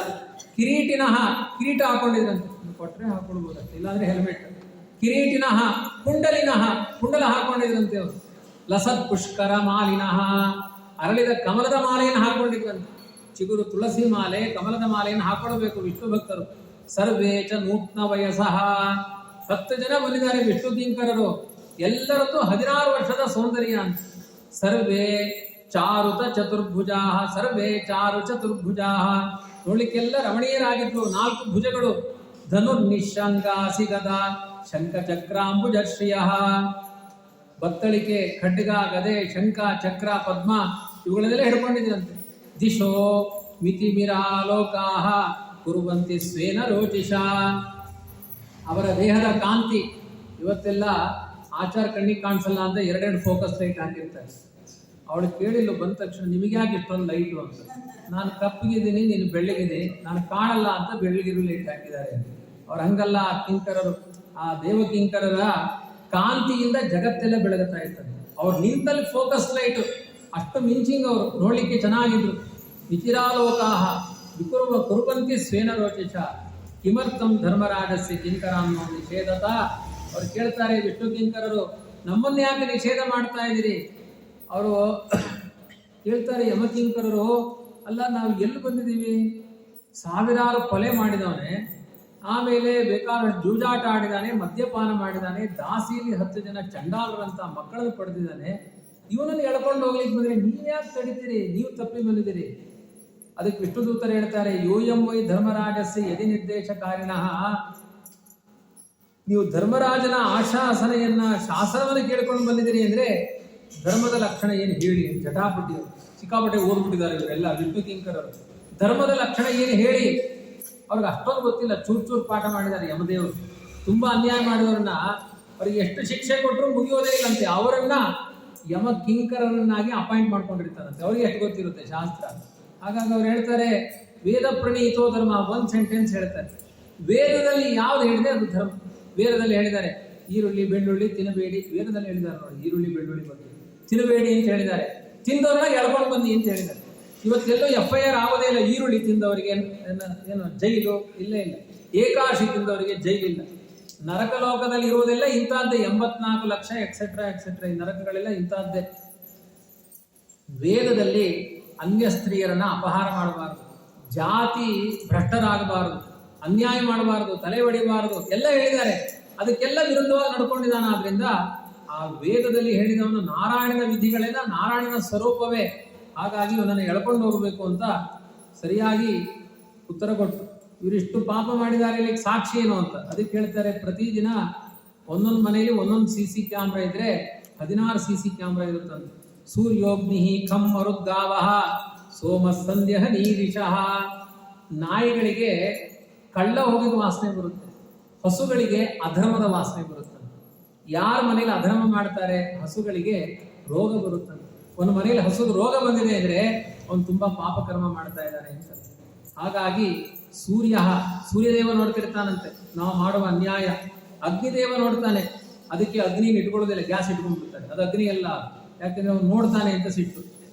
ಕಿರೀಟಿನಃ, ಕಿರೀಟ ಹಾಕೊಂಡಿದ್ರಂತೆ, ಕೊಟ್ರೆ ಹಾಕೊಳ್ಬೋದಷ್ಟೇ, ಇಲ್ಲಾಂದ್ರೆ ಹೆಲ್ಮೆಟ್. ಕಿರೀಟಿನಃ ಕುಂಡಲಿನಃ, ಕುಂಡಲ ಹಾಕೊಂಡಿದ್ರಂತೆ ಅವರು. ಲಸತ್ ಪುಷ್ಕರ ಮಾಲಿನಃ, ಅರಳಿದ ಕಮಲದ ಮಾಲೆಯನ್ನು ಹಾಕೊಂಡಿದ್ರಂತೆ. ಚಿಗುರು ತುಳಸಿ ಮಾಲೆ, ಕಮಲದ ಮಾಲೆಯನ್ನು ಹಾಕೊಳ್ಳಬೇಕು ವಿಷ್ಣು ಭಕ್ತರು. ಸರ್ವೇ ಚ ನೂತ್ನ ವಯಸ್ಸಃ, 10 ಜನ ಬಂದಿದ್ದಾರೆ ವಿಷ್ಣು ಕಿಂಕರರು, ಎಲ್ಲರದ್ದು 16 ವರ್ಷದ ಸೌಂದರ್ಯ ಅಂತ. ಸರ್ವೇ ಚಾರುತ ಚತುರ್ಭುಜಾ, ಸರ್ವೇ ಚಾರು ಚತುರ್ಭುಜಾ, ನೋಡ್ಲಿಕ್ಕೆಲ್ಲ ರಮಣೀಯರಾಗಿದ್ರು, 4 ಭುಜಗಳು. ಧನುರ್ನಿಶಂಗಾಸಿ ಗದಾ ಶಂಖ ಚಕ್ರಾಂಬುಜ ಶ್ರಿಯ, ಬತ್ತಳಿಕೆ, ಖಡ್ಗ, ಗದೆ, ಶಂಖ, ಚಕ್ರ, ಪದ್ಮ ಇವುಗಳನ್ನೆಲ್ಲ ಹಿಡ್ಕೊಂಡಿದ್ರಂತೆ. ದಿಶೋ ಮಿತಿಮಿರಾಲೋಕಾಹ ಕುರುವಂತಿ ಸ್ವೇನ ರೋಚಿಷ, ಅವರ ದೇಹದ ಕಾಂತಿ. ಇವತ್ತೆಲ್ಲ ಆಚಾರ ಕಣ್ಣಿಗೆ ಕಾಣಿಸಲ್ಲ ಅಂತ 2 ಫೋಕಸ್ ಲೈಟ್ ಹಾಕಿರ್ತಾರೆ. ಅವಳು ಕೇಳಿಲ್ಲ ಬಂದ ತಕ್ಷಣ, ನಿಮಗೆ ಯಾಕೆ ಇಷ್ಟೊಂದು ಲೈಟು ಅಂತ. ನಾನು ಕಪ್ಪಗಿದ್ದೀನಿ, ನೀನು ಬೆಳ್ಳಗಿದೆ, ನಾನು ಕಾಣಲ್ಲ ಅಂತ ಬೆಳ್ಳಗಿರು ಲೈಟ್ ಹಾಕಿದ್ದಾರೆ. ಅವ್ರು ಹಂಗಲ್ಲ, ಆ ಕಿಂಕರರು, ಆ ದೇವ ಕಿಂಕರರ ಕಾಂತಿಯಿಂದ ಜಗತ್ತೆಲ್ಲ ಬೆಳಗುತ್ತಾ ಇರ್ತದೆ. ಅವ್ರು ನಿಂತಲ್ಲಿ ಫೋಕಸ್ ಲೈಟ್, ಅಷ್ಟು ಮಿಂಚಿಂಗ್ ಅವರು, ನೋಡ್ಲಿಕ್ಕೆ ಚೆನ್ನಾಗಿದ್ರು. ವಿಚಿರಾಲೋಕಾಹ ವಿಕುರ್ವ ಕುರುವಂತಿ ಸ್ವೇನ ರೋಚಿಷ ಕಿಮರ್ಥಂ ಧರ್ಮರಾಜಸ್ಯ ಕಿಂಕರಾನ್ನೋ ನಿಷೇಧತ. ಅವ್ರು ಕೇಳ್ತಾರೆ ವಿಷ್ಣು ಕಿಂಕರರು, ನಮ್ಮನ್ನ ಯಾಕೆ ನಿಷೇಧ ಮಾಡ್ತಾ ಇದ್ದೀರಿ? ಅವರು ಕೇಳ್ತಾರೆ ಯಮಕಿಂಕರರು, ಅಲ್ಲ ನಾವು ಎಲ್ಲಿ ಬಂದಿದ್ದೀವಿ? 1000 ಕೊಲೆ ಮಾಡಿದವನೇ, ಆಮೇಲೆ ಬೇಕಾದಷ್ಟು ಜೂಜಾಟ ಆಡಿದಾನೆ, ಮದ್ಯಪಾನ ಮಾಡಿದಾನೆ, ದಾಸಿಲಿ 10 ಜನ ಚಂಡಾಲರಂತ ಮಕ್ಕಳನ್ನು ಪಡೆದಿದ್ದಾನೆ. ಇವನನ್ನು ಎಳ್ಕೊಂಡು ಹೋಗ್ಲಿಕ್ಕೆ ಬಂದ್ರೆ ನೀವ್ಯಾಕೆ ತಡಿತೀರಿ? ನೀವು ತಪ್ಪಿ ಬಂದಿದ್ದೀರಿ. ಅದಕ್ಕೆ ವಿಷ್ಣುದೂತರು ಹೇಳ್ತಾರೆ, ಯೂಯಂ ವೈ ಧರ್ಮರಾಜಸ್ಯ ಯದಿ ನಿರ್ದೇಶಕಾರಿಣಃ, ನೀವು ಧರ್ಮರಾಜನ ಆಶಾಸನೆಯನ್ನ, ಶಾಸನವನ್ನು ಕೇಳ್ಕೊಂಡು ಬಂದಿದ್ದೀರಿ ಅಂದ್ರೆ ಧರ್ಮದ ಲಕ್ಷಣ ಏನು ಹೇಳಿ. ಜಟಾಪಟಿ ಸಿಕ್ಕಾಪಟ್ಟೆ ಓದ್ಬಿಟ್ಟಿದ್ದಾರೆ ಇವರೆಲ್ಲ ವಿಷ್ಣು ಕಿಂಕರರು. ಧರ್ಮದ ಲಕ್ಷಣ ಏನು ಹೇಳಿ. ಅವ್ರಿಗೆ ಅಷ್ಟೊಂದು ಗೊತ್ತಿಲ್ಲ, ಚೂರು ಪಾಠ ಮಾಡಿದ್ದಾರೆ ಯಮದೇವರು. ತುಂಬಾ ಅನ್ಯಾಯ ಮಾಡಿದವ್ರನ್ನ ಅವ್ರಿಗೆ ಎಷ್ಟು ಶಿಕ್ಷೆ ಕೊಟ್ಟರು ಮುಗಿಯೋದೇ ಇಲ್ಲಂತೆ. ಅವರನ್ನ ಯಮ ಕಿಂಕರನ್ನಾಗಿ ಅಪಾಯಿಂಟ್ ಮಾಡ್ಕೊಂಡಿರ್ತಾರಂತೆ. ಅವ್ರಿಗೆ ಎಷ್ಟು ಗೊತ್ತಿರುತ್ತೆ ಶಾಸ್ತ್ರ. ಹಾಗಾಗಿ ಅವ್ರು ಹೇಳ್ತಾರೆ, ವೇದ ಪ್ರಣೀತೋ ಧರ್ಮ, 1 ಸೆಂಟೆನ್ಸ್ ಹೇಳ್ತಾರೆ. ವೇದದಲ್ಲಿ ಯಾವ್ದು ಹೇಳಿದೆ ಅದು ಧರ್ಮ. ವೇದದಲ್ಲಿ ಹೇಳಿದ್ದಾರೆ ಈರುಳ್ಳಿ ಬೆಳ್ಳುಳ್ಳಿ ತಿನ್ನಬೇಡಿ, ವೇದದಲ್ಲಿ ಹೇಳಿದ್ದಾರೆ ನೋಡಿ, ಈರುಳ್ಳಿ ಬೆಳ್ಳುಳ್ಳಿ ಬಗ್ಗೆ ತಿನ್ನಬೇಡಿ ಅಂತ ಹೇಳಿದ್ದಾರೆ. ತಿಂದವ್ರನ್ನ ಎಳ್ಕೊಂಡು ಬನ್ನಿ ಅಂತ ಹೇಳಿದ್ದಾರೆ. ಇವತ್ತೆಲ್ಲೋ FIR ಆಗೋದೇ ಇಲ್ಲ. ಈರುಳ್ಳಿ ತಿಂದವರಿಗೆ ಏನು ಜೈಲು ಇಲ್ಲೇ ಇಲ್ಲ, ಏಕಾಶಿ ತಿಂದವರಿಗೆ ಜೈಲಿಲ್ಲ. ನರಕ ಲೋಕದಲ್ಲಿ ಇರುವುದೆಲ್ಲ ಇಂತಹದ್ದೇ, 84 ಲಕ್ಷ ಎಕ್ಸೆಟ್ರಾ ಎಕ್ಸೆಟ್ರಾ, ಈ ನರಕಗಳೆಲ್ಲ ಇಂತಹದ್ದೇ. ವೇದದಲ್ಲಿ ಅನ್ಯ ಸ್ತ್ರೀಯರನ್ನ ಅಪಹಾರ ಮಾಡಬಾರದು, ಜಾತಿ ಭ್ರಷ್ಟರಾಗಬಾರದು, ಅನ್ಯಾಯ ಮಾಡಬಾರದು, ತಲೆ ಹೊಡಿಬಾರದು ಎಲ್ಲ ಹೇಳಿದ್ದಾರೆ. ಅದಕ್ಕೆಲ್ಲ ವಿರುದ್ಧವಾಗಿ ನಡ್ಕೊಂಡಿದ್ದಾನೆ. ಆದ್ರಿಂದ ಆ ವೇದದಲ್ಲಿ ಹೇಳಿದವನು ನಾರಾಯಣನ ವಿಧಿಗಳೆಲ್ಲ ನಾರಾಯಣನ ಸ್ವರೂಪವೇ. ಹಾಗಾಗಿ ಇವನನ್ನು ಎಳ್ಕೊಂಡು ಹೋಗಬೇಕು ಅಂತ ಸರಿಯಾಗಿ ಉತ್ತರ ಕೊಟ್ಟು, ಇವರಿಷ್ಟು ಪಾಪ ಮಾಡಿದ್ದಾರೆ ಇಲ್ಲಿ ಸಾಕ್ಷಿ ಏನು ಅಂತ ಅದಕ್ಕೆ ಹೇಳ್ತಾರೆ. ಪ್ರತಿದಿನ ಒಂದೊಂದು ಮನೆಯಲ್ಲಿ ಒಂದೊಂದು CC ಕ್ಯಾಮ್ರಾ ಇದ್ರೆ 16 CC ಕ್ಯಾಮ್ರಾ ಇರುತ್ತಂತೆ. ಸೂರ್ಯೋಗ್ನಿ ಖಂ ಮರುದ್ಗಾವಹ ಸೋಮ ಸಂಧ್ಯಹ ನೀರಿಷಃ. ನಾಯಿಗಳಿಗೆ ಕಳ್ಳ ಹೋಗಿದ ವಾಸನೆ ಬರುತ್ತೆ, ಹಸುಗಳಿಗೆ ಅಧರ್ಮದ ವಾಸನೆ ಬರುತ್ತೆ. ಯಾರ ಮನೇಲಿ ಅಧರ್ಮ ಮಾಡ್ತಾರೆ ಹಸುಗಳಿಗೆ ರೋಗ ಬರುತ್ತಂತೆ. ಒಂದು ಮನೆಯಲ್ಲಿ ಹಸುಗೆ ರೋಗ ಬಂದಿದೆ ಅಂದ್ರೆ ಅವನು ತುಂಬಾ ಪಾಪಕರ್ಮ ಮಾಡ್ತಾ ಇದ್ದಾನೆ ಅಂತ. ಹಾಗಾಗಿ ಸೂರ್ಯದೇವ ನೋಡ್ತಿರ್ತಾನಂತೆ ನಾವು ಮಾಡುವ ಅನ್ಯಾಯ. ಅಗ್ನಿದೇವ ನೋಡ್ತಾನೆ, ಅದಕ್ಕೆ ಅಗ್ನಿ ಇಟ್ಕೊಳ್ಳೋದಿಲ್ಲ, ಗ್ಯಾಸ್ ಇಟ್ಕೊಂಡ್ಬಿಡ್ತಾನೆ. ಅದು ಅಗ್ನಿ ಅಲ್ಲ, ಯಾಕೆಂದ್ರೆ ಅವನು ನೋಡ್ತಾನೆ ಅಂತ ಸಿಟ್ಟು.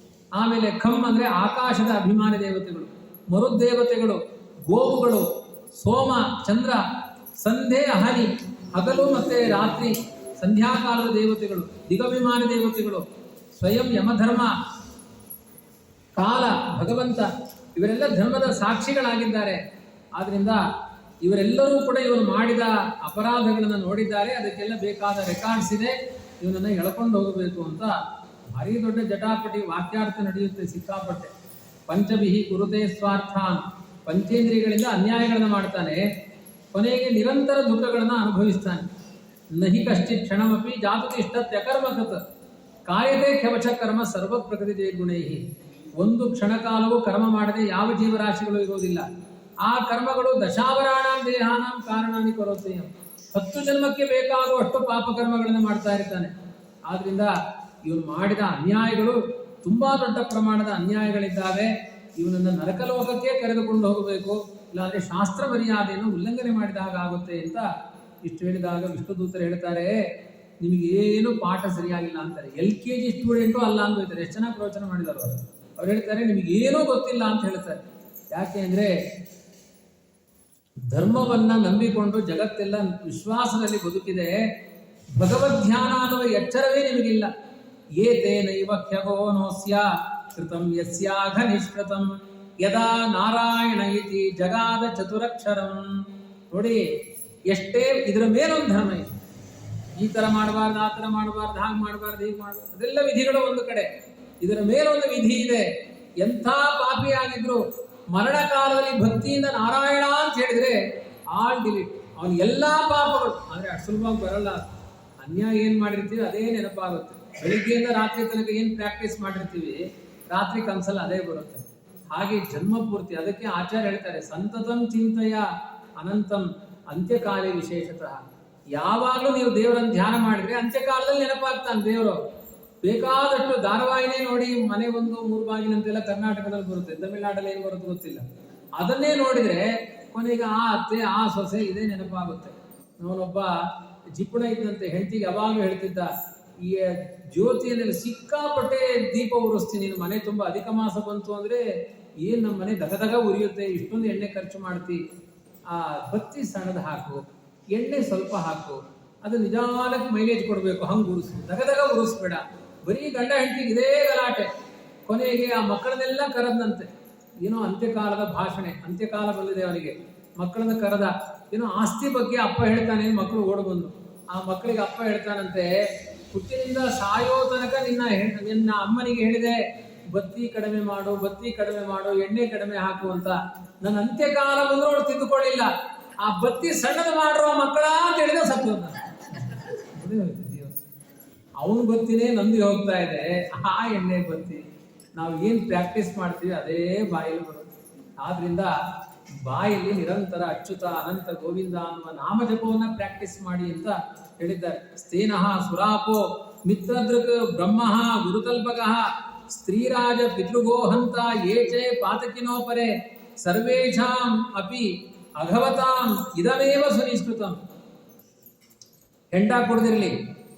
ಆಮೇಲೆ ಖಮ್ ಅಂದ್ರೆ ಆಕಾಶದ ಅಭಿಮಾನಿ ದೇವತೆಗಳು, ಮರುದೇವತೆಗಳು, ಗೋವುಗಳು, ಸೋಮ ಚಂದ್ರ, ಸಂಧ್ಯೆ ಅಹನಿ ಹಗಲು ಮತ್ತೆ ರಾತ್ರಿ ಸಂಧ್ಯಾಕಾಲದ ದೇವತೆಗಳು, ದಿಗಭಿಮಾನಿ ದೇವತೆಗಳು, ಸ್ವಯಂ ಯಮಧರ್ಮ, ಕಾಲ, ಭಗವಂತ, ಇವರೆಲ್ಲ ಧರ್ಮದ ಸಾಕ್ಷಿಗಳಾಗಿದ್ದಾರೆ. ಆದ್ರಿಂದ ಇವರೆಲ್ಲರೂ ಕೂಡ ಇವನು ಮಾಡಿದ ಅಪರಾಧಗಳನ್ನು ನೋಡಿದ್ದಾರೆ. ಅದಕ್ಕೆಲ್ಲ ಬೇಕಾದ ರೆಕಾರ್ಡ್ಸ್ ಇದೆ. ಇವನನ್ನು ಎಳ್ಕೊಂಡು ಹೋಗಬೇಕು ಅಂತ ಭಾರಿ ದೊಡ್ಡ ಜಟಾಪಟಿ ವಾಕ್ಯಾರ್ಥ ನಡೆಯುತ್ತೆ ಸಿಕ್ಕಾಪಟ್ಟೆ. ಪಂಚಭಿಹಿ ಕುರುತೆ ಸ್ವಾರ್ಥಾನ್ ಪಂಚೇಂದ್ರಿಯಗಳಿಂದ ಅನ್ಯಾಯಗಳನ್ನು ಮಾಡ್ತಾನೆ, ಕೊನೆಗೆ ನಿರಂತರ ದುಃಖಗಳನ್ನು ಅನುಭವಿಸ್ತಾನೆ. ನಹಿ ಕಶ್ಚಿತ್ ಕ್ಷಣಮಪಿ ಜಾತುತಿಷ್ಠತ್ಯಕರ್ಮಕೃತ ಕಾಯತೆ ಖ್ಯವಚ ಕರ್ಮ ಸರ್ವ ಪ್ರಕೃತಿ ಜೈರ್ಗುಣೈ. ಒಂದು ಕ್ಷಣಕಾಲವೂ ಕರ್ಮ ಮಾಡದೆ ಯಾವ ಜೀವರಾಶಿಗಳು ಇರುವುದಿಲ್ಲ. ಆ ಕರ್ಮಗಳು ದಶಾವರಾಣಾಂ ದೇಹಾನಾಂ ಕಾರಣಾನಿ ಕರೋತಿ. 10 ಜನ್ಮಕ್ಕೆ ಬೇಕಾಗುವಷ್ಟು ಪಾಪಕರ್ಮಗಳನ್ನು ಮಾಡ್ತಾ ಇರ್ತಾನೆ. ಆದ್ರಿಂದ ಇವನು ಮಾಡಿದ ಅನ್ಯಾಯಗಳು ತುಂಬಾ ದೊಡ್ಡ ಪ್ರಮಾಣದ ಅನ್ಯಾಯಗಳಿದ್ದಾವೆ. ಇವನನ್ನು ನರಕಲೋಕಕ್ಕೆ ಕರೆದುಕೊಂಡು ಹೋಗಬೇಕು, ಇಲ್ಲಾಂದ್ರೆ ಶಾಸ್ತ್ರ ಮರ್ಯಾದೆಯನ್ನು ಉಲ್ಲಂಘನೆ ಮಾಡಿದ ಹಾಗಾಗುತ್ತೆ ಅಂತ ಇಷ್ಟು ಹೇಳಿದಾಗ ವಿಷ್ಣುದೂತರು ಹೇಳ್ತಾರೆ, ನಿಮಗೇನು ಪಾಠ ಸರಿಯಾಗಿಲ್ಲ ಅಂತಾರೆ. LKG ಸ್ಟೂಡೆಂಟು ಅಲ್ಲ ಅಂತ ಹೇಳ್ತಾರೆ. ಎಷ್ಟು ಚೆನ್ನಾಗಿ ಪ್ರವಚನ ಮಾಡಿದಾರೆ ಅವರು. ಅವ್ರು ಹೇಳ್ತಾರೆ ನಿಮಗೇನೂ ಗೊತ್ತಿಲ್ಲ ಅಂತ ಹೇಳ್ತಾರೆ. ಯಾಕೆ ಅಂದರೆ ಧರ್ಮವನ್ನ ನಂಬಿಕೊಂಡು ಜಗತ್ತೆಲ್ಲ ವಿಶ್ವಾಸದಲ್ಲಿ ಬದುಕಿದೆ, ಭಗವದ್ಧ್ಯಾನ ಅನ್ನುವ ಎಚ್ಚರವೇ ನಿಮಗಿಲ್ಲ. ಏತೇನೈವ ಖ್ಯಗೋನೋಸ್ಯ ಕೃತಂ ಯಸ್ಯಾಘ ನಿಷ್ಕೃತಂ ಯದಾ ನಾರಾಯಣ ಇತಿ ಜಗಾದ ಚತುರಕ್ಷರಂ. ನೋಡಿ, ಎಷ್ಟೇ ಇದರ ಮೇಲೊಂದು ಧರ್ಮ ಇದೆ. ಈ ಥರ ಮಾಡಬಾರ್ದು, ಆ ಥರ ಮಾಡಬಾರ್ದು, ಹಾಗೆ ಮಾಡಬಾರ್ದು, ಹೀಗೆ ಮಾಡಬಾರ್ದು, ಅದೆಲ್ಲ ವಿಧಿಗಳು ಒಂದು ಕಡೆ. ಇದರ ಮೇಲೊಂದು ವಿಧಿ ಇದೆ. ಎಂಥ ಪಾಪಿಯಾಗಿದ್ರು ಮರಣ ಕಾಲದಲ್ಲಿ ಭಕ್ತಿಯಿಂದ ನಾರಾಯಣ ಅಂತ ಹೇಳಿದ್ರೆ ಆಲ್ ಡಿಲೀಟ್, ಅವನ ಎಲ್ಲ ಪಾಪಗಳು. ಆದರೆ ಅಷ್ಟು ಸುಲಭವಾಗಿ ಬರಲ್ಲ. ಅನ್ಯಾಯ ಏನು ಮಾಡಿರ್ತೀವಿ ಅದೇ ನೆನಪಾಗುತ್ತೆ. ಬೆಳಿಗ್ಗೆಯಿಂದ ರಾತ್ರಿ ತನಕ ಏನು ಪ್ರಾಕ್ಟೀಸ್ ಮಾಡಿರ್ತೀವಿ, ರಾತ್ರಿ ಕನಸಲ್ಲಿ ಅದೇ ಬರುತ್ತೆ. ಹಾಗೆ ಜನ್ಮ ಪೂರ್ತಿ. ಅದಕ್ಕೆ ಆಚಾರ್ಯ ಹೇಳ್ತಾರೆ, ಸಂತತಂ ಚಿಂತೆಯ ಅನಂತಂ ಅಂತ್ಯಕಾಲೇ ವಿಶೇಷತಃ. ಯಾವಾಗಲೂ ನೀವು ದೇವರನ್ನು ಧ್ಯಾನ ಮಾಡಿದ್ರೆ ಅಂತ್ಯಕಾಲದಲ್ಲಿ ನೆನಪಾಗ್ತಾನೆ ದೇವರು. ಬೇಕಾದಷ್ಟು ಧಾರಾವಾಹಿನೇ ನೋಡಿ, ಮನೆ ಒಂದು 3 ಬಾಗಿಲಂತೆಲ್ಲ ಕರ್ನಾಟಕದಲ್ಲಿ ಬರುತ್ತೆ, ತಮಿಳುನಾಡಲ್ಲಿ ಏನು ಬರುತ್ತೆ ಗೊತ್ತಿಲ್ಲ. ಅದನ್ನೇ ನೋಡಿದ್ರೆ ಕೊನೆಗೆ ಆ ಅತ್ತೆ ಆ ಸೊಸೆ ಇದೇ ನೆನಪಾಗುತ್ತೆ. ಅವನೊಬ್ಬ ಜಿಪುಣ ಇದ್ದಂತೆ ಹೆಂಡತಿಗೆ ಯಾವಾಗಲೂ ಹೇಳ್ತಿದ್ದ, ಈ ಜ್ಯೋತಿಯಲ್ಲಿ ಸಿಕ್ಕಾಪಟ್ಟೆ ದೀಪ ಉರಿಸ್ತೀನಿ, ನೀನು ಮನೆ ತುಂಬ ಅಧಿಕ ಮಾಸ ಬಂತು ಅಂದರೆ ಏನು ನಮ್ಮ ಮನೆ ದಗದಗ ಉರಿಯುತ್ತೆ, ಇಷ್ಟೊಂದು ಎಣ್ಣೆ ಖರ್ಚು ಮಾಡ್ತಿ, ಆ ಬತ್ತಿ ಸಣ್ಣದು ಹಾಕು, ಎಣ್ಣೆ ಸ್ವಲ್ಪ ಹಾಕು, ಅದು ನಿಧಾನಕ್ಕೆ ಮೈಲೇಜ್ ಕೊಡಬೇಕು, ಹಂಗೆ ಉರಿಸು, ದಗದಗ ಉರಿಸ್ಬೇಡ. ಬರೀ ಗಂಡ ಹೆಂಡತಿಗೆ ಇದೇ ಗಲಾಟೆ. ಕೊನೆಗೆ ಆ ಮಕ್ಕಳನ್ನೆಲ್ಲ ಕರೆದಂತೆ, ಏನೋ ಅಂತ್ಯಕಾಲದ ಭಾಷಣೆ, ಅಂತ್ಯಕಾಲ ಬಂದಿದೆ ಅವನಿಗೆ. ಮಕ್ಕಳನ್ನ ಕರೆದ, ಏನೋ ಆಸ್ತಿ ಬಗ್ಗೆ ಅಪ್ಪ ಹೇಳ್ತಾನೆ, ಮಕ್ಕಳು ಓಡಬಂದು. ಆ ಮಕ್ಕಳಿಗೆ ಅಪ್ಪ ಹೇಳ್ತಾನಂತೆ, ಹುಟ್ಟಿನಿಂದ ಸಾಯೋ ತನಕ ನಿನ್ನ ಅಮ್ಮನಿಗೆ ಹೇಳಿದೆ, ಬತ್ತಿ ಕಡಿಮೆ ಮಾಡು, ಬತ್ತಿ ಕಡಿಮೆ ಮಾಡು, ಎಣ್ಣೆ ಕಡಿಮೆ ಹಾಕು ಅಂತ. ನನ್ನ ಅಂತ್ಯಕಾಲ ಬಂದು ಅವಳು ತಿದ್ದುಕೊಳ್ಳಿಲ್ಲ. ಆ ಬತ್ತಿ ಸಣ್ಣದು ಮಾಡುವ ಮಕ್ಕಳ ಅಂತ ಹೇಳಿದ್ರೆ ಸತ್ತು. ಅವನು ಬತ್ತಿನೇ ನಂಬಿ ಹೋಗ್ತಾ ಇದೆ, ಆ ಎಣ್ಣೆ ಬತ್ತಿ. ನಾವು ಏನು ಪ್ರಾಕ್ಟೀಸ್ ಮಾಡ್ತೀವಿ ಅದೇ ಬಾಯಲ್ಲಿ ಬರುತ್ತೆ. ಆದ್ರಿಂದ ಬಾಯಲ್ಲಿ ನಿರಂತರ ಅಚ್ಯುತ ಅನಂತ ಗೋವಿಂದ ಅನ್ನುವ ನಾಮ ಜಪವನ್ನ ಪ್ರಾಕ್ಟೀಸ್ ಮಾಡಿ ಅಂತ ಹೇಳಿದ್ದಾರೆ. ಸ್ಥೇನಃ ಸುರಾಪೋ ಮಿತ್ರದೃಕ್ ಬ್ರಹ್ಮಃ ಗುರುಕಲ್ಪಕಃ ಸ್ತ್ರೀರಾಜ ಪಿತೃಗೋಹಂತ ಏಚೆ ಪಾತಕಿನೋಪರೆ ಸರ್ವೇಷಾಂ ಅಪಿ ಅಘವತಾಂ ಇದಮೇವ ಸುನಿಷ್ಕೃತಂ. ಹೆಂಡ ಕೊಡದಿರಲಿ,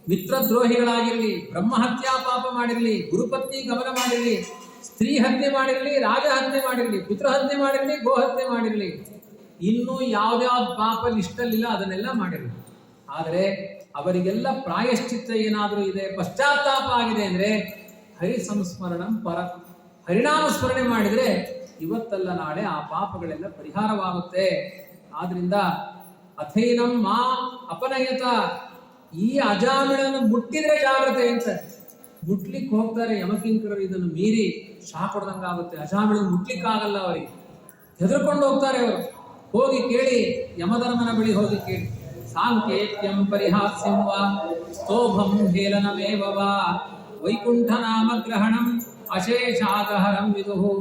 ಮಿತ್ರದ್ರೋಹಿಗಳಾಗಿರಲಿ, ಬ್ರಹ್ಮಹತ್ಯಾ ಪಾಪ ಮಾಡಿರಲಿ, ಗುರುಪತ್ನಿ ಗಮನ ಮಾಡಿರಲಿ, ಸ್ತ್ರೀ ಹತ್ಯೆ ಮಾಡಿರಲಿ, ರಾಜ ಹತ್ಯೆ ಮಾಡಿರಲಿ, ಪಿತೃಹತ್ಯೆ ಮಾಡಿರಲಿ, ಗೋಹತ್ಯೆ ಮಾಡಿರಲಿ, ಇನ್ನೂ ಯಾವ್ದಾವ್ದು ಪಾಪ ಲಿಸ್ಟಲ್ಲಿಲ್ಲ ಅದನ್ನೆಲ್ಲ ಮಾಡಿರಲಿ. ಆದರೆ ಅವರಿಗೆಲ್ಲ ಪ್ರಾಯಶ್ಚಿತ್ತ ಏನಾದರೂ ಇದೆ, ಪಶ್ಚಾತ್ತಾಪ ಆಗಿದೆ ಅಂದರೆ ಹರಿ ಸಂಸ್ಮರಣಂ ಪರ, ಹರಿನಾಮ ಸ್ಮರಣೆ ಮಾಡಿದರೆ ಇವತ್ತಲ್ಲ ನಾಳೆ ಆ ಪಾಪಗಳೆಲ್ಲ ಪರಿಹಾರವಾಗುತ್ತೆ. ಆದ್ರಿಂದ ಅಥೈನಂ ಮಾ ಅಪನಯತ, ಈ ಅಜಾಮಿಳನ್ನು ಮುಟ್ಟಿದ್ರೆ ಜಾಗ್ರತೆ ಅಂತ. ಮುಟ್ಲಿಕ್ಕೆ ಹೋಗ್ತಾರೆ ಯಮಕಿಂಕರರು, ಇದನ್ನು ಮೀರಿ ಶಾಕ್ ಹೊಡೆದಂಗಾಗುತ್ತೆ. ಅಜಾಮಿಳನ್ನು ಮುಟ್ಲಿಕ್ಕಾಗಲ್ಲ, ಅವರಿಗೆ ಹೆದರ್ಕೊಂಡು ಹೋಗ್ತಾರೆ ಅವರು. ಹೋಗಿ ಕೇಳಿ, ಯಮಧರ್ಮನ ಬಳಿ ಹೋಗಿ ಕೇಳಿ. ಸಾಂಕೇತ್ಯಂ ಪರಿಹಾಸ್ಯಂ ವಾ ಸ್ತೋಭಂ ಹೇಲನಮೇವ ವಾ ವೈಕುಂಠ ನಾಮ ಗ್ರಹಣಂ ಅಶೇಷಾಗಹರಂ ವಿದುಹು.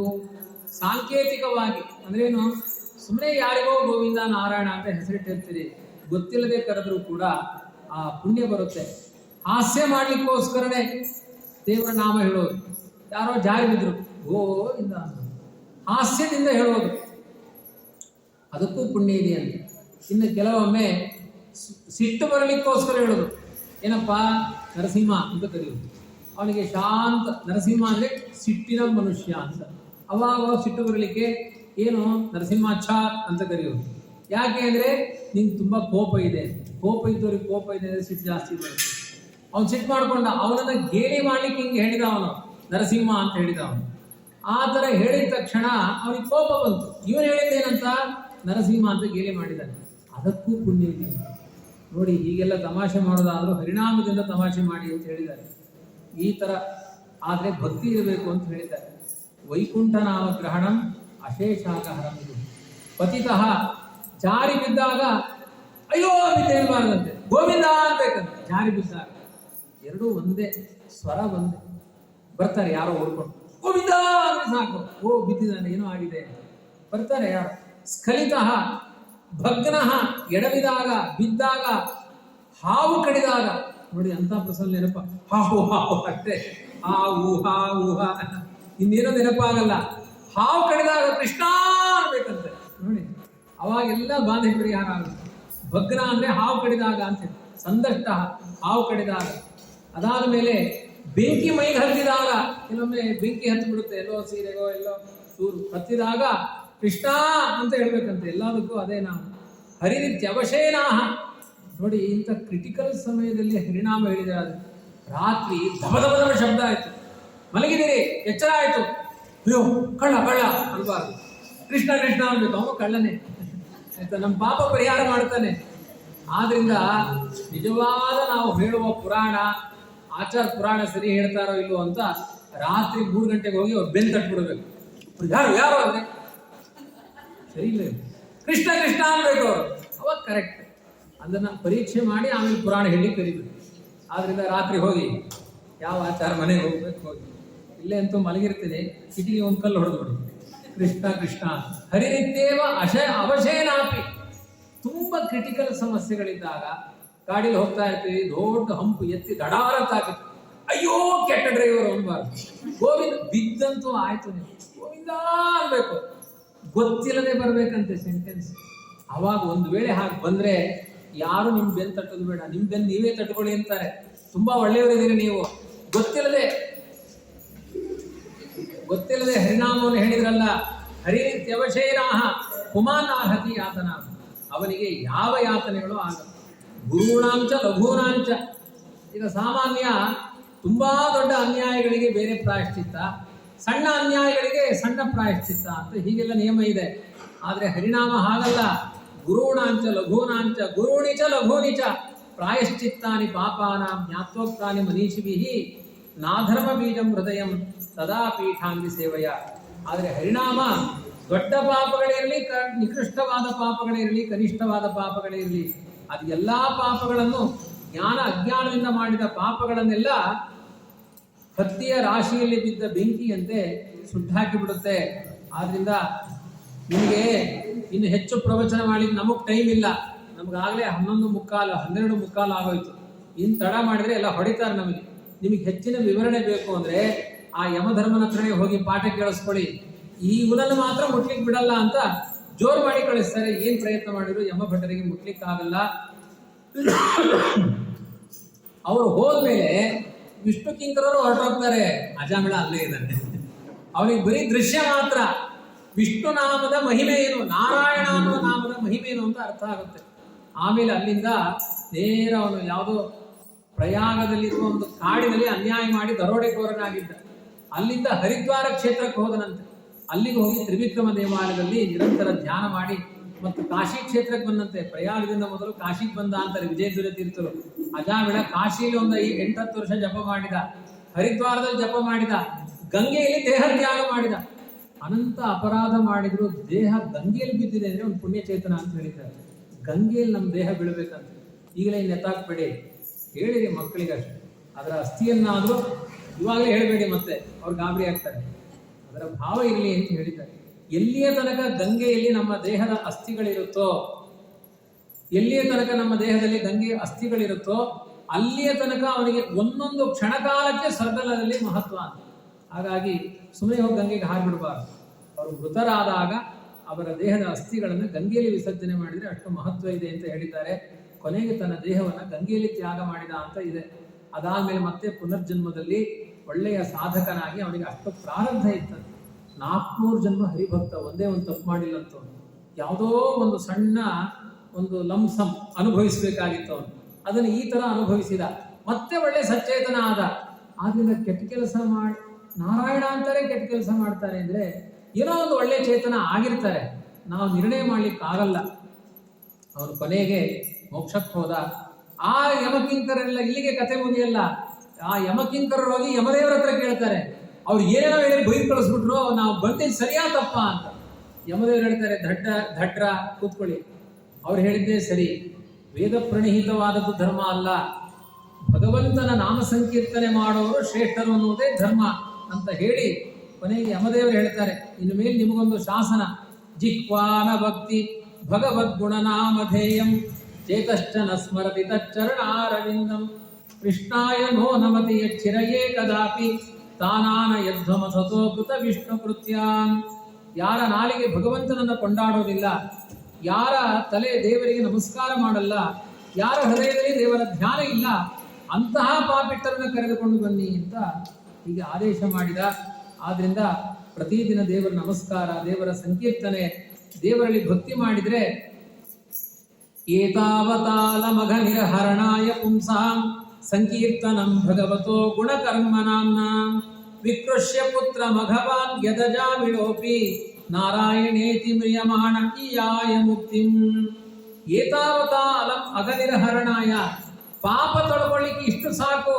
ಸಾಂಕೇತಿಕವಾಗಿ ಅಂದ್ರೇನು, ಸುಮ್ಮನೆ ಯಾರಿಗೋ ಗೋವಿಂದ ನಾರಾಯಣ ಅಂತ ಹೆಸರಿಟ್ಟಿರ್ತೀರಿ, ಗೊತ್ತಿಲ್ಲದೆ ಕರೆದ್ರೂ ಕೂಡ ಆ ಪುಣ್ಯ ಬರುತ್ತೆ. ಹಾಸ್ಯ ಮಾಡ್ಲಿಕ್ಕೋಸ್ಕರನೇ ದೇವರ ನಾಮ ಹೇಳೋದು. ಯಾರೋ ಜಾರಿ ಬಿದ್ರು ಗೋವಿಂದ ಹಾಸ್ಯದಿಂದ ಹೇಳೋದು, ಅದಕ್ಕೂ ಪುಣ್ಯ ಇದೆ ಅಂತ. ಇನ್ನು ಕೆಲವೊಮ್ಮೆ ಸಿಟ್ಟು ಬರಲಿಕ್ಕೋಸ್ಕರ ಹೇಳೋದು. ಏನಪ್ಪ, ನರಸಿಂಹ ಅಂತ ಕರೆಯೋದು. ಅವನಿಗೆ ಶಾಂತ, ನರಸಿಂಹ ಅಂದರೆ ಸಿಟ್ಟಿನ ಮನುಷ್ಯ ಅಂತ. ಅವಾಗ ಸಿಟ್ಟು ಬರಲಿಕ್ಕೆ ಏನು ನರಸಿಂಹಾಚ್ಛ ಅಂತ ಕರೆಯೋದು. ಯಾಕೆ ಅಂದರೆ ನಿಂಗೆ ತುಂಬ ಕೋಪ ಇದೆ, ಕೋಪ ಇದ್ದವ್ರಿಗೆ ಕೋಪ ಇದೆ ಅಂದರೆ ಸಿಟ್ಟು ಜಾಸ್ತಿ ಬರುತ್ತೆ. ಅವನು ಸಿಟ್ಟು ಮಾಡ್ಕೊಂಡ, ಅವನನ್ನು ಗೇಲಿ ಮಾಡ್ಲಿಕ್ಕೆ ಹಿಂಗೆ ಹೇಳಿದ, ಅವನು ನರಸಿಂಹ ಅಂತ ಹೇಳಿದ. ಅವನು ಆ ಥರ ಹೇಳಿದ ತಕ್ಷಣ ಅವನಿಗೆ ಕೋಪ ಬಂತು. ಇವನು ಹೇಳಿದ್ದೇನಂತ, ನರಸಿಂಹ ಅಂತ ಗೇಲಿ ಮಾಡಿದ್ದಾನೆ. ಅದಕ್ಕೂ ಪುಣ್ಯ ಇದೆ ನೋಡಿ. ಹೀಗೆಲ್ಲ ತಮಾಷೆ ಮಾಡೋದಾದರೂ ಹರಿನಾಮದಿಂದ ತಮಾಷೆ ಮಾಡಿ ಅಂತ ಹೇಳಿದ್ದಾರೆ. ಈ ಥರ ಆದರೆ ಭಕ್ತಿ ಇರಬೇಕು ಅಂತ ಹೇಳಿದ್ದಾರೆ. ವೈಕುಂಠ ನಾಮ ಗ್ರಹಣಂ ಅಶೇಷಾಗಹರಂ ಇದು. ಪತಿತಃ ಜಾರಿ ಬಿದ್ದಾಗ ಅಯ್ಯೋ ಬಿದ್ದೇಳ್ಬಾರ್ದಂತೆ, ಗೋವಿಂದ ಅನ್ಬೇಕಂತೆ ಜಾರಿ ಬಿದ್ದಾಗ. ಎರಡೂ ಒಂದೇ ಸ್ವರ ಒಂದೇ. ಬರ್ತಾರೆ ಯಾರೋ ಓಡ್ಕೊಂಡು, ಗೋವಿಂದ ಅಂದ್ರೆ ಸಾಕು, ಓ ಬಿದ್ದಿದ್ದಾನೆ ಏನೋ ಆಗಿದೆ ಬರ್ತಾರೆ ಯಾರು. ಸ್ಖಲಿತಃ ಭಗ್ನಃ ಎಡವಿದಾಗ ಬಿದ್ದಾಗ, ಹಾವು ಕಡಿದಾಗ ನೋಡಿ ಅಂತ ಪ್ರಸನ್ನ ನೆನಪ, ಹಾವು ಹಾವು ಅಷ್ಟೇ, ಹಾವು ಹಾವು ಇನ್ನೇನೋ ನೆನಪಾಗಲ್ಲ. ಹಾವು ಕಡಿದಾಗ ಕೃಷ್ಣ ಅನ್ಬೇಕಂತೆ ನೋಡಿ, ಅವಾಗೆಲ್ಲ ಬಾಧೆ ಪರಿಹಾರ ಆಗುತ್ತೆ. ಭಗ್ನ ಅಂದ್ರೆ ಹಾವು ಕಡಿದಾಗ ಅಂತ, ಸಂದಷ್ಟ ಹಾವು ಕಡಿದಾಗ. ಅದಾದ ಮೇಲೆ ಬೆಂಕಿ ಮೈಗೆ ಹತ್ತಿದಾಗ, ಕೆಲವೊಮ್ಮೆ ಬೆಂಕಿ ಹತ್ತಿ ಬಿಡುತ್ತೆ, ಎಲ್ಲೋ ಸೀರೆಗೋ ಎಲ್ಲೋ ಚೂರು ಹತ್ತಿದಾಗ ಕೃಷ್ಣ ಅಂತ ಹೇಳ್ಬೇಕಂತೆ. ಎಲ್ಲದಕ್ಕೂ ಅದೇ ನಾವು ಹರಿನಿತ್ಯವಶೇನಾಹ ನೋಡಿ. ಇಂಥ ಕ್ರಿಟಿಕಲ್ ಸಮಯದಲ್ಲಿ ಹರಿನಾಮ ಹೇಳಿದರೆ ರಾತ್ರಿ ಧಬಧಬದ ಶಬ್ದ ಆಯ್ತು, ಮಲಗಿದಿರಿ ಎಚ್ಚರ ಆಯ್ತು, ಅಯ್ಯೋ ಕಳ್ಳ ಕಳ್ಳ ಅನ್ಬಾರ್ದು, ಕೃಷ್ಣ ಕೃಷ್ಣ ಅನ್ಬೇಕು, ಅವನು ಕಳ್ಳನೇ ಆಯ್ತಾ, ನಮ್ಮ ಪಾಪ ಪರಿಹಾರ ಮಾಡ್ತಾನೆ. ಆದ್ರಿಂದ ನಿಜವಾದ ನಾವು ಹೇಳುವ ಪುರಾಣ, ಆಚಾರ ಪುರಾಣ ಸರಿ ಹೇಳ್ತಾರೋ ಇಲ್ವೋ ಅಂತ ರಾತ್ರಿ 3 ಗಂಟೆಗೆ ಹೋಗಿ ಅವ್ರು ಬೆನ್ ತಟ್ಬಿಡ್ಬೇಕು. ಯಾರು ಯಾರು ಅಂದ್ರೆ ಸರಿ ಇಲ್ಲ, ಕೃಷ್ಣ ಕೃಷ್ಣ ಅನ್ಬೇಕು ಅವರು, ಅವಾಗ ಕರೆಕ್ಟ್. ಅದನ್ನ ಪರೀಕ್ಷೆ ಮಾಡಿ ಆಮೇಲೆ ಪುರಾಣ ಹೇಳಿ ಕರಿಬೇಕು. ಆದ್ರಿಂದ ರಾತ್ರಿ ಹೋಗಿ ಯಾವ ಆಚಾರ ಮನೆಗೆ ಹೋಗ್ಬೇಕು ಹೋಗಿ, ಇಲ್ಲೇ ಅಂತೂ ಮಲಗಿರ್ತೀನಿ, ಕಿಟಿಗೆ ಒಂದು ಕಲ್ಲು ಹೊಡೆದ್ಬಿಡಿ, ಕೃಷ್ಣ ಕೃಷ್ಣ ಹರಿನಿತ್ಯೇವ ಅವಶೇನಾಪಿ. ತುಂಬಾ ಕ್ರಿಟಿಕಲ್ ಸಮಸ್ಯೆಗಳಿದ್ದಾಗ ಗಾಡಿಲಿ ಹೋಗ್ತಾ ಇರ್ತೀವಿ, ದೊಡ್ಡ ಹಂಪು ಎತ್ತಿ ದಡಾರ ತಾಕಿತ್ತು, ಅಯ್ಯೋ ಕೆಟ್ಟ ಡ್ರೈವರ್ ಅನ್ಬಾರ್ದು, ಗೋವಿಂದ ಬಿದ್ದಂತೂ ಆಯ್ತು ಗೋವಿಂದ ಅನ್ಬೇಕು, ಗೊತ್ತಿಲ್ಲದೆ ಬರ್ಬೇಕಂತೆ ಸೆಂಟೆನ್ಸ್. ಅವಾಗ ಒಂದು ವೇಳೆ ಹಾಗೆ ಬಂದ್ರೆ ಯಾರು ನಿಮ್ ಬೆನ್ ತಟ್ಟೋದು ಬೇಡ, ನಿಮ್ ಬೆನ್ ನೀವೇ ತಟ್ಕೊಳ್ಳಿ ಅಂತಾರೆ. ತುಂಬಾ ಒಳ್ಳೆಯವರಿದ್ದೀರಿ ನೀವು, ಗೊತ್ತಿಲ್ಲದೆ ಹರಿನಾಮವನ್ನು ಹೇಳಿದ್ರಲ್ಲ, ಹರಿತ್ಯವಶೇನಾಹ ಪುಮಾನಾರ್ಹತಿ ಯಾತನ, ಅವನಿಗೆ ಯಾವ ಯಾತನೆಗಳು ಆಗಲ್ಲ. ಗುರುಣಾಂಚ ಲಘೂನಾಂಚ. ಈಗ ಸಾಮಾನ್ಯ ತುಂಬಾ ದೊಡ್ಡ ಅನ್ಯಾಯಗಳಿಗೆ ಬೇರೆ ಪ್ರಾಯಶ್ಚಿತ್ತ, ಸಣ್ಣ ಅನ್ಯಾಯಗಳಿಗೆ ಸಣ್ಣ ಪ್ರಾಯಶ್ಚಿತ್ತ ಅಂತ ಹೀಗೆಲ್ಲ ನಿಯಮ ಇದೆ. ಆದ್ರೆ ಹರಿನಾಮ ಹಾಗಲ್ಲ. ಗುರುಣಾಂಚ ಲಘೂನಾಂಚ ಗುರುಣಿಚ ಲಘೂನಿಚ ಪ್ರಾಯಶ್ಚಿತ್ತಾನಿ ಪಾಪಾನಾಂ ಜ್ಞಾತ್ವೋಕ್ತಾನಿ ಮನೀಷಿಭಿಃ ನಾಧರ್ಮ ಬೀಜಂ ಹೃದಯಂ ಸದಾ ಪೀಠಾಂಗಿ ಸೇವಯ. ಆದರೆ ಹರಿನಾಮ ದೊಡ್ಡ ಪಾಪಗಳಿರಲಿ, ನಿಕೃಷ್ಟವಾದ ಪಾಪಗಳಿರಲಿ, ಕನಿಷ್ಠವಾದ ಪಾಪಗಳಿರಲಿ, ಅದು ಎಲ್ಲಾ ಪಾಪಗಳನ್ನು ಜ್ಞಾನ ಅಜ್ಞಾನದಿಂದ ಮಾಡಿದ ಪಾಪಗಳನ್ನೆಲ್ಲ ಹತ್ತಿಯ ರಾಶಿಯಲ್ಲಿ ಬಿದ್ದ ಬೆಂಕಿಯಂತೆ ಸುಟ್ಟಾಕಿ ಬಿಡುತ್ತೆ. ಆದ್ರಿಂದ ನಿಮಗೆ ಇನ್ನು ಹೆಚ್ಚು ಪ್ರವಚನ ಮಾಡಿ ನಮಗ್ ಟೈಮ್ ಇಲ್ಲ, ನಮ್ಗಾಗಲೇ 11:15 12:15 ಆಗೋಯ್ತು. ಇನ್ನು ತಡ ಮಾಡಿದ್ರೆ ಎಲ್ಲ ಹೊಡಿತಾರೆ ನಮಗೆ. ನಿಮಗೆ ಹೆಚ್ಚಿನ ವಿವರಣೆ ಬೇಕು ಅಂದ್ರೆ ಆ ಯಮಧರ್ಮನ ಹತ್ರನೇ ಹೋಗಿ ಪಾಠ ಕೇಳಿಸ್ಕೊಳ್ಳಿ. ಈ ಇವನನ್ನು ಮಾತ್ರ ಮುಟ್ಲಿಕ್ಕೆ ಬಿಡಲ್ಲ ಅಂತ ಜೋರು ಮಾಡಿ ಕಳಿಸ್ತಾರೆ. ಏನ್ ಪ್ರಯತ್ನ ಮಾಡಿದ್ರು ಯಮ ಭಟ್ಟರಿಗೆ ಮುಟ್ಲಿಕ್ಕೆ ಆಗಲ್ಲ. ಅವರು ಹೋದ್ಮೇಲೆ ವಿಷ್ಣು ಕಿಂಕರರು ಹೊರಟೋಗ್ತಾರೆ. ಅಜಾಮಿಳ ಅಲ್ಲೇ ಇದ್ದಾನೆ, ಅವನಿಗೆ ಬರೀ ದೃಶ್ಯ ಮಾತ್ರ. ವಿಷ್ಣು ನಾಮದ ಮಹಿಮೆ ಏನು, ನಾರಾಯಣ ಅನ್ನೋ ನಾಮದ ಮಹಿಮೆ ಏನು ಅಂತ ಅರ್ಥ ಆಗುತ್ತೆ. ಆಮೇಲೆ ಅಲ್ಲಿಂದ ನೇರ ಅವನು ಯಾವುದೋ ಪ್ರಯಾಗದಲ್ಲಿರುವ ಒಂದು ಕಾಡಿನಲ್ಲಿ ಅನ್ಯಾಯ ಮಾಡಿ ದರೋಡೆಕೋರನಾಗಿದ್ದ. ಅಲ್ಲಿಂದ ಹರಿದ್ವಾರ ಕ್ಷೇತ್ರಕ್ಕೆ ಹೋದನಂತೆ. ಅಲ್ಲಿಗೆ ಹೋಗಿ ತ್ರಿವಿಕ್ರಮ ದೇವಾಲಯದಲ್ಲಿ ನಿರಂತರ ಧ್ಯಾನ ಮಾಡಿ ಮತ್ತು ಕಾಶಿ ಕ್ಷೇತ್ರಕ್ಕೆ ಬಂದಂತೆ. ಪ್ರಯಾಗದಿಂದ ಮೊದಲು ಕಾಶಿಗೆ ಬಂದ ಅಂತಾರೆ ವಿಜಯದುರ್ಗ ತೀರ್ಥರು. ಅಜಾಮಿಳ ಕಾಶಿಯಲ್ಲಿ ಒಂದು 8-10 ವರ್ಷ ಜಪ ಮಾಡಿದ, ಹರಿದ್ವಾರದಲ್ಲಿ ಜಪ ಮಾಡಿದ, ಗಂಗೆಯಲ್ಲಿ ದೇಹ ತ್ಯಾಗ ಮಾಡಿದ. ಅನಂತ ಅಪರಾಧ ಮಾಡಿದ್ರು ದೇಹ ಗಂಗೆಯಲ್ಲಿ ಬಿದ್ದಿದೆ ಅಂದ್ರೆ ಒಂದು ಪುಣ್ಯಚೇತನ ಅಂತ ಹೇಳಿದ್ದಾರೆ. ಗಂಗೆಯಲ್ಲಿ ನಮ್ಮ ದೇಹ ಬೀಳ್ಬೇಕಂತ ಈಗಲೇ ನೆತ್ತಾಕ್ಬೇಡಿ, ಹೇಳಿರಿ ಮಕ್ಕಳಿಗಷ್ಟೇ. ಅದರ ಅಸ್ಥಿಯನ್ನಾದ್ರೂ ಇವಾಗಲೇ ಹೇಳಬೇಡಿ, ಮತ್ತೆ ಅವ್ರು ಗಾಬರಿ ಆಗ್ತಾರೆ. ಅದರ ಭಾವ ಇರಲಿ ಅಂತ ಹೇಳಿದ್ದಾರೆ. ಎಲ್ಲಿಯ ತನಕ ಗಂಗೆಯಲ್ಲಿ ನಮ್ಮ ದೇಹದ ಅಸ್ಥಿಗಳಿರುತ್ತೋ, ಎಲ್ಲಿಯ ತನಕ ನಮ್ಮ ದೇಹದಲ್ಲಿ ಗಂಗೆಯ ಅಸ್ಥಿಗಳಿರುತ್ತೋ ಅಲ್ಲಿಯ ತನಕ ಅವನಿಗೆ ಒಂದೊಂದು ಕ್ಷಣಕಾಲಕ್ಕೆ ಸ್ವರ್ಗದಲ್ಲಿ ಮಹತ್ವ ಅಂತ. ಹಾಗಾಗಿ ಸುಮ್ಮನೆ ಹೋಗಿ ಗಂಗೆಗೆ ಹಾರಿಬಿಡಬಾರ್ದು. ಅವರು ಮೃತರಾದಾಗ ಅವರ ದೇಹದ ಅಸ್ಥಿಗಳನ್ನು ಗಂಗೆಯಲ್ಲಿ ವಿಸರ್ಜನೆ ಮಾಡಿದರೆ ಅಷ್ಟು ಮಹತ್ವ ಇದೆ ಅಂತ ಹೇಳಿದ್ದಾರೆ. ಕೊನೆಗೆ ತನ್ನ ದೇಹವನ್ನು ಗಂಗೆಯಲ್ಲಿ ತ್ಯಾಗ ಮಾಡಿದ ಅಂತ ಇದೆ. ಅದಾದ್ಮೇಲೆ ಮತ್ತೆ ಪುನರ್ಜನ್ಮದಲ್ಲಿ ಒಳ್ಳೆಯ ಸಾಧಕನಾಗಿ ಅವನಿಗೆ ಅಷ್ಟು ಪ್ರಾರಬ್ಧ ಇರ್ತದೆ. 400 ಜನ್ಮ ಹರಿಭಕ್ತ, ಒಂದೇ ಒಂದು ತಪ್ಪು ಮಾಡಿಲ್ಲ ಅಂತ. ಯಾವುದೋ ಒಂದು ಸಣ್ಣ ಒಂದು ಲಂಸಂ ಅನುಭವಿಸಬೇಕಾಗಿತ್ತು ಅವನು, ಅದನ್ನು ಈ ತರ ಅನುಭವಿಸಿದ. ಮತ್ತೆ ಒಳ್ಳೆ ಸಚೇತನ ಆದ. ಆದ್ರಿಂದ ಕೆಟ್ಟ ಕೆಲಸ ಮಾಡಿ ನಾರಾಯಣ ಅಂತಾರೆ, ಕೆಟ್ಟ ಕೆಲಸ ಮಾಡ್ತಾರೆ ಅಂದ್ರೆ ಏನೋ ಒಂದು ಒಳ್ಳೆ ಚೇತನ ಆಗಿರ್ತಾರೆ, ನಾವು ನಿರ್ಣಯ ಮಾಡ್ಲಿಕ್ಕೆ ಆಗಲ್ಲ. ಅವನು ಕೊನೆಗೆ ಮೋಕ್ಷಕ್ಕೆ ಹೋದ. ಆ ಯಮಕಿಂಕರೆಲ್ಲ ಇಲ್ಲಿಗೆ ಕತೆ ಮುಗಿಯಲ್ಲ. ಆ ಯಮಕಿಂಕರರು ಹೋಗಿ ಯಮದೇವರ ಹತ್ರ ಕೇಳ್ತಾರೆ, ಅವ್ರು ಏನೋ ಹೇಳಿ ಬೈದು ಕಳಿಸ್ಬಿಟ್ರು, ನಾವು ಬಂದಿದ್ದು ಸರಿಯಾ ತಪ್ಪ ಅಂತ. ಯಮದೇವರು ಹೇಳ್ತಾರೆ, ಧಡ್ರ ಕೂತ್ಕೊಳ್ಳಿ. ಅವ್ರು ಹೇಳಿದ್ದೇ ಸರಿ, ವೇದ ಪ್ರಣೀತವಾದದ್ದು ಧರ್ಮ ಅಲ್ಲ, ಭಗವಂತನ ನಾಮ ಸಂಕೀರ್ತನೆ ಮಾಡೋರು ಶ್ರೇಷ್ಠರು ಅನ್ನುವುದೇ ಧರ್ಮ ಅಂತ ಹೇಳಿ ಕೊನೆಗೆ ಯಮದೇವರು ಹೇಳ್ತಾರೆ, ಇನ್ನು ಮೇಲೆ ನಿಮಗೊಂದು ಶಾಸನ, ಜಿಹ್ವಾನ ಭಕ್ತಿ ಭಗವದ್ಗುಣನಾಮಧೇಯಂ ಚೇತಶ್ಚ ನ ಸ್ಮರತಿ ತಚ್ಚರಣಾರವಿಂದಂ ಕೃಷ್ಣಾಯ ನೋ ನಮತಿ ಯಚ್ಚಿರಯೇ ಕದಾಪಿ ತಾನಾನ ಯಧ್ವಮಸತೋ ಕೃತ ವಿಷ್ಣು ಕೃತ್ಯಾನ್. ಯಾರ ನಾಲಿಗೆ ಭಗವಂತನನ್ನು ಕೊಂಡಾಡೋದಿಲ್ಲ, ಯಾರ ತಲೆ ದೇವರಿಗೆ ನಮಸ್ಕಾರ ಮಾಡಲ್ಲ, ಯಾರ ಹೃದಯದಲ್ಲಿ ದೇವರ ಧ್ಯಾನ ಇಲ್ಲ, ಅಂತಹ ಪಾಪಿಟ್ಟರನ್ನು ಕರೆದುಕೊಂಡು ಬನ್ನಿ ಅಂತ ಹೀಗೆ ಆದೇಶ ಮಾಡಿದ. ಆದ್ರಿಂದ ಪ್ರತಿದಿನ ದೇವರ ನಮಸ್ಕಾರ, ದೇವರ ಸಂಕೀರ್ತನೆ, ದೇವರಲ್ಲಿ ಭಕ್ತಿ ಮಾಡಿದ್ರೆ ಏತಾವತಾಲ ಮಘ ನಿರಹರಣಾಯ ಪುಂಸಾಂ ಸಂಕೀರ್ತನಂ ಭಗವತೋ ಗುಣಕರ್ಮನಾಂನ ವಿಕೃಷ್ಯ ಪುತ್ರ ಮಘವಾನ್ ಯದಜಾ ವಿಳೋಪಿ ನಾರಾಯಣೇತಿ ಮ್ರಿಯಮಾಣ ಇಯಾಯ ಮುಕ್ತಿಂ. ಏತಾವತಾಲಂ ಅಘನಿರಹರಣಾಯ, ಪಾಪ ತೊಳ್ಕೊಳ್ಳಿಕ್ಕೆ ಇಷ್ಟು ಸಾಕು,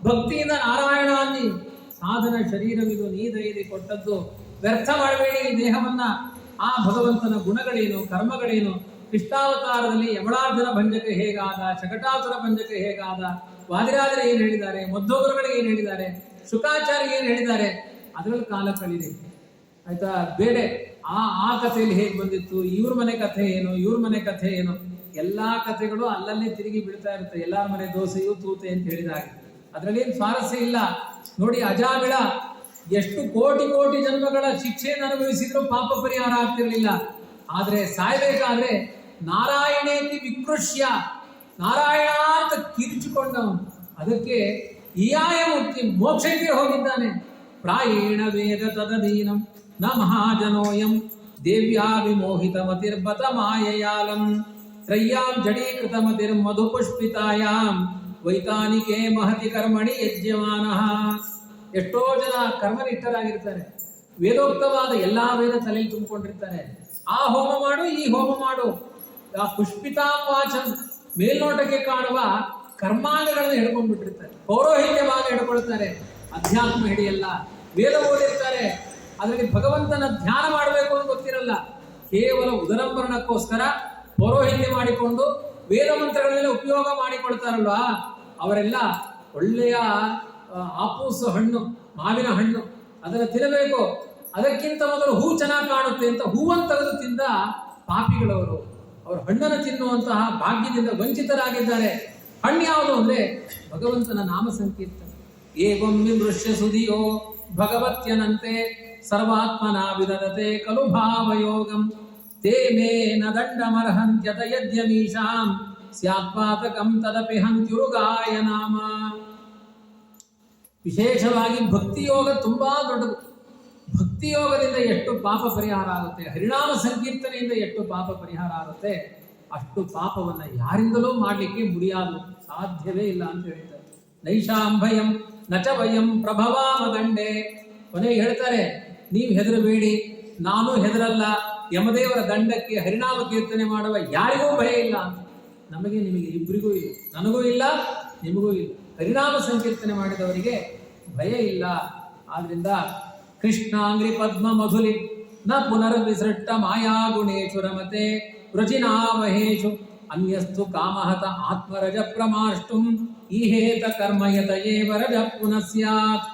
ಭಕ್ತಿಯಿಂದ ನಾರಾಯಣ ಅನ್ನಿ. ಸಾಧನ ಶರೀರವಿದು ನೀ ದೈದಿ ಕೊಟ್ಟದ್ದು, ವ್ಯರ್ಥ ಮಾಡಬೇಡಿ ಈ ದೇಹವನ್ನ. ಆ ಭಗವಂತನ ಗುಣಗಳೇನು, ಕರ್ಮಗಳೇನು, ಕೃಷ್ಣಾವತಾರದಲ್ಲಿ ಯಮಳಾರ್ಜುನ ಭಂಜಕ ಹೇಗಾದ, ಶಕಟಾಸುರ ಭಂಜಕ ಹೇಗಾದ, ವಾದಿರಾಜರು ಏನು ಹೇಳಿದ್ದಾರೆ, ಮಧ್ವಗುರುಗಳಿಗೆ ಏನು ಹೇಳಿದ್ದಾರೆ, ಶುಕಾಚಾರ್ಯ ಏನು ಹೇಳಿದ್ದಾರೆ, ಅದರಲ್ಲಿ ಕಾಲ ಕಳೀರಿ ಆಯ್ತಾ. ಬೇರೆ ಆ ಕಥೆಯಲ್ಲಿ ಹೇಗೆ ಬಂದಿತ್ತು, ಇವ್ರ ಮನೆ ಕಥೆ ಏನು, ಇವ್ರ ಮನೆ ಕಥೆ ಏನು, ಎಲ್ಲಾ ಕಥೆಗಳು ಅಲ್ಲಲ್ಲೇ ತಿರುಗಿ ಬಿಡ್ತಾ ಇರುತ್ತೆ. ಎಲ್ಲಾರ ಮನೆ ದೋಸೆಯು ತೂತೆ ಅಂತ ಹೇಳಿದ ಹಾಗೆ ಅದರಲ್ಲಿ ಏನು ಸ್ವಾರಸ್ಯ ಇಲ್ಲ. ನೋಡಿ, ಅಜಾಮಿಳ ಎಷ್ಟು ಕೋಟಿ ಕೋಟಿ ಜನ್ಮಗಳ ಶಿಕ್ಷೆಯನ್ನು ಅನುಭವಿಸಿದ್ರು ಪಾಪ ಪರಿಹಾರ ಆಗ್ತಿರ್ಲಿಲ್ಲ. ಆದ್ರೆ ಸಾಯ್ಬೇಕಾದ್ರೆ ನಾರಾಯಣೇತಿ ವಿಕೃಷ್ಯ, ನಾರಾಯಣ ಅಂತ ಕಿರಿಚಿಕೊಂಡವನು, ಅದಕ್ಕೆ ಇಯಾಯ ಮುಕ್ತಿ, ಮೋಕ್ಷಕ್ಕೆ ಹೋಗಿದ್ದಾನೆ. ಪ್ರಾಯೇಣ ವೇದ ತದಧೀನಂ ನ ಮಹಾಜನೋಯಂ ದೇವ್ಯಾ ವಿಮೋಹಿತ ಮತಿರ್ಬತ ಮಾಯಯಾಲಂ ತ್ರಯ್ಯಾಂ ಜಡೀಕೃತ ಮತಿರ್ ಮಧುಪುಷ್ಪಿತಾಯಾಂ ವೈತಾನಿಕೆ ಮಹತಿ ಕರ್ಮಣಿ ಯಜ್ಯಮಾನಃ. ಎಷ್ಟೋ ಜನ ಕರ್ಮನಿಷ್ಠರಾಗಿರ್ತಾರೆ, ವೇದೋಕ್ತವಾದ ಎಲ್ಲಾ ವೇದ ತಲೆಯಲ್ಲಿ ತುಂಬಿಕೊಂಡಿರ್ತಾರೆ. ಆ ಹೋಮ ಮಾಡು, ಈ ಹೋಮ ಮಾಡು, ಆ ಪುಷ್ಪಿತಾಂ ವಾಚಂ, ಮೇಲ್ನೋಟಕ್ಕೆ ಕಾಣುವ ಕರ್ಮಾಂಗಗಳನ್ನು ಹಿಡ್ಕೊಂಡ್ಬಿಟ್ಟಿರ್ತಾರೆ. ಪೌರೋಹಿತ್ಯವಾಗಿ ಹಿಡ್ಕೊಳ್ತಾರೆ, ಅಧ್ಯಾತ್ಮ ಹಿಡಿಯಲ್ಲ. ವೇದ ಓದಿರ್ತಾರೆ, ಅದರಲ್ಲಿ ಭಗವಂತನ ಧ್ಯಾನ ಮಾಡಬೇಕು ಅಂತ ಗೊತ್ತಿರಲ್ಲ. ಕೇವಲ ಉದರಂಬರಣಕ್ಕೋಸ್ಕರ ಪೌರೋಹಿತ್ಯ ಮಾಡಿಕೊಂಡು ವೇದ ಮಂತ್ರಗಳನ್ನೆಲ್ಲ ಉಪಯೋಗ ಮಾಡಿಕೊಳ್ತಾರಲ್ವಾ, ಅವರೆಲ್ಲ ಒಳ್ಳೆಯ ಆಪೂಸು ಹಣ್ಣು, ಮಾವಿನ ಹಣ್ಣು, ಅದನ್ನು ತಿನ್ನಬೇಕು. ಅದಕ್ಕಿಂತ ಮೊದಲು ಹೂ ಚೆನ್ನಾಗಿ ಕಾಣುತ್ತೆ ಅಂತ ಹೂವನ್ನು ತೆಗೆದು ತಿಂದ ಪಾಪಿಗಳವರು. ಅವರು ಹಣ್ಣನ್ನು ತಿನ್ನುವಂತಹ ಭಾಗ್ಯದಿಂದ ವಂಚಿತರಾಗಿದ್ದಾರೆ. ಹಣ್ಣು ಯಾವುದು ಅಂದ್ರೆ ಭಗವಂತನ ನಾಮ ಸಂಕೀರ್ತನೆ. ಏವಂ ವಿಮೃಶ್ಯ ಸುಧಿಯೋ ಭಗವತ್ಯನಂತೆ ಸರ್ವಾತ್ಮನ ವಿದದತೆ ಖಲು ಭಾವಯೋಗಂ ತೇ ಮೇ ನ ದಂಡಮರ್ಹಂತ್ಯತ ಯದ್ಯಮೀಶಾಂ ಸ್ಯಾತ್ಪಾತಕಂ ತದಪಿ ಹಂತ್ಯುರುಗಾಯ ನಾಮ. ವಿಶೇಷವಾಗಿ ಭಕ್ತಿಯೋಗ ತುಂಬಾ ದೊಡ್ಡದು. ಭಕ್ತಿಯೋಗದಿಂದ ಎಷ್ಟು ಪಾಪ ಪರಿಹಾರ ಆಗುತ್ತೆ, ಹರಿನಾಮ ಸಂಕೀರ್ತನೆಯಿಂದ ಎಷ್ಟು ಪಾಪ ಪರಿಹಾರ ಆಗುತ್ತೆ, ಅಷ್ಟು ಪಾಪವನ್ನು ಯಾರಿಂದಲೂ ಮಾಡಲಿಕ್ಕೆ ಮುಡಿಯಾದು, ಸಾಧ್ಯವೇ ಇಲ್ಲ ಅಂತ ಹೇಳ್ತಾರೆ. ನೈಷಾಂ ಭಯಂ ನಚ ವಯಂ ಪ್ರಭವಾಮ ದಂಡೆ. ಕೊನೆಗೆ ಹೇಳ್ತಾರೆ, ನೀವು ಹೆದರಬೇಡಿ, ನಾನು ಹೆದರಲ್ಲ, ಯಮದೇವರ ದಂಡಕ್ಕೆ ಹರಿನಾಮ ಕೀರ್ತನೆ ಮಾಡುವ ಯಾರಿಗೂ ಭಯ ಇಲ್ಲ ಅಂತ. ನಮಗೆ ನಿಮಗೆ ಇಬ್ಬರಿಗೂ ಇಲ್ಲ, ನನಗೂ ಇಲ್ಲ, ನಿಮಗೂ ಇಲ್ಲ. ಹರಿನಾಮ ಸಂಕೀರ್ತನೆ ಮಾಡಿದವರಿಗೆ ಭಯ ಇಲ್ಲ. ಆದ್ರಿಂದ ಕೃಷ್ಣಾಂಗ್ರಿ ಪದ್ಮ ಮಧುಲಿ ನ ಪುನರ್ವಿಸೃಷ್ಟ ಮಾಯಾಗುಣೇಶು ರಮತೆ ವೃಜಿನಾಮಹೇಶು ಅನ್ಯಸ್ತು ಕಾಮಹತ ಆತ್ಮರಜ ಪ್ರಮಾಷ್ಟುಂ ಈಹೇತ ಕರ್ಮಯತ ಏವ ರಜ ಪುನಃ ಸ್ಯಾತ್.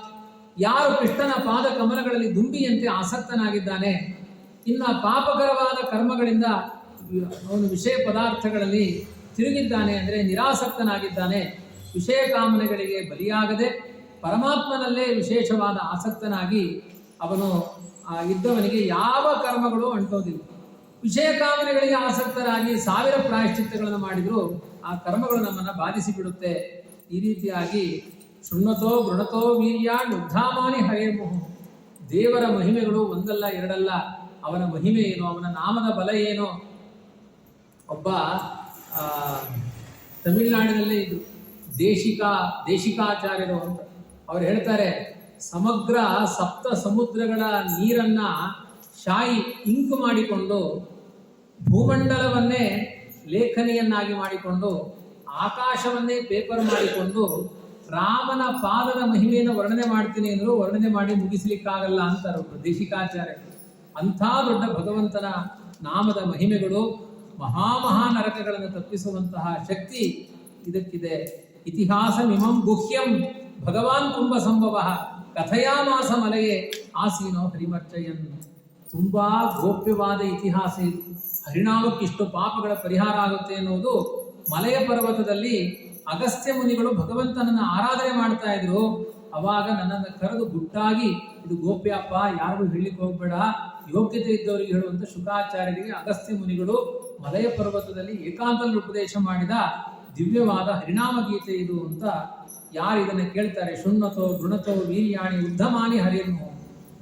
ಯಾರು ಕೃಷ್ಣನ ಪಾದ ಕಮಲಗಳಲ್ಲಿ ದುಂಬಿಯಂತೆ ಆಸಕ್ತನಾಗಿದ್ದಾನೆ, ಇನ್ನ ಪಾಪಕರವಾದ ಕರ್ಮಗಳಿಂದ ಅವನು ವಿಷಯ ಪದಾರ್ಥಗಳಲ್ಲಿ ತಿರುಗಿದ್ದಾನೆ ಅಂದರೆ ನಿರಾಸಕ್ತನಾಗಿದ್ದಾನೆ, ವಿಷಯ ಕಾಮನೆಗಳಿಗೆ ಬಲಿಯಾಗದೆ ಪರಮಾತ್ಮನಲ್ಲೇ ವಿಶೇಷವಾದ ಆಸಕ್ತನಾಗಿ ಅವನು ಇದ್ದವನಿಗೆ ಯಾವ ಕರ್ಮಗಳು ಅಂಟೋದಿಲ್ಲ. ವಿಷಯ ಕಾಮನೆಗಳಿಗೆ ಆಸಕ್ತರಾಗಿ 1000 ಪ್ರಾಯಶ್ಚಿತ್ತಗಳನ್ನು ಮಾಡಿದರೂ ಆ ಕರ್ಮಗಳು ನಮ್ಮನ್ನು ಬಾಧಿಸಿ ಬಿಡುತ್ತೆ. ಈ ರೀತಿಯಾಗಿ ಶೃಣ್ವತೋ ಗೃಣತೋ ವೀರ್ಯಾಣ್ ಉದ್ಧಾಮಾನಿ ಹರೇರ್ಮುಹು. ದೇವರ ಮಹಿಮೆಗಳು ಒಂದಲ್ಲ ಎರಡಲ್ಲ. ಅವನ ಮಹಿಮೆ ಏನು, ಅವನ ನಾಮದ ಬಲ ಏನು. ಒಬ್ಬ ತಮಿಳುನಾಡಿನಲ್ಲೇ ಇದು ದೇಶಿಕಾಚಾರ್ಯರು ಅಂತ ಅವ್ರು ಹೇಳ್ತಾರೆ, ಸಮಗ್ರ 7 ಸಮುದ್ರಗಳ ನೀರನ್ನ ಶಾಯಿ ಇಂಕು ಮಾಡಿಕೊಂಡು ಭೂಮಂಡಲವನ್ನೇ ಲೇಖನಿಯನ್ನಾಗಿ ಮಾಡಿಕೊಂಡು ಆಕಾಶವನ್ನೇ ಪೇಪರ್ ಮಾಡಿಕೊಂಡು ರಾಮನ ಪಾದದ ಮಹಿಮೆಯನ್ನು ವರ್ಣನೆ ಮಾಡ್ತೀನಿ ಅಂದ್ರು ವರ್ಣನೆ ಮಾಡಿ ಮುಗಿಸ್ಲಿಕ್ಕಾಗಲ್ಲ ಅಂತಾರೆ ಒಬ್ಬರು ದೇಶಿಕಾಚಾರ್ಯ. ಅಂಥ ದೊಡ್ಡ ಭಗವಂತನ ನಾಮದ ಮಹಿಮೆಗಳು ಮಹಾ ನರಕಗಳನ್ನು ತಪ್ಪಿಸುವಂತಹ ಶಕ್ತಿ ಇದಕ್ಕಿದೆ. ಇತಿಹಾಸ ಮಿಮಂ ಗುಹ್ಯಂ ಭಗವಾನ್ ಕುಂಭ ಸಂಭವ ಕಥಯಾಮಾಸ ಮಲೆಯೇ ಆಸೀನೋ ಹರಿಮರ್ಚಯನ್. ತುಂಬಾ ಗೋಪ್ಯವಾದ ಇತಿಹಾಸ ಇದು. ಹರಿನಾಮಕ್ಕಿಷ್ಟು ಪಾಪಗಳ ಪರಿಹಾರ ಆಗುತ್ತೆ ಎನ್ನುವುದು ಮಲೆಯ ಪರ್ವತದಲ್ಲಿ ಅಗಸ್ತ್ಯ ಮುನಿಗಳು ಭಗವಂತನನ್ನ ಆರಾಧನೆ ಮಾಡ್ತಾ ಇದ್ರು. ಅವಾಗ ನನ್ನನ್ನು ಕರೆದು ಗುಟ್ಟಾಗಿ ಇದು ಗೋಪ್ಯಪ್ಪ, ಯಾರಿಗೂ ಹೇಳಲಿಕ್ಕೆ ಹೋಗ್ಬೇಡ, ಯೋಗ್ಯತೆ ಇದ್ದವರಿಗೆ ಹೇಳುವಂತ ಶುಕಾಚಾರ್ಯರಿಗೆ ಅಗಸ್ತ್ಯ ಮುನಿಗಳು ಮಲಯ ಪರ್ವತದಲ್ಲಿ ಏಕಾಂತದಲ್ಲಿ ಉಪದೇಶ ಮಾಡಿದ ದಿವ್ಯವಾದ ಹರಿನಾಮ ಗೀತೆ ಇದು ಅಂತ ಯಾರು ಇದನ್ನು ಕೇಳ್ತಾರೆ, ಶುಣ್ಣತೋ ಗುಣತೋ ವೀರ್ಯಾಣಿ ಉದ್ಧಮಾನಿ ಹರಿಯನ್ನು,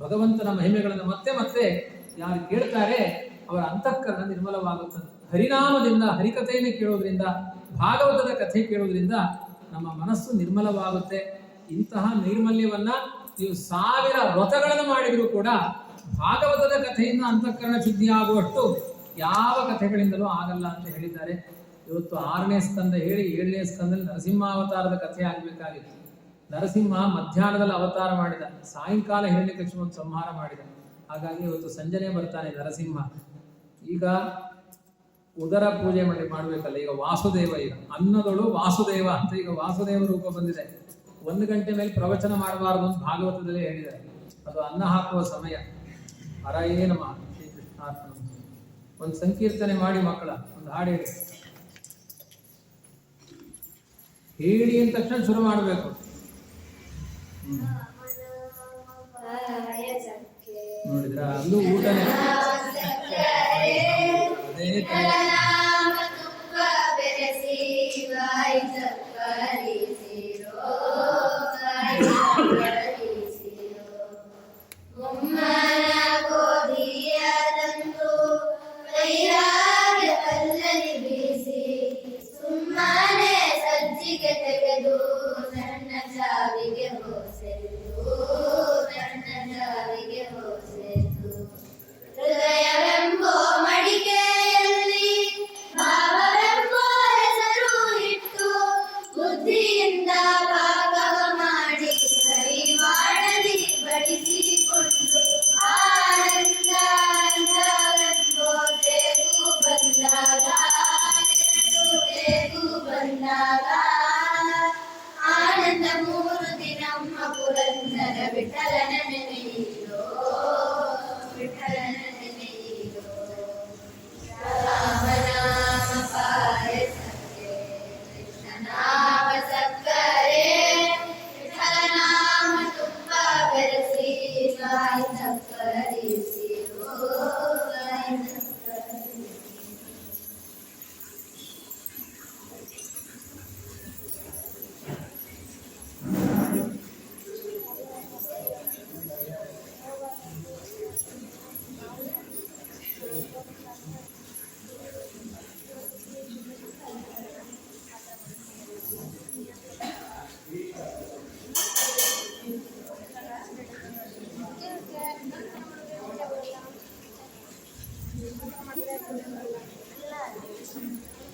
ಭಗವಂತನ ಮಹಿಮೆಗಳನ್ನು ಮತ್ತೆ ಮತ್ತೆ ಯಾರು ಕೇಳ್ತಾರೆ ಅವರ ಅಂತಃಕರಣ ನಿರ್ಮಲವಾಗುತ್ತದೆ. ಹರಿನಾಮದಿಂದ, ಹರಿಕಥೆಯನ್ನು ಕೇಳೋದ್ರಿಂದ, ಭಾಗವತದ ಕಥೆ ಕೇಳೋದ್ರಿಂದ ನಮ್ಮ ಮನಸ್ಸು ನಿರ್ಮಲವಾಗುತ್ತೆ. ಇಂತಹ ನೈರ್ಮಲ್ಯವನ್ನ ನೀವು 1000 ವ್ರತಗಳನ್ನು ಮಾಡಿದರೂ ಕೂಡ ಭಾಗವತದ ಕಥೆಯಿಂದ ಅಂತಃಕರಣ ಶುದ್ಧಿ ಆಗುವಷ್ಟು ಯಾವ ಕಥೆಗಳಿಂದಲೂ ಆಗಲ್ಲ ಅಂತ ಹೇಳಿದ್ದಾರೆ. ಇವತ್ತು 6ನೇ ಸ್ಕಂದ ಹೇಳಿ 7ನೇ ಸ್ಕಂದಲ್ಲಿ ನರಸಿಂಹಾವತಾರದ ಕಥೆ ಆಗಬೇಕಾಗಿತ್ತು. ನರಸಿಂಹ ಮಧ್ಯಾಹ್ನದಲ್ಲಿ ಅವತಾರ ಮಾಡಿದ, ಸಾಯಂಕಾಲ ಹಿರಣ್ಯಕಶಿಪುವನ್ನು ಸಂಹಾರ ಮಾಡಿದ. ಹಾಗಾಗಿ ಇವತ್ತು ಸಂಜೆನೆ ಬರ್ತಾನೆ ನರಸಿಂಹ. ಈಗ ಉದರ ಪೂಜೆ ಮಾಡಬೇಕಲ್ಲ, ಈಗ ವಾಸುದೇವ, ಈಗ ಅನ್ನದೊಳು ವಾಸುದೇವ ಅಂತ ಈಗ ವಾಸುದೇವ ರೂಪ ಬಂದಿದೆ. 1 ಗಂಟೆ ಮೇಲೆ ಪ್ರವಚನ ಮಾಡಬಾರದು ಅಂತ ಭಾಗವತದಲ್ಲೇ ಹೇಳಿದ್ದಾರೆ. ಅದು ಅನ್ನ ಹಾಕುವ ಸಮಯ. ಹರಯೇ ನಮಃ, ಶ್ರೀ ಕೃಷ್ಣಾರ್ಪಣ. ಒಂದು ಸಂಕೀರ್ತನೆ ಮಾಡಿ ಮಕ್ಕಳ, ಒಂದು ಹಾಡು ಹೇಳಿ. ಹೇಳಿ ಅಂದ ತಕ್ಷಣ ಶುರು ಮಾಡಬೇಕು. ನೋಡಿದ್ರ, ಅಲ್ಲೂ ಊಟನೇ.